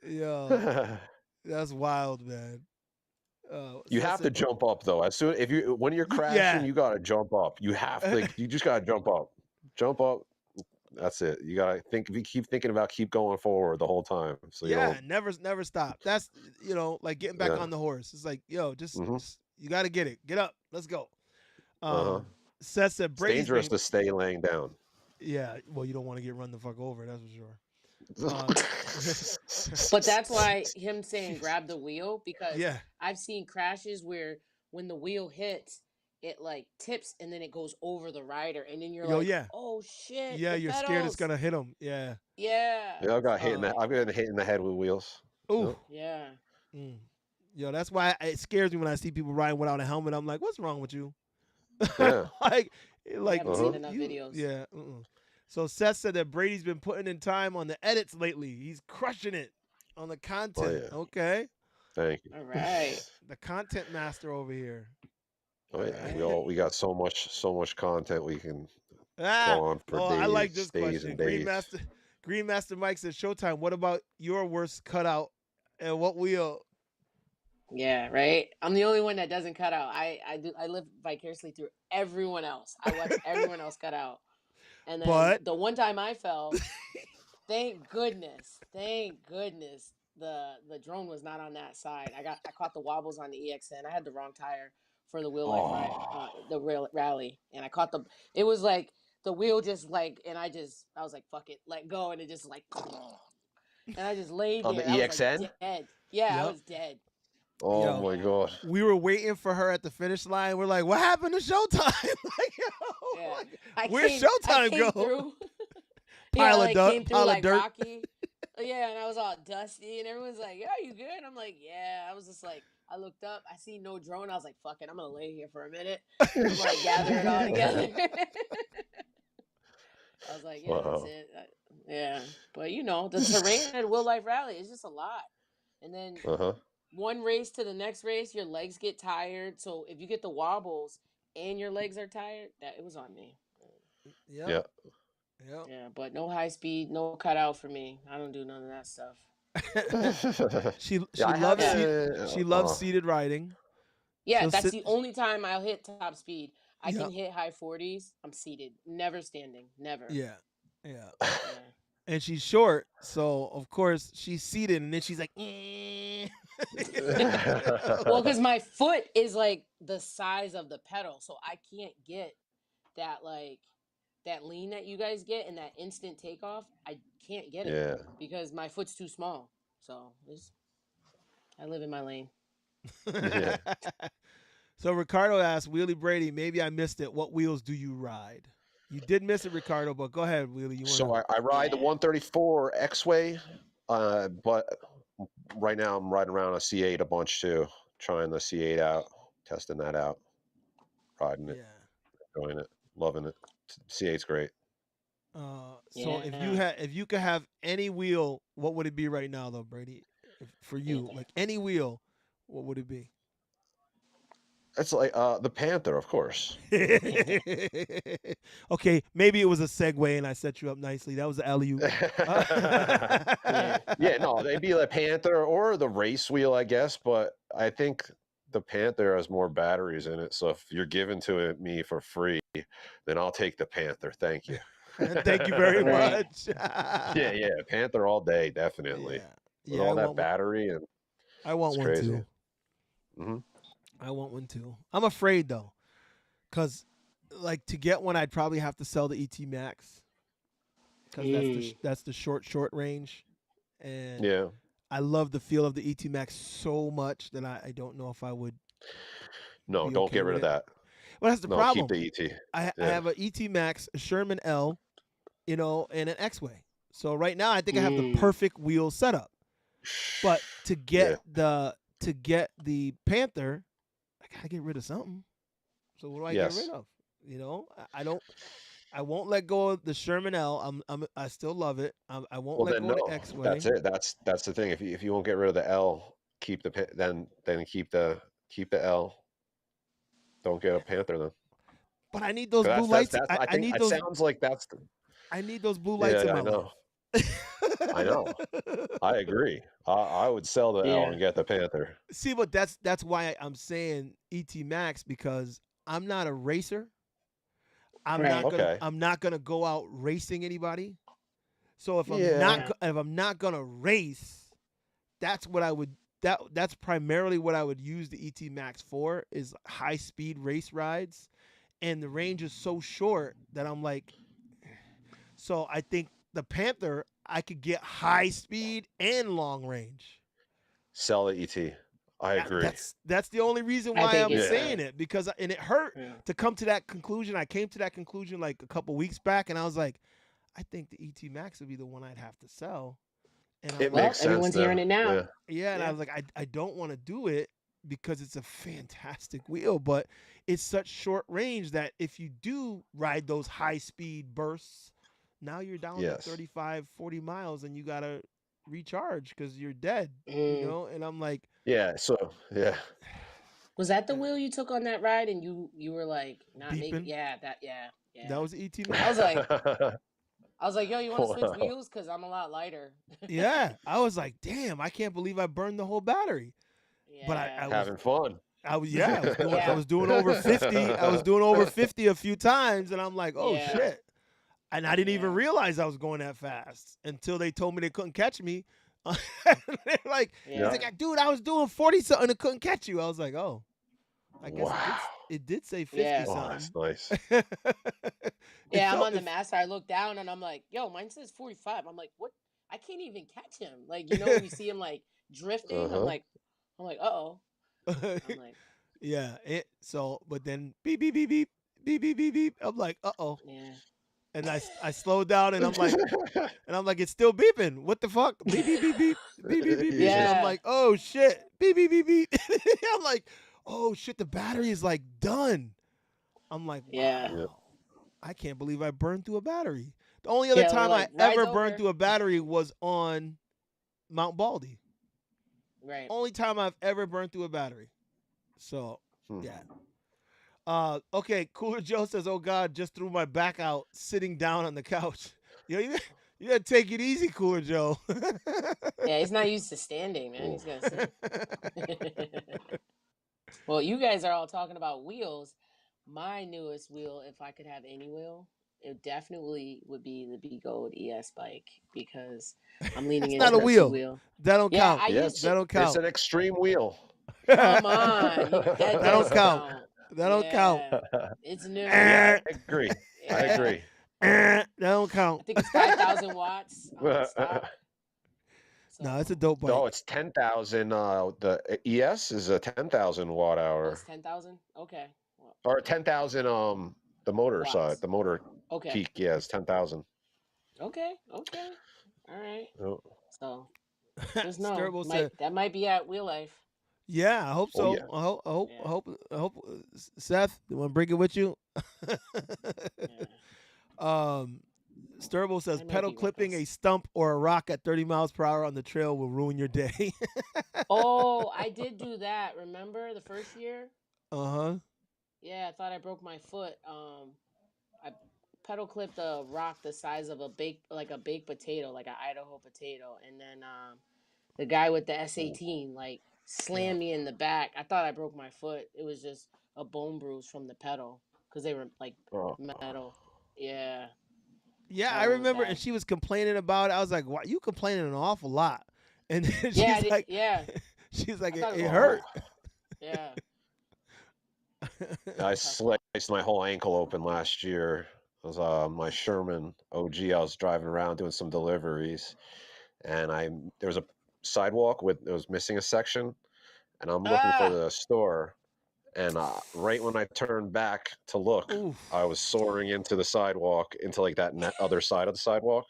yeah, that's wild, man. You Seth have to said, jump up though. When you're crashing, yeah. you gotta jump up. You just gotta jump up. Jump up. That's it. You gotta think. You keep thinking about keep going forward the whole time. So you Yeah, don't. never stop. That's like getting back Yeah. on the horse. It's like, yo, Hmm. just you got to get it. Get up. Let's go. Uh huh. Seth said It's Brady's dangerous been. to stay laying down. Yeah, well, you don't want to get run the fuck over. That's for sure. But that's why him saying grab the wheel, because Yeah. I've seen crashes where when the wheel hits, it like tips and then it goes over the rider, and then you're Yo, like, yeah. oh shit, Yeah, the you're scared it's pedals. gonna hit him. Yeah. Yeah. Yeah, I've got hit in So, the. I've been hit in the head with wheels. Ooh. yeah. Mm. Yo, that's why it scares me when I see people riding without a helmet. I'm like, what's wrong with you? Yeah. like, I haven't seen Uh-huh. enough videos. Yeah. So Seth said that Brady's been putting in time on the edits lately. He's crushing it on the content. yeah. Okay. Thank you. All right. The content master over here. Oh yeah. Alright. We got so much content we can Ah, go on for days. I like this days question. and days. Green Master Mike said, Showtime, what about your worst cutout and what wheel? Yeah, right. I'm the only one that doesn't cut out. I live vicariously through everyone else. I watch everyone else cut out. And then But the one time I fell, thank goodness, the drone was not on that side. I caught the wobbles on the EXN. I had the wrong tire for the wheel life rally, and I caught it was like the wheel just like, and I was like, fuck it, let go, and it just like, and I just laid On there. the I was EXN? like dead. Yeah, I Yep. was dead. Oh Yo, my god. we were waiting for her at the finish line. We're like, what happened to Showtime? Like, yo, Yeah, like, I where's came, I Showtime came go? through. Yeah, I like came through Pile of like dirt. Rocky. Yeah, and I was all dusty, and everyone's like, "Yeah, you good?" I'm like, "Yeah." I was just like, I looked up, I see no drone. I was like, "Fuck it, I'm gonna lay here for a minute." I'm like, gather it all together. I was like, "Yeah, that's Wow. it." Yeah, but the terrain at Will Life Rally is just a lot, and then Uh-huh. one race to the next race, your legs get tired. So if you get the wobbles and your legs are tired, that it was on me. Yep. Yeah. Yep. Yeah, but no high speed, no cutout for me. I don't do none of that stuff. she Yeah, she I loves seat, haven't. she loves seated riding. Yeah, She'll that's sit. the only time I'll hit top speed. I can Yep. hit high 40s. I'm seated, never standing, never. Yeah. Yeah. Yeah. And she's short, so of course she's seated, and then she's like, eh. Well, Uh-huh. because my foot is like the size of the pedal, so I can't get that that lean that you guys get and that instant takeoff. I can't get it Yeah. because my foot's too small. So I live in my lane. Yeah. So Ricardo asked Wheelie Brady, maybe I missed it. What wheels do you ride? You did miss it, Ricardo, but go ahead, Wheelie. You So wanna? I ride the Yeah. 134 X-Way, but right now I'm riding around a C8 a bunch too, trying the C8 out, testing that out, riding it, Yeah. enjoying it, loving it. C8's great. So Yeah. if you could have any wheel, what would it be right now, though, Brady? For you, Panther. like any wheel, what would it be? It's like the Panther, of course. Panther. Okay, maybe it was a segue and I set you up nicely. That was the alley oop. Yeah. Yeah, no, they'd be the Panther or the race wheel, I guess. But I think the Panther has more batteries in it. So if you're giving me for free, then I'll take the Panther. Thank you. Thank you very Right. much. Yeah, Panther all day, definitely. Yeah, With yeah. all that battery, and I want it's one crazy. too. Hmm. I want one too. I'm afraid though, cause like to get one, I'd probably have to sell the ET Max, cause that's the short range, and Yeah. I love the feel of the ET Max so much that I don't know if I would No, be don't okay get with rid of it. that. But that's the No, keep problem. the ET. I Yeah. have a ET Max, a Sherman L, and an X-Way. So right now, I think I have the Mm. perfect wheel setup. But to Yeah. get the Panther, I gotta get rid of something. So what do I get rid Yes. of? I don't. I won't let go of the Sherman L. I still love it. I won't Well, let then go of the no. That's X-Way. it. That's the thing. If you won't get rid of the L, keep the then keep the L. Don't get a Panther then. But I need those 'Cause blue that's lights. that's I I think need it those. sounds like that's the. I need those blue lights in Yeah, my I life. know. I know. I agree. I would sell the L Yeah. and get the Panther. See, but that's why I'm saying ET Max, because I'm not a racer. Right. Okay. I'm not gonna go out racing anybody. So Yeah. Yeah. if I'm not gonna race, that's what I would that's primarily what I would use the ET Max for, is high speed race rides, and the range is so short that I'm like, so I think the Panther, I could get high speed and long range. Sell the ET. I agree. That's the only reason I why think I'm it's Yeah. saying it, because and it hurt yeah. to come to that conclusion. I came to that conclusion like a couple weeks back, and I was like, I think the ET Max would be the one I'd have to sell. And I'm It like, Well, makes sense everyone's hearing now. it now. Yeah. yeah, and I Yeah. was like, I don't want to do it because it's a fantastic wheel, but it's such short range that if you do ride those high speed bursts, now you're down to Yes. 35, 40 miles and you got to recharge because you're dead, Mm. And I'm like, Yeah. So yeah. Was that the wheel you took on that ride and you were like not making? beeping. Yeah. That Yeah. was ET I was Max. like, yo, you want to switch Wow. wheels? Because I'm a lot lighter. Yeah, I was like, damn, I can't believe I burned the whole battery. But Yeah. Having fun. I was doing I Yeah. was doing over 50. I was doing over 50 a few times, and I'm like, oh Yeah. shit. And I didn't even Yeah. realize I was going that fast until they told me they couldn't catch me. They're like, he's Yeah. like, dude, I was doing 40 something and couldn't catch you. I was like, oh, I guess Wow. it did say 50 Yeah. Oh, something. that's nice. It Yeah. I'm felt on the master. I look down and I'm like, yo, mine says 45. I'm like, what? I can't even catch him. Like, when you see him like drifting, Uh-huh. I'm like, uh oh. I'm like, Yeah. But then beep beep beep beep beep beep beep beep. I'm like, uh-oh. yeah. And I slow down and I'm like, it's still beeping. What the fuck? Beep beep beep beep beep beep beep beep. And Yeah. I'm Yeah. like, oh shit. Beep beep beep beep. I'm like, oh shit, the battery is like done. I'm like, Yeah. Yeah. wow. I can't believe I burned through a battery. The only other Yeah, we're time I like, ride's ever burned over. through a battery was on Mount Baldy. Right. Only time I've ever burned through a battery. So, Hmm. yeah. Okay, Cooler Joe says, "Oh God, just threw my back out sitting down on the couch." You gotta take it easy, Cooler Joe. Yeah, he's not used to standing, man. Ooh. He's got to sit. Well, you guys are all talking about wheels. My newest wheel, if I could have any wheel, it definitely would be the B Gold ES bike because I'm leaning That's not into a the two wheel. wheel. That don't Yeah, count. I Yeah, used to. That don't it's count. an extreme wheel. Come on, that That don't does count. count. That don't count. Yeah, it's new. Yeah, I Eh, agree. I Yeah, agree. that don't I count. think it's 5,000 watts stock. No, it's a So, dope No, bike. it's 10,000. The ES is a 10,000 watt oh, hour it's 10,000. Okay, well, or 10,000. The motor side, watts. the motor Okay, peak. Yeah, it's 10,000. okay, okay. All right. Oh, So just know Sturbo might said, that might be at Wheel Life. "Yeah, I hope oh so. yeah. I hope. I hope. I Yeah, hope. I hope. Seth, you want to bring it with you?" yeah. um, Sturbo says, I might "Pedal be clipping a reckless. stump or a rock at 30 miles per hour on the trail will ruin your day." Oh, I did do that. Remember the first year? Uh-huh. Yeah, I thought I broke my foot. I pedal clipped a rock the size of like a baked potato, like an Idaho potato, and then the guy with the Ooh. S18 like Yeah. slammed me in the back. I thought I broke my foot. It was just a bone bruise from the pedal because they were like Oh. metal. Yeah, Yeah, that I one was remember, and bad. she was complaining about it. I was like, "Why you complaining an awful lot?" And then Yeah, she's like, yeah. "She's like, I it, thought it was it Oh. hurt." rough. Yeah, I tough. sliced my whole ankle open last year. It was my Sherman OG. I was driving around doing some deliveries, and there was a sidewalk with it was missing a section, and I'm looking for Ah, the store. And right when I turned back to look, I Oof. was soaring into the sidewalk, into like that other side of the sidewalk.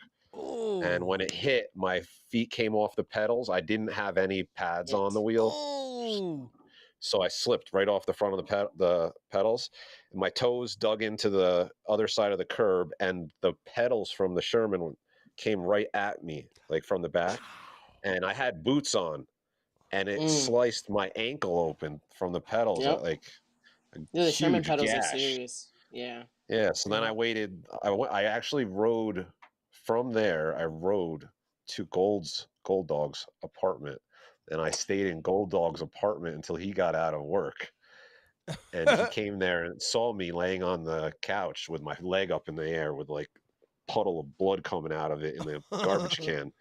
And Ooh. when it hit, my feet came off the pedals. I didn't have any pads on the it. wheel, Ooh. so I slipped right off the front of the pedals. And my toes dug into the other side of the curb, and the pedals from the Sherman came right at me, like from the back. And I had boots on, and it Mm, sliced my ankle open from the pedals. yep. Like a Yeah, the Sherman huge pedals are gash. serious. Yeah. Yeah, so then I Yeah. waited. I actually rode from there. I rode to Gold Dog's apartment, and I stayed in Gold Dog's apartment until he got out of work. And he came there and saw me laying on the couch with my leg up in the air with like puddle of blood coming out of it in the garbage can.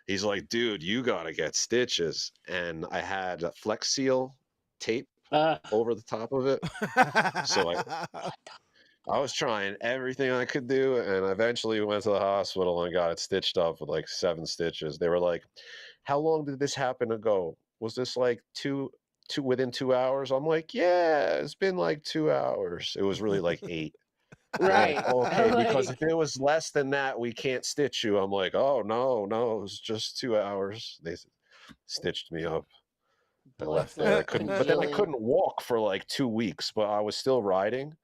He's like, "Dude, you gotta get stitches." And I had a Flex Seal tape Uh, over the top of it, so what I was trying everything I could do, and eventually went to the hospital and got it stitched up with like 7 stitches. They were like, "How long did this happen ago? Was this like two within 2 hours?" I'm like, "Yeah, it's been like 2 hours." It was really like 8. They're like, right. "Okay, I'm because if like, it was less than that, we can't stitch you." I'm like, "Oh no, no, it was just 2 hours." They stitched me up. I blood left there. I like couldn't, but then I congealing. couldn't walk for like 2 weeks, but I was still riding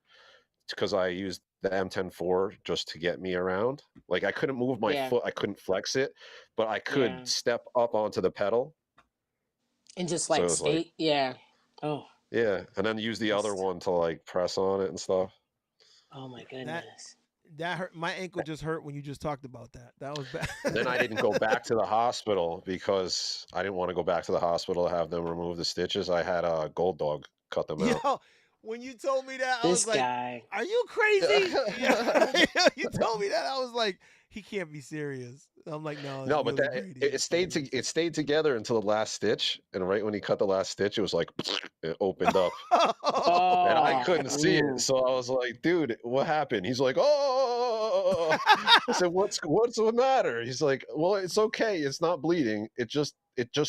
because I used the M10-4 just to get me around. Like I couldn't move my Yeah, foot, I couldn't flex it, but I could yeah. step up onto the pedal. And just So like it was like, skate. Yeah. Oh, yeah, and then use the other that's, one to like press on it and stuff. oh my that goodness. that hurt. My ankle just hurt when you just talked about that. That was bad. And then I didn't go back to the hospital because I didn't want to go back to the hospital to have them remove the stitches. I had a Gold Dog cut them out. Yo, when you told me that, I This was like, guy. "Are you crazy?" Yeah, you told me that, I was like, "He can't be serious." I'm like, "No, it's No, but Wheelie Brady. it He's stayed serious." it stayed together until the last stitch, and right when he cut the last stitch, it was like it opened up. And I Oh, couldn't see it, ooh. so I was like, "Dude, what happened?" He's like, "Oh." I said, "What's the matter?" He's like, "Well, it's okay. It's not bleeding. It just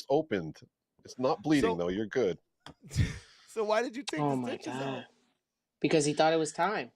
opened. It's not bleeding so though. You're good." So why did you take Oh the my stitches out? god! Because he thought it was time.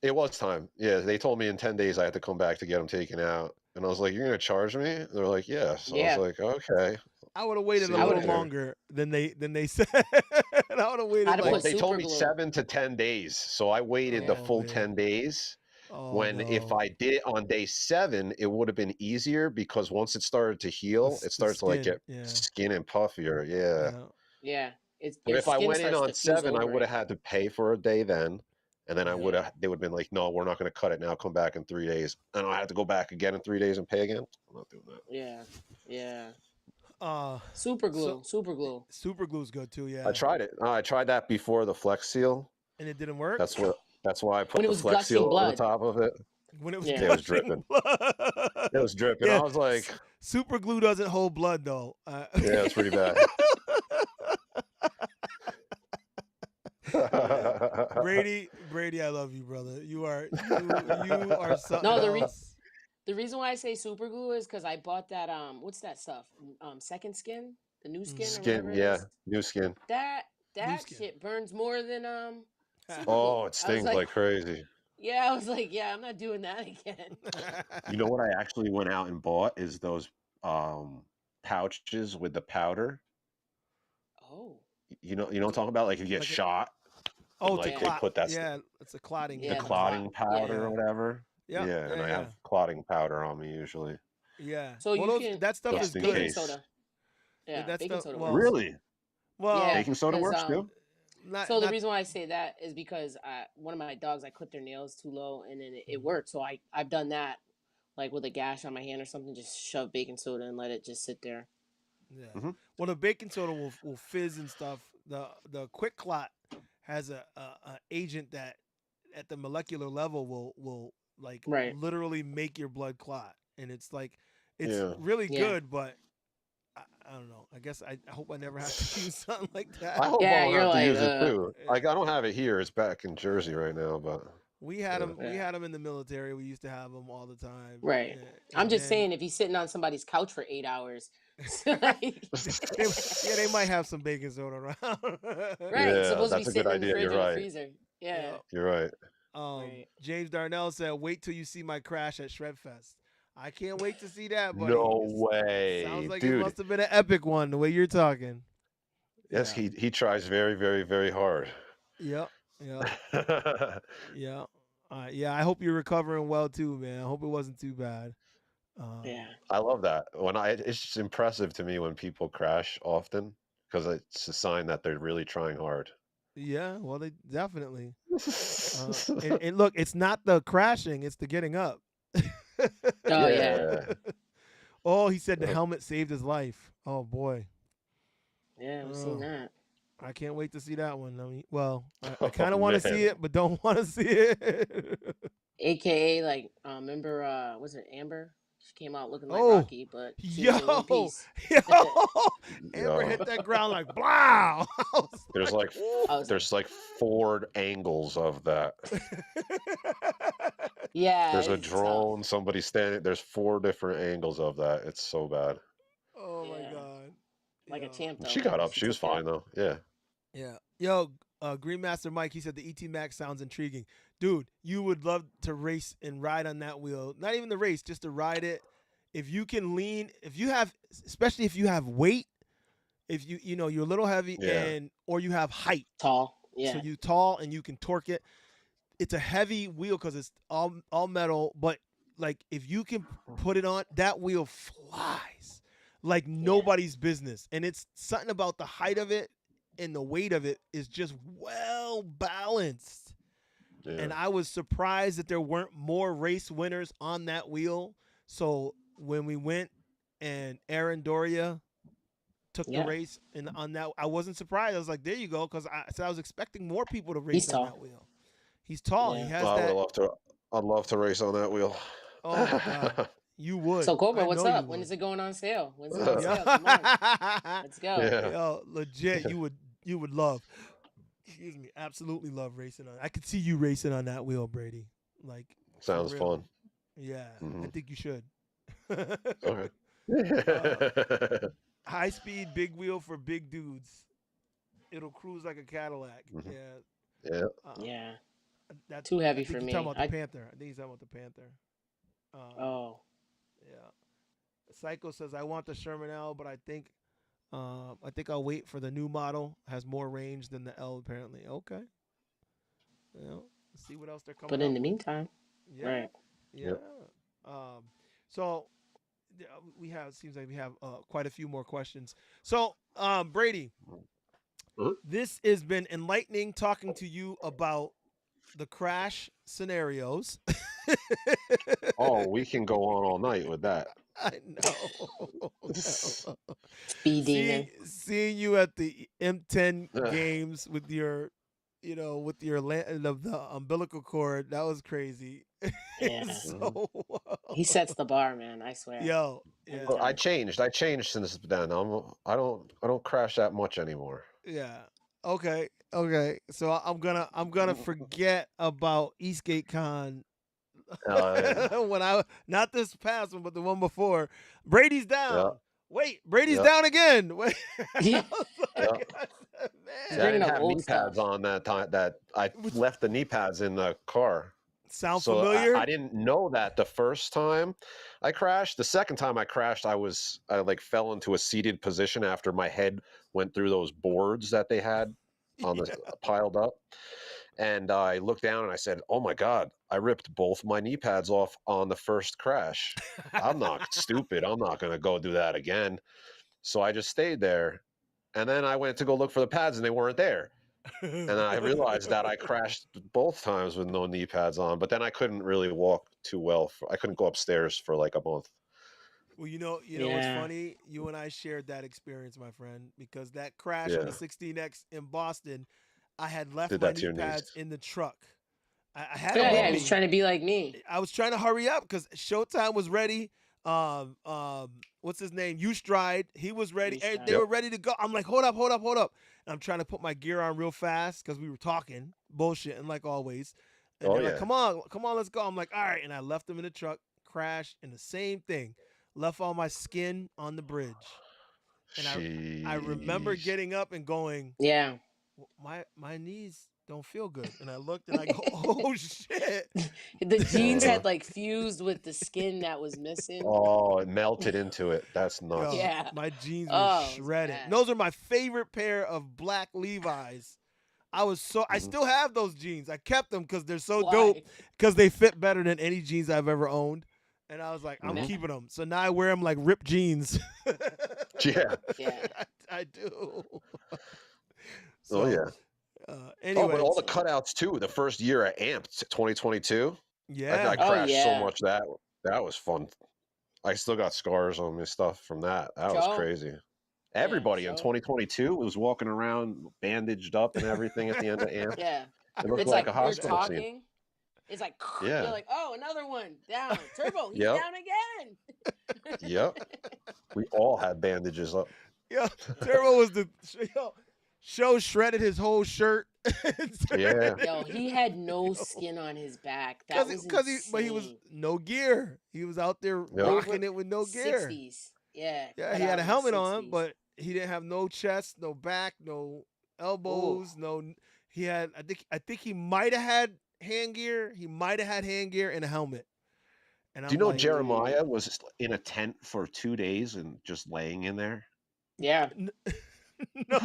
It was time. Yeah, they told me in 10 days I had to come back to get them taken out. And I was like, "You're gonna charge me?" They're like, "Yeah." So I was Yeah, like, "Okay, I would have waited see a you I would little have. later." longer than they said. I would have waited I'd have Well, put like, they told super me glue. 7 to 10 days, so I waited the Yeah, oh full man, 10 days. oh When if no, I did it on day 7, it would have been easier because once it started to heal, it the started to like skin, get yeah, skin and puffier. Yeah. yeah, yeah. It's But your if I skin went in starts on to fuse 7, I over would have it. had to pay for a day then. And then yeah. Yeah, they would have been like, "No, we're not going to cut it now. Come back in 3 days." And I had to go back again in 3 days and pay again. I'm not doing that. yeah, yeah. Uh, Super so glue, super glue. super glue's good too, I yeah, tried it. I tried that before the Flex Seal. and it didn't work That's what. That's why I When put it the was Flex gushing Seal over the blood. top of it. when it was Yeah, Yeah. it was gushing dripping. blood. It was dripping. Yeah, I was like, super glue doesn't hold blood though. "Yeah, it's pretty bad." Yeah. Brady, I love you, brother. You are something No, else. the reason why I say super glue is because I bought that what's that stuff? Second skin, the new skin or Skin, whatever it yeah, is. new skin. That New that skin. shit burns more than super Oh, glue. it I was stings like, like crazy. yeah, I was like, yeah, I'm not doing that again. You know what I actually went out and bought is those pouches with the powder. Oh, You know what I'm talking about? Like if you get Like a, shot and oh, to like yeah, they clot. put that Yeah, it's a clotting the yeah, the agent. clot. clotting Yeah. powder or Yeah. whatever. Yep. Yeah, and Yeah. I Yeah. have clotting powder on me usually, Yeah. So Well, you those can, that stuff yeah, is just in good. baking case. soda. Yeah, That baking stuff. soda Well, works. Really? well, Yeah, Baking soda because works too? not so the not. reason why I say that is because one of my dogs, I clipped their nails too low, and then it worked. So I've done that, like with a gash on my hand or something, just shove baking soda and let it just sit there. Yeah. Hmm. Well, the baking soda will fizz and stuff. The quick clot has a agent that at the molecular level will like Right. literally make your blood clot, and it's like it's Yeah. really Yeah. good, but I don't know. I guess I hope I never have to use something like I that. hope I Yeah, don't you're have to like, use it too. Yeah. Like I don't have it here. It's back in Jersey right now, but We had yeah. them. We yeah. had them in the military. We used to have them all the time. Right. I'm And just then saying, if he's sitting on somebody's couch for 8 hours, like, yeah, they might have some baking soda around. right, it's Yeah, supposed to be that's a good sitting in the idea. fridge You're or the right. freezer. Yeah. Yep. You're right. Right. James Darnell said, "Wait till you see my crash at Shredfest." I can't wait to see that, buddy. No Sounds way, like it dude. must have been an epic one, the way you're talking. Yes, Yeah. he tries very, very, very hard. Yep. Yep. Yeah. Yeah. I hope you're recovering well too, man. I hope it wasn't too bad. Yeah. I love that. It's just impressive to me when people crash often because it's a sign that they're really trying hard. Yeah. Well, they definitely. And look, it's not the crashing; it's the getting up. Oh yeah. Yeah. Oh, he said the Uh, helmet saved his life. Oh boy. Yeah, I've seen Oh, that. I can't wait to see that one. I mean, well, I Oh kind of want to see man. it, but don't want to see it. AKA, like, remember, was it Amber? She came out looking like Oh, Rocky, but she was in one yo, piece. yo, Amber Yeah. hit that ground like blow. I was There's like "Ooh." I was like, there's like 4 angles of that. yeah, There's a it's tough. drone, somebody standing. There's 4 different angles of that. It's so bad. Oh my Yeah, god. like a Yo. champ And she though. got up. She She was took it. fine though. Yeah. Yeah. Yo, Green Master Mike, he said the ET Max sounds intriguing. Dude, you would love to race and ride on that wheel. Not even the race, just to ride it. If you can lean, if you have, especially if you have weight, if you know you're a little heavy Yeah. and or you have height, Tall. so Yeah. you tall and you can torque it. It's a heavy wheel because it's all metal, but like if you can put it on, that wheel flies like Yeah. nobody's business. And it's something about the height of it and the weight of it is just well balanced. And Yeah. I was surprised that there weren't more race winners on that wheel. So when we went and Aaron Doria took the Yeah. race and on that, I wasn't surprised. I was like, there you go, because I was expecting more people to He's race on that tall. wheel. He's tall. He Yeah. has I would that. love to. I'd love to race on that wheel. Oh my God, you would. So Cobra, I what's know you up? When would. is it going on sale? When's it on Yeah. sale? Come on, let's go. Yeah. Yo, legit, you would love. Excuse me, absolutely love racing on. I could see you racing on that wheel, Brady. Like for Sounds real. fun. Yeah, I Mhm. think you should. Okay. High speed, big wheel for big dudes. It'll cruise like a Cadillac. Mhm. Yeah. Yeah. Um, Yeah. that Too I heavy think for you're talking me. about the Panther. I think he's talking about the Panther. Um, Oh, yeah. Psycho says I want the Sherman L, but I think I'll wait for the new model. Has more range than the L apparently. Okay. You know, let's see what else they're coming but in out the with. meantime, Yeah. right. Yeah. Yep. Um, so we have seems like we have quite a few more questions. So Brady, Mhm. this has been enlightening talking to you about the crash scenarios. Oh, we can go on all night with that. I know. Speed demon. Seeing you at the M10 games with your, with your of the umbilical cord, that was crazy. Yeah. Mhm. So, He sets the bar, man. I swear. yo, Every yeah, Well, I time. changed. I changed since then. I don't crash that much anymore. yeah. Okay, okay. So I'm gonna forget about Eastgate Con Uh, when I not this past one, but the one before. Brady's yeah, down. Wait, Brady's yeah, down again. Wait. Yeah. I was yeah. like, I said, He's See, I man, bringing didn't up have knee old pads stuff. on that time. That I which left the knee pads in the car. sound So I familiar? didn't know that the first time I crashed. The second time I crashed, I like fell into a seated position after my head went through those boards that they had on the Yeah. piled up. And I looked down and I said, "Oh my God, I ripped both my knee pads off on the first crash. I'm not stupid. I'm not going to go do that again." So I just stayed there. And then I went to go look for the pads and they weren't there. And then I realized that I crashed both times with no knee pads on, but then I couldn't really walk too well. I couldn't go upstairs for like a month. Well, you know what's Yeah. funny? You and I shared that experience, my friend, because that crash on the Yeah, 16X in Boston, I had left did my that to knee your knees. pads in the truck. I had them Yeah, with yeah. Oh, He was me. trying to be like me. I was trying to hurry up because Showtime was ready. What's his name? You Stride. He was ready. You They stride. yep. were ready to go. I'm like, hold up, hold up, hold up. And I'm trying to put my gear on real fast because we were talking bullshitting like always. And Oh, they're like, yeah. come on, let's go. I'm like, all right. And I left them in the truck, crashed, and the same thing. Left all my skin on the bridge. And I remember Sheesh. getting up and going, Yeah. my knees don't feel good. And I looked and I go, oh shit. The jeans Uh, had like fused with the skin that was missing. oh, it melted into it. That's Yo, nuts. Yeah. my jeans were Oh, it was shredded. And bad. those are my favorite pair of black Levi's. I Mhm. still have those jeans. I kept them because they're so dope Why? because they fit better than any jeans I've ever owned. And I was like, I'm Mhm. keeping them. So now I wear them like ripped jeans. Yeah. Yeah. I do. Oh, So, yeah. Oh, but all anyways, the cutouts too. The first year at Amped 2022, I yeah. Oh crashed so yeah. much that was fun. I still got scars on my stuff from that. That was Show. crazy. Yeah. Everybody in Show. 2022 was walking around bandaged up and everything at the end of Amped. Yeah. It looked It's like like a we're hospital scene. talking. It's like you're Yeah. like, oh, another one down. Turbo, he's Yep. down again. Yep. We all had bandages up. Yo, Turbo was yo, Show shredded his whole shirt. Yeah. Yo, he had no skin on his back. That was But he was insane. no gear. He was out there Yep. Over rocking it with no gear. 60s. Yeah, Yeah, cut he had out a in the helmet on, 60s. but he didn't have no chest, no back, no Ooh. elbows, no. He had. I think he might have had hand gear. He might have had hand gear and a helmet. And Do you I'm know like, Jeremiah was in a tent for 2 days and just laying in there? Yeah, no.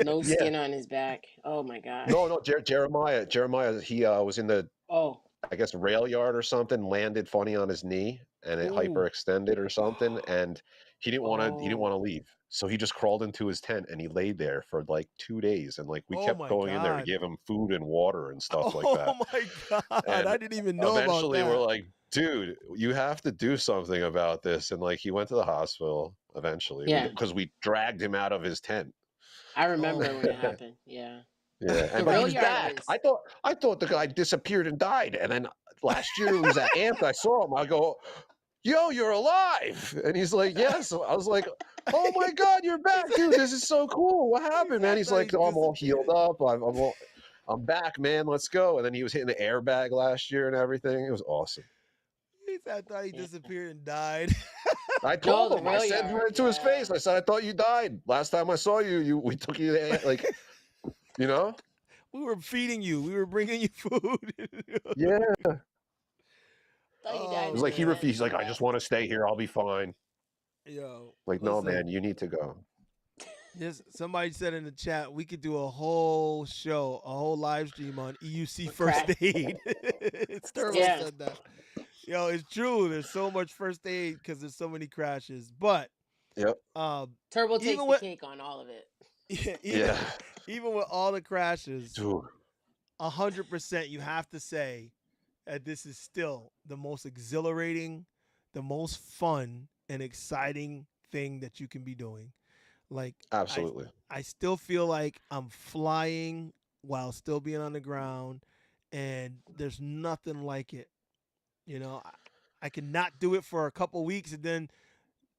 no Yeah. skin on his back. Oh my gosh. No, no, Jeremiah, he was in the, Oh. I guess, rail yard or something, landed funny on his knee and it Ooh. hyperextended or something. And he didn't want to Oh. leave. So he just crawled into his tent and he laid there for like 2 days. And like we Oh kept my going in there to god. give him food and water and stuff like that. Oh my god. And I didn't even know about eventually we're that. like, dude, you have to do something about this. And like he went to the hospital eventually Yeah, because we dragged him out of his tent. I Oh remember my when it god. happened. Yeah. Yeah, and The but he rail was yard back. was. I thought the guy disappeared and died, and then last year he was at Amped. I saw him. I go, "Yo, you're alive!" And he's like, "Yes." I was like, "Oh my God, you're He back, dude! said, This is so cool. What he happened, said, man?" I He's thought he like, "Oh, I'm all healed disappeared. up. I'm back, man. Let's go." And then he was hitting the airbag last year and everything. It was awesome. He said, I thought he Yeah. disappeared and died. I No, told the him. I rail said yard. right to his face. I said, I thought you died. Last time I saw you, we took you like, you know? We were feeding you. We were bringing you food. Yeah. It Thought you died Oh was in like the he man, event refused. and Like, you I just left. want to stay here. I'll be fine. yo, Like, no, man, listen. you need to go. Yes, somebody said in the chat we could do a whole show, a whole live stream on EUC With first crack. aid. It's Turbo Yeah. said that. Yo, it's true. There's so much first aid because there's so many crashes. But Yep. um, Turbo takes even the with cake on all of it. yeah, even Yeah. even with all the crashes, Dude. 100% you have to say that this is still the most exhilarating, the most fun and exciting thing that you can be doing. Like I Absolutely. I still feel like I'm flying while still being on the ground, and there's nothing like it. You know, I can not do it for a couple weeks, and then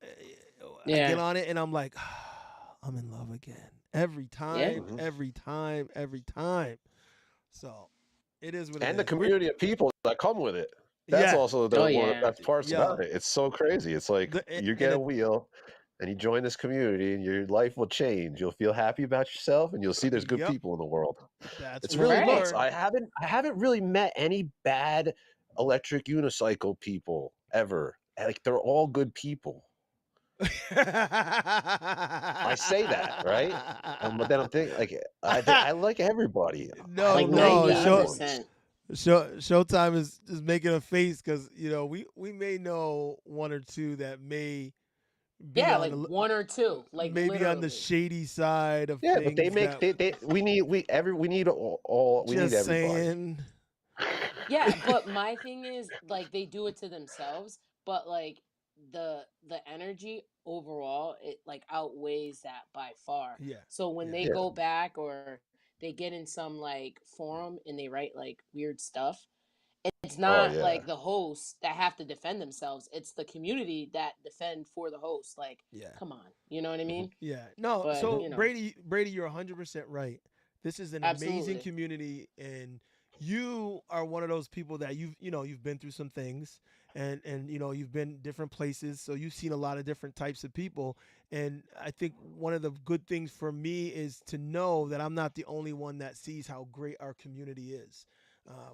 I get Yeah. on it, and I'm like, I'm in love again. Every Yeah. time, Hmm. every time, every time. So it is what it And the is. We're community of people that come with it. That's yeah, also Oh one of the yeah. best parts about yo, it. It's so crazy. It's like you and get a wheel and you join this community and your life will change. You'll feel happy about yourself and you'll see there's good yep, people in the world. that's It's what really you Right. nuts. learn. I haven't really met any bad electric unicycle people ever. Like they're all good people. I say that, right? But then I'm thinking like I like everybody. I No, Like don't know any no, bad show, 98%. ones. Showtime is making a face because we may know one or two that may be Yeah, on like the one or two. Like maybe on the literally. shady side of Yeah, but they things make that they we need all we need just everybody. saying. Yeah, but my thing is like they do it to themselves, but like the energy overall it like outweighs that by far. Yeah, So when yeah, they Yeah. go back or they get in some like forum and they write like weird stuff, it's Oh not yeah. like the hosts that have to defend themselves. It's the community that defend for the host. Like, yeah, come on, you know what I Hmm. mean? yeah. No, But Hmm. so you know, Brady, you're 100% right. This is an amazing absolutely. community, and you are one of those people that you've been through some things, and you've been different places, so you've seen a lot of different types of people. And I think one of the good things for me is to know that I'm not the only one that sees how great our community is.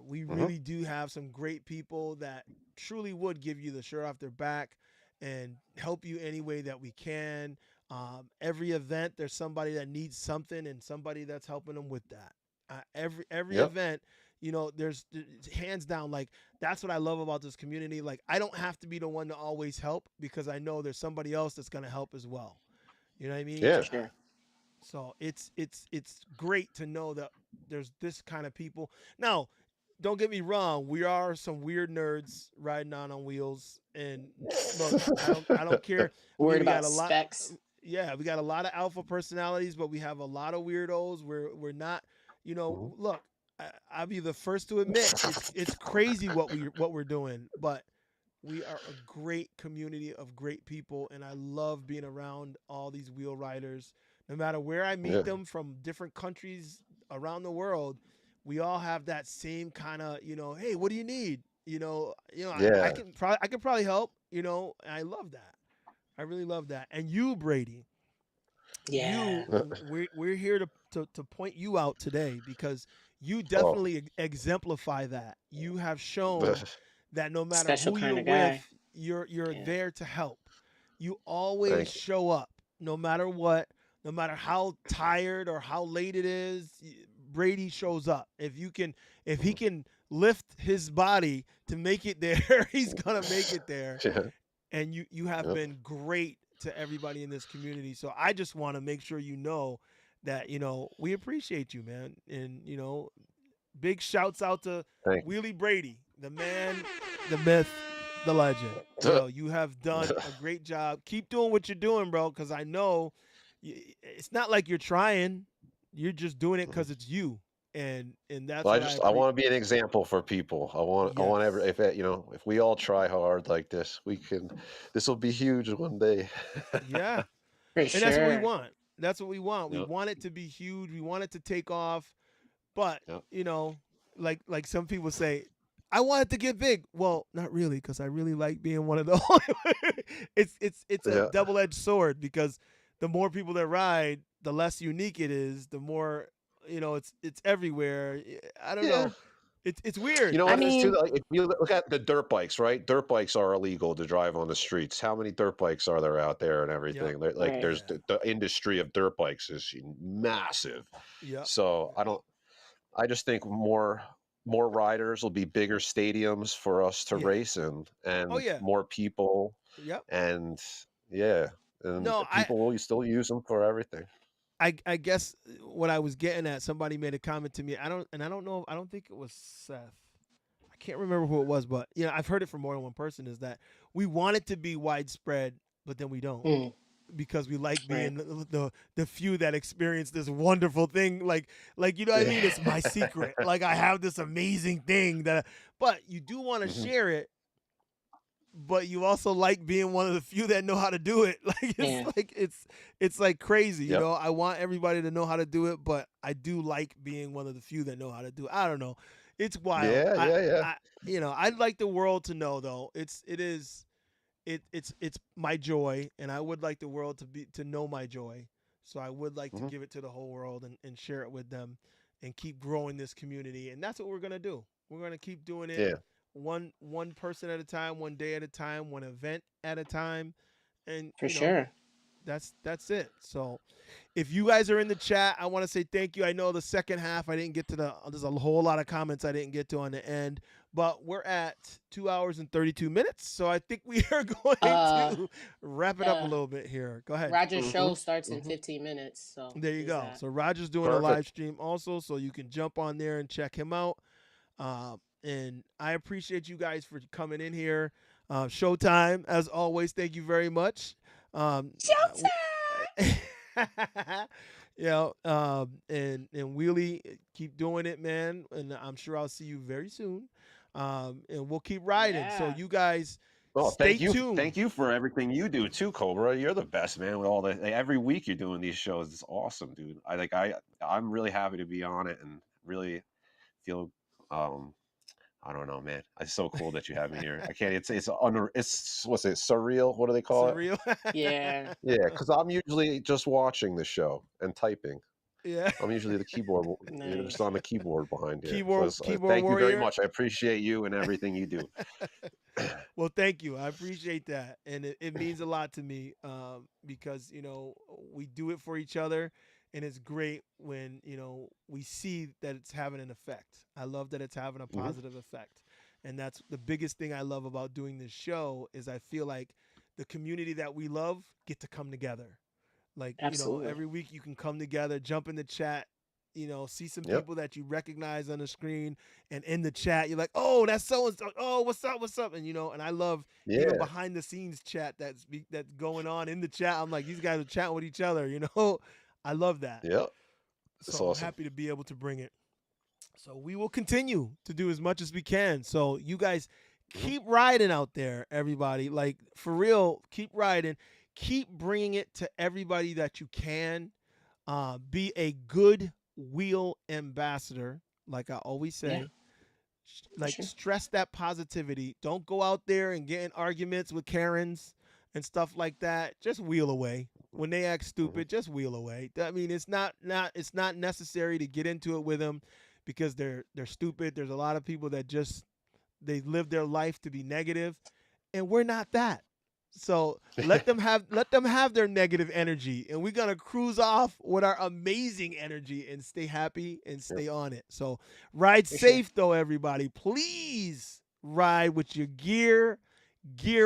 We Hmm. really do have some great people that truly would give you the shirt off their back and help you any way that we can. Every event, there's somebody that needs something and somebody that's helping them with that. Every Yep. event, there's hands down, like that's what I love about this community. Like I don't have to be the one to always help because I know there's somebody else that's gonna help as well. You know what I mean? For Yeah. sure. So it's great to know that there's this kind of people. Now, don't get me wrong, we are some weird nerds riding on wheels. And look, I don't care. Worried We got about a lot. specs. Yeah, we got a lot of alpha personalities, but we have a lot of weirdos. We're not. Mhm. Look, I'll be the first to admit it's crazy what we're doing, but we are a great community of great people, and I love being around all these wheel riders. No matter where I meet Yeah. them from different countries around the world, we all have that same kind of, hey, what do you need? Yeah. I can probably help. And I love that. I really love that. And you, Brady, Yeah. we're here to point you out today because you Oh. definitely exemplify that. You have shown that no matter Special who you're kind of with, guy. you're Yeah. there to help. You always Thank you. show up, no matter what, no matter how tired or how late it is. Brady shows up. If he Mhm. can lift his body to make it there, he's gonna make it there. Yeah. And you have Yep. been great to everybody in this community. So I just want to make sure you know that we appreciate you, man. And big shouts out to Thank Wheelie Brady, the man, the myth, the legend. you. Yo, you have done a great job. Keep doing what you're doing, bro, because I know it's not like you're trying. You're just doing it Mhm. because it's you, and that's Well, what I I appreciate. want to be an example for people. I want every Yes. if if we all try hard like this, we can. This will be huge one day. Yeah. For And that's what we sure. want. That's what we want. We Yep. want it to be huge. We want it to take off. But, Yep. you know, like some people say, I want it to get big. Well, not really, because I really like being one of the. It's a Yeah. double-edged sword because the more people that ride, the less unique it is. The more it's everywhere. I don't Yeah. know. It's You weird. know I what it is too? mean, Like if you look at the dirt bikes, right? Dirt bikes are illegal to drive on the streets. How many dirt bikes are there out there and Yep. everything? Like right. there's Yeah. the industry of dirt bikes is massive. Yep. So I just think more riders will be bigger stadiums for us to Yeah. race in Oh and yeah. more people Yep. and yeah, and No, I people will still use them for everything. I guess what I was getting at. Somebody made a comment to me. I don't know. I don't think it was Seth. I can't remember who it was, but I've heard it from more than one person. Is that we want it to be widespread, but then we don't Mm, because we like right. being the few that experience this wonderful thing. Like you know what I mean? It's my secret. Like I have this amazing thing that, but you do want to Mhm. share it. But you also like being one of the few that know how to do it. Yeah. It's like crazy, Yep. I want everybody to know how to do it, but I do like being one of the few that know how to do it. I don't know. It's wild. Yeah, yeah, yeah. I'd like the world to know though. It's my joy, and I would like the world to know my joy. So I would like to Mhm. give it to the whole world and share it with them and keep growing this community. And that's what we're gonna do. We're gonna keep doing it Yeah. one person at a time, one day at a time, one event at a time, and For sure. that's it. So if you guys are in the chat, I want to say thank you. I know the second half I didn't get to there's a whole lot of comments I didn't get to on the end, but we're at 2 hours and 32 minutes, so I think we are going Uh, to wrap it up a uh, little bit here. Go ahead. Roger's show Mhm. starts in Mhm. 15 minutes, so There you there's go. that. So Roger's doing a live Perfect. stream also, so you can jump on there and check him out. And I appreciate you guys for coming in here. Showtime, as always. Thank you very much. W- Showtime. and Wheelie, keep doing it, man. And I'm sure I'll see you very soon. And we'll keep riding. So Yeah. you guys Oh, stay tuned. thank you for everything you do too, Cobra. You're the best, man. With all the every week you're doing these shows, it's awesome, dude. I'm really happy to be on it and really feel um I don't know, man. It's so cool that you have me here. I can't. It's what's it? Surreal. What do they call it? Surreal. Yeah. Yeah, because I'm usually just watching the show and typing. Yeah. I'm usually the keyboard, just Nice. on the keyboard behind here. So Keyboard thank you very warrior. much. I appreciate you and everything you do. Well, thank you. I appreciate that, and it means a lot to me because we do it for each other, and it's great when we see that it's having an effect. I love that it's having a Hmm. positive effect, and that's the biggest thing I love about doing this show is I feel like the community that we love get to come together. Like, Absolutely. every week you can come together, jump in the chat, see some Yep. people that you recognize on the screen, and in the chat you're like, oh, that's so and so. Oh, what's up? And and I love even Yeah. behind the scenes chat that's going on in the chat. I'm like, these guys are chatting with each other. I love that. Yep. So It's I'm awesome. happy to be able to bring it. So we will continue to do as much as we can. So you guys Hmm. keep riding out there, everybody. Like for real, keep riding. Keep bringing it to everybody that you can. Be a good wheel ambassador, like I always Yeah, say. for Like sure. stress that positivity. Don't go out there and get in arguments with Karens and stuff like that. Just wheel away. When they act Hmm. stupid, just wheel away. I mean, it's not necessary to get into it with them because they're stupid. There's a lot of people that just they live their life to be negative, and we're not that. So let them have their negative energy, and we're gonna cruise off with our amazing energy and stay happy and Yep. stay on it. So ride For sure. safe though, everybody. Please ride with your gear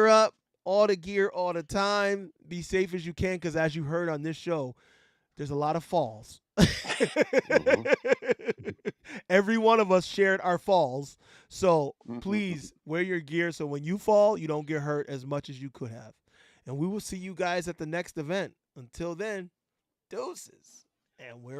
up, all the gear all the time. Be safe as you can, because as you heard on this show, there's a lot of falls. Hmm. Every one of us shared our falls. So please wear your gear so when you fall, you don't get hurt as much as you could have. And we will see you guys at the next event. Until then, doses. And we're